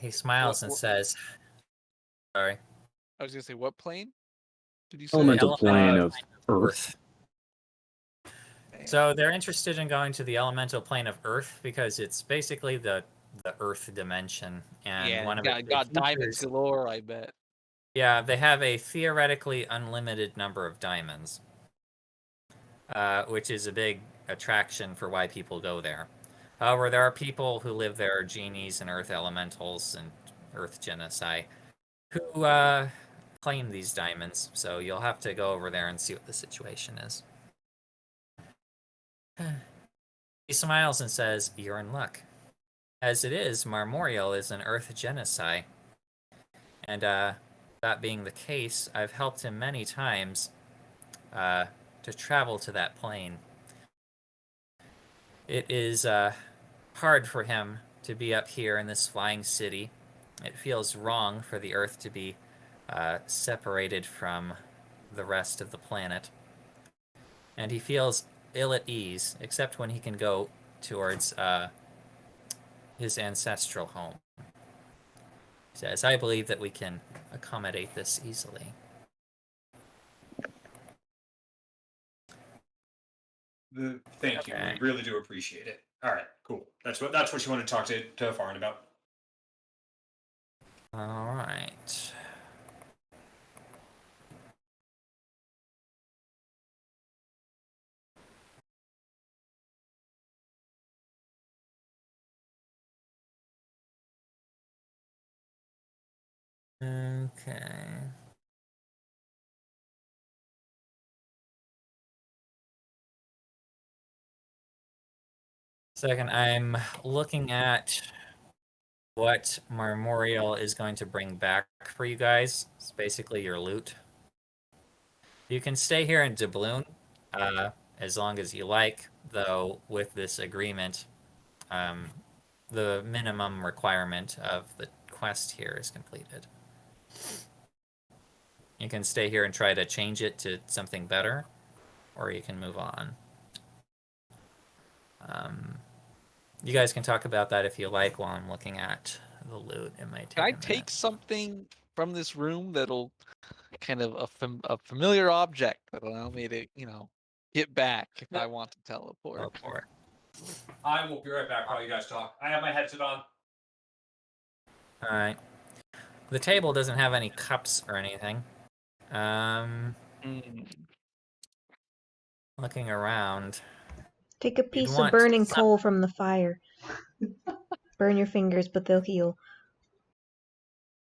He smiles and says, sorry. I was gonna say, what plane did you say? Elemental plane of Earth. So they're interested in going to the elemental plane of Earth because it's basically the Earth dimension, and Yeah, one of got diamonds galore, I bet. Yeah, they have a theoretically unlimited number of diamonds, which is a big attraction for why people go there. However, there are people who live there, genies and Earth elementals and Earth genocide, who claim these diamonds. So you'll have to go over there and see what the situation is. He smiles and says, "You're in luck. As it is, Marmorial is an Earth genocide. And that being the case, I've helped him many times to travel to that plane. It is hard for him to be up here in this flying city. It feels wrong for the Earth to be separated from the rest of the planet. And he feels ill at ease, except when he can go towards his ancestral home. He says, I believe that we can accommodate this easily." Thank you. We really do appreciate it. All right, cool. That's what you want to talk to Farin about. All right. Okay. Second, I'm looking at what Marmorial is going to bring back for you guys. It's basically your loot. You can stay here in Doubloon as long as you like, though with this agreement, the minimum requirement of the quest here is completed. You can stay here and try to change it to something better, or you can move on. You guys can talk about that if you like while I'm looking at the loot. It might take Can I a minute. take something from this room that'll kind of a familiar object that'll allow me to, get back if I want to teleport? Go for it. I will be right back while you guys talk. I have my headset on. All right. The table doesn't have any cups or anything. Looking around. Take a piece of burning coal from the fire. Burn your fingers, but they'll heal.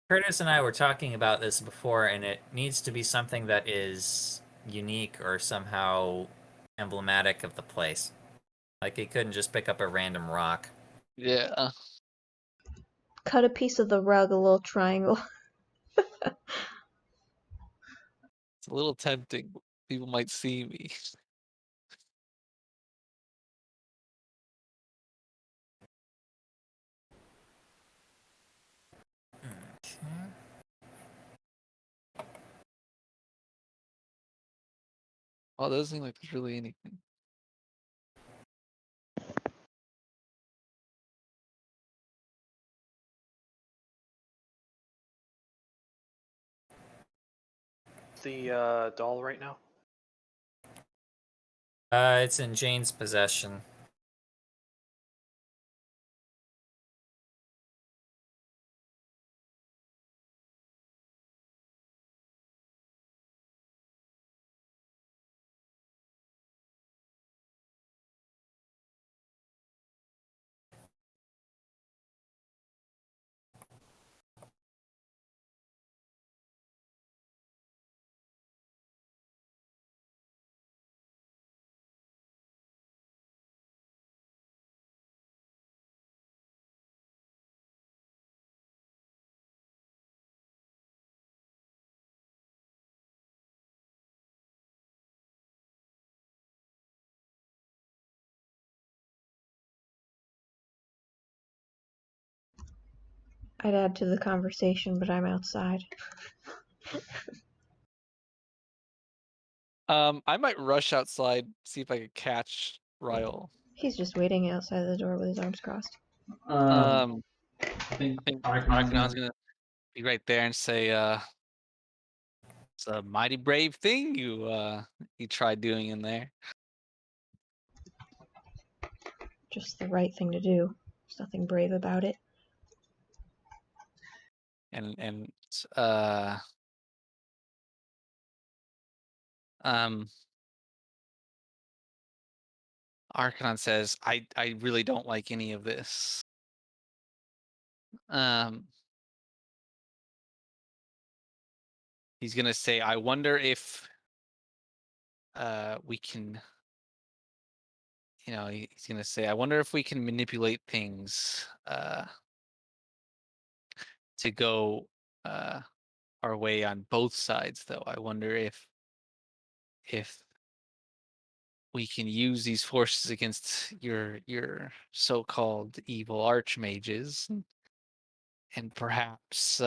Curtis and I were talking about this before, and it needs to be something that is unique or somehow emblematic of the place. Like, he couldn't just pick up a random rock. Yeah. Cut a piece of the rug, a little triangle. It's a little tempting. People might see me. Well, it doesn't seem like there's really anything. The doll right now. It's in Jane's possession. I'd add to the conversation, but I'm outside. I might rush outside, see if I could catch Ryle. He's just waiting outside the door with his arms crossed. I I think think Arcanon's Arcanon's gonna be right there and say, it's a mighty brave thing you tried doing in there. Just the right thing to do. There's nothing brave about it. And Arcanon says, I really don't like any of this. He's gonna say, I wonder if we can, he's gonna say, I wonder if we can manipulate things to go our way on both sides, though. I wonder if we can use these forces against your so-called evil archmages, and perhaps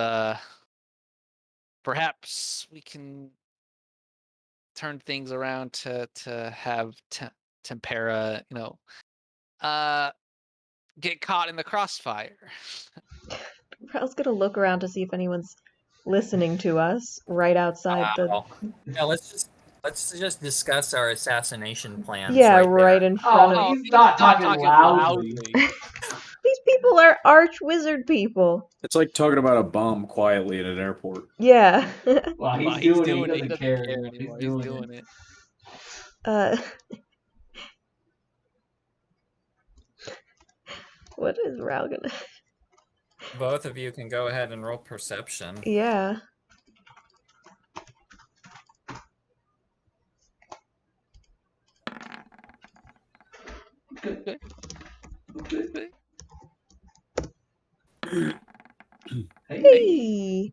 we can turn things around to have Tempera, get caught in the crossfire. Ral's gonna look around to see if anyone's listening to us right outside the. Yeah, let's just discuss our assassination plans. Yeah, right in front of. he's not talking loudly. These people are arch wizard people. It's like talking about a bomb quietly at an airport. Yeah. Well, he's Well, doing it. He He doesn't care anymore. anymore. He's He's doing doing it. What is Ral gonna? Both of you can go ahead and roll perception. Yeah. Good. Hey.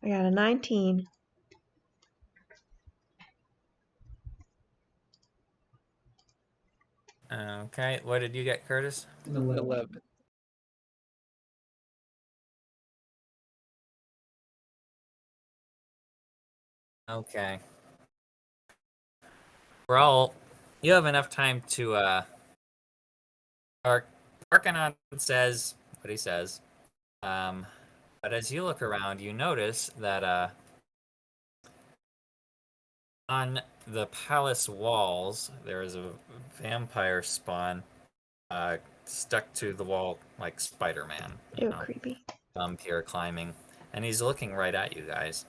I got a 19. Okay, what did you get, Curtis? 11. Okay. Raul, you have enough time to Arcanon says what he says. But as you look around, you notice that on the palace walls there is a vampire spawn stuck to the wall like Spider-Man. Ew, creepy. Thumb here climbing, and he's looking right at you guys.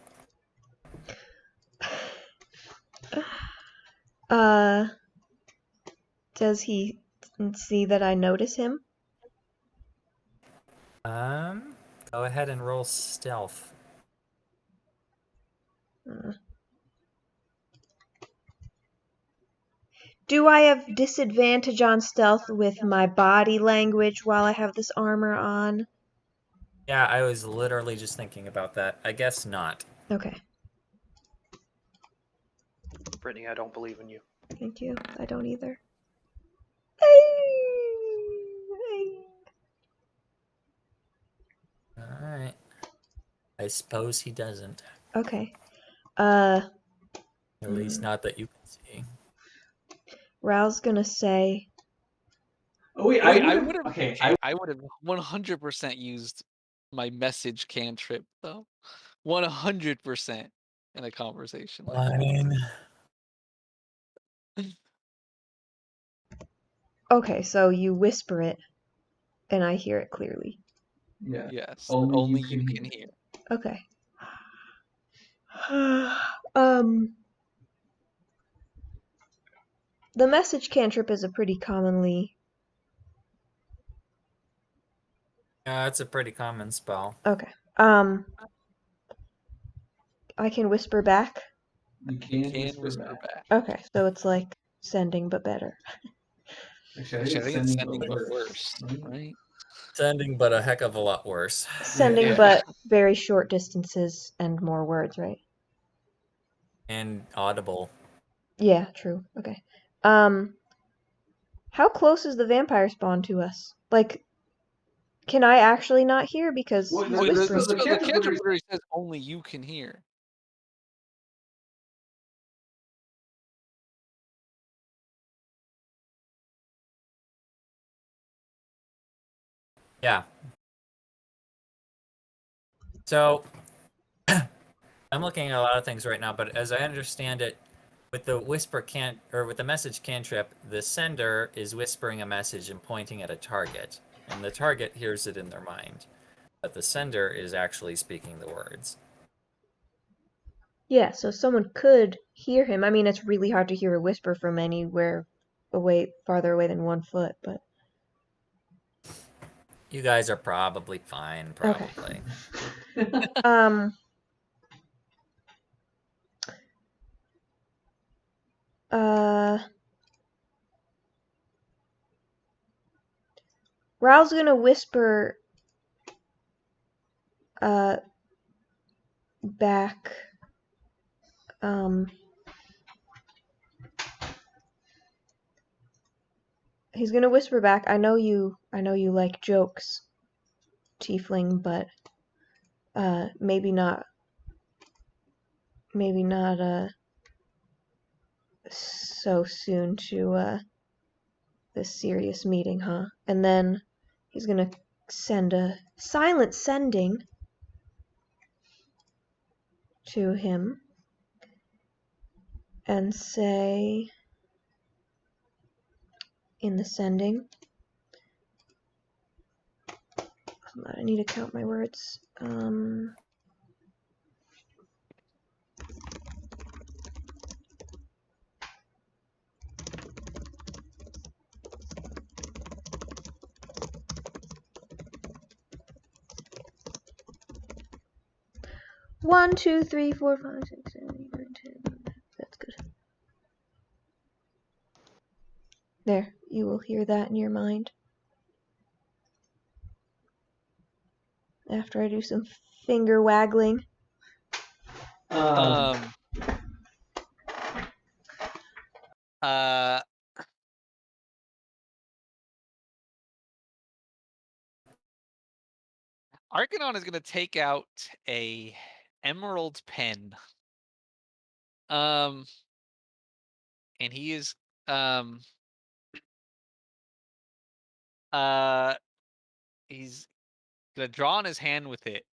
Does he see that I notice him? Go ahead and roll stealth. Do I have disadvantage on stealth with my body language while I have this armor on? Yeah, I was literally just thinking about that. I guess not. Okay. Brittany, I don't believe in you. Thank you. I don't either. Alright. I suppose he doesn't. Okay. At least not that you can see. Rao's gonna say. Oh wait, I would have. Okay, I would have 100% used my message cantrip though. 100% in a conversation like that. Fine. Okay, so you whisper it, and I hear it clearly. Yeah. Yes, Only you can hear. Okay. The message cantrip is a pretty commonly. Yeah, it's a pretty common spell. Okay. I can whisper back. You You can can whisper back. Okay, so it's like sending but better. Actually, I think it's sending but but worse. worse, right? Sending, but a heck of a lot worse. Sending Yeah. but very short distances and more words, right? And audible. Yeah, true. Okay. How close is the vampire spawn to us? Like, can I actually not hear because Well, he's the- Wait, the, whispering? the, the spell- the cantrip cantrip literally- literally says only you can hear. Yeah. So, I'm looking at a lot of things right now, but as I understand it, with the with the message cantrip, the sender is whispering a message and pointing at a target, and the target hears it in their mind, but the sender is actually speaking the words. Yeah, so someone could hear him. I mean, it's really hard to hear a whisper from anywhere farther away than 1 foot, but You guys are probably fine, probably. um Raoul's gonna whisper back he's gonna whisper back, I know you like jokes, tiefling, but maybe not so soon to this serious meeting, huh? And then he's gonna send a silent sending to him and say in the sending, hold on, I need to count my words. 1, 2, 3, 4, 5, 6, 7, 8, 9, 10. That's good. There, you will hear that in your mind. After I do some finger waggling. Uh, Arcanon is gonna take out a emerald pen. And he is he's gonna draw on his hand with it.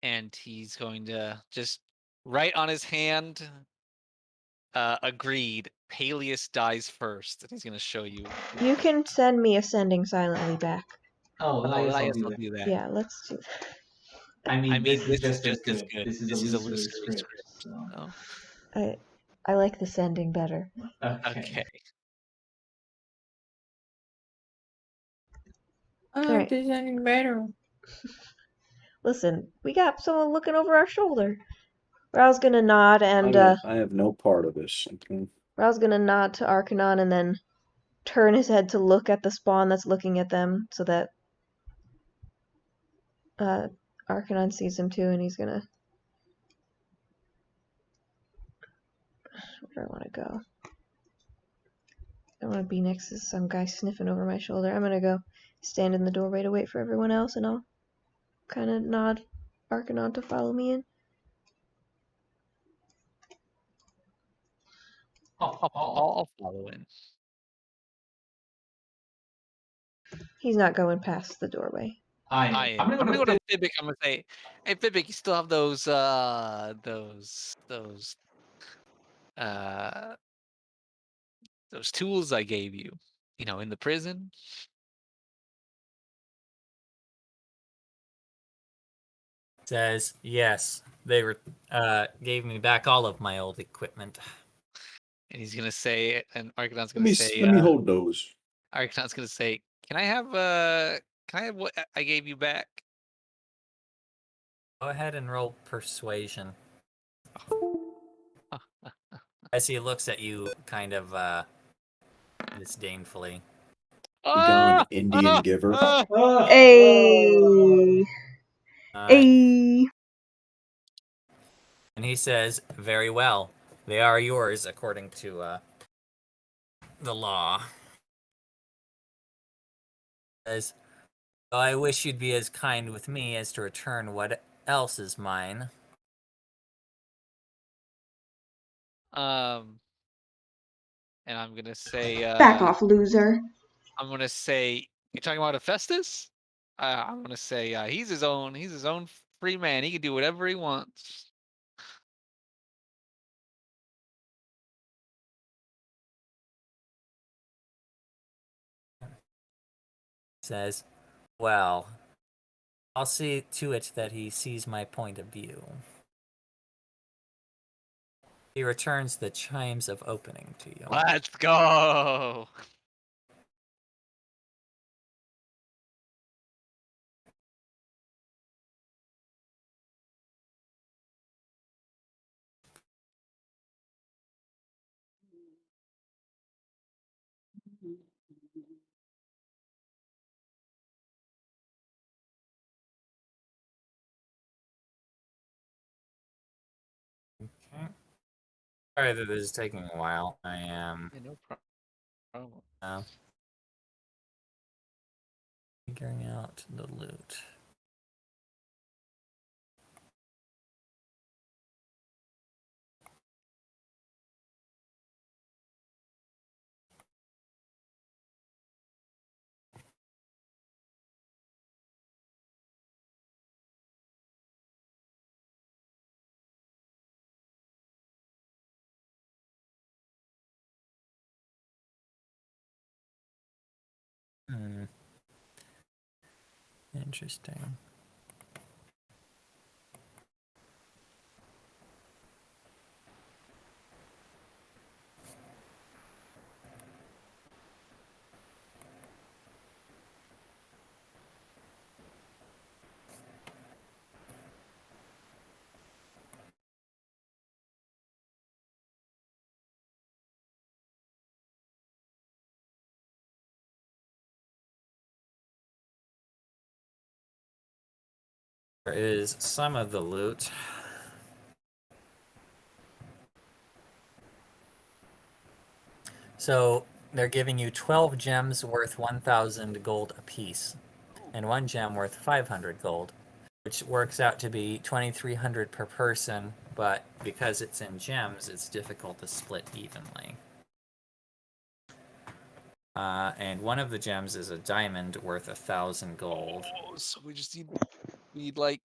And he's going to just write on his hand, agreed, Peleus dies first. And he's gonna show you. You can send me a sending silently back. Oh, then I guess I I'll guess do I'll that. do that. Yeah, let's do that. I mean, this is just as as good. good. This is This a is looser script. So. I like the sending better. Okay. Alright. Anything better. Listen, we got someone looking over our shoulder. Raoul's gonna nod and I have no part of this. Okay. Raoul's gonna nod to Arcanon and then turn his head to look at the spawn that's looking at them so that Arcanon sees him too, and he's gonna Where do I want to go? I want to be next to some guy sniffing over my shoulder. I'm gonna go stand in the doorway to wait for everyone else, and I'll kind of nod Arcanon to follow me in. I'll follow in. He's not going past the doorway. I'm gonna go to Fibic. I'm gonna say, hey Fibic, you still have those tools I gave you, in the prison? Says, yes, they gave me back all of my old equipment. And he's gonna say, and Arcanon's Let gonna me say, let me hold those. Arcanon's gonna say, can I have what I gave you back? Go ahead and roll persuasion. As he looks at you kind of disdainfully. Begone, Indian giver. Hey! Hey! And he says, very well. They are yours according to the law. Says, well, I wish you'd be as kind with me as to return what else is mine. And I'm gonna say, Back off, loser. I'm gonna say, you're talking about Hephaestus? I'm gonna say, he's his own free man. He can do whatever he wants. Says, well, I'll see to it that he sees my point of view. He returns the chimes of opening to you. Let's go. Okay. Sorry that this is taking a while. I am Yeah, no problem. figuring out the loot. Interesting. There is some of the loot. So they're giving you 12 gems worth 1,000 gold apiece, and 1 gem worth 500 gold, which works out to be 2,300 per person, but because it's in gems, it's difficult to split evenly. And one of the gems is a diamond worth 1,000 gold. Oh, so we just need like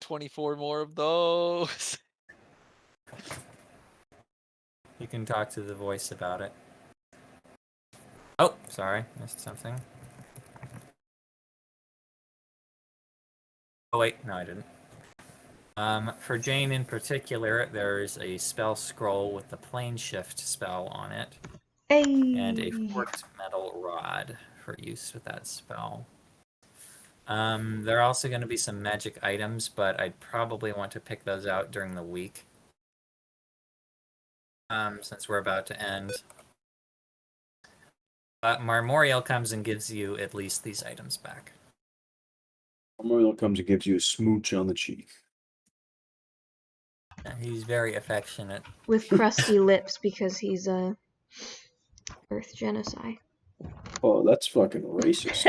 24 more of those. You can talk to the voice about it. Oh, sorry, missed something. Oh wait, no I didn't. For Jane in particular, there's a spell scroll with the plane shift spell on it. Hey! And a forked metal rod for use with that spell. There are also going to be some magic items, but I'd probably want to pick those out during the week. Since we're about to end. But Marmorial comes and gives you at least these items back. Marmorial comes and gives you a smooch on the cheek. He's very affectionate. With crusty lips because he's a Earth genocide. Oh, that's fucking racist.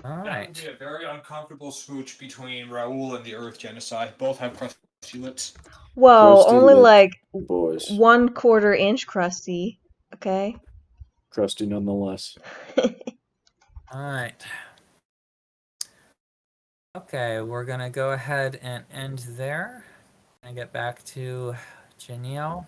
All That right. would be a very uncomfortable smooch between Raoul and the Earth Genocide. Both have crusty lips. Whoa, Crusty only lip like boys. 1/4 inch crusty. Okay. Crusty nonetheless. All right. Okay, we're gonna go ahead and end there. And get back to Janelle.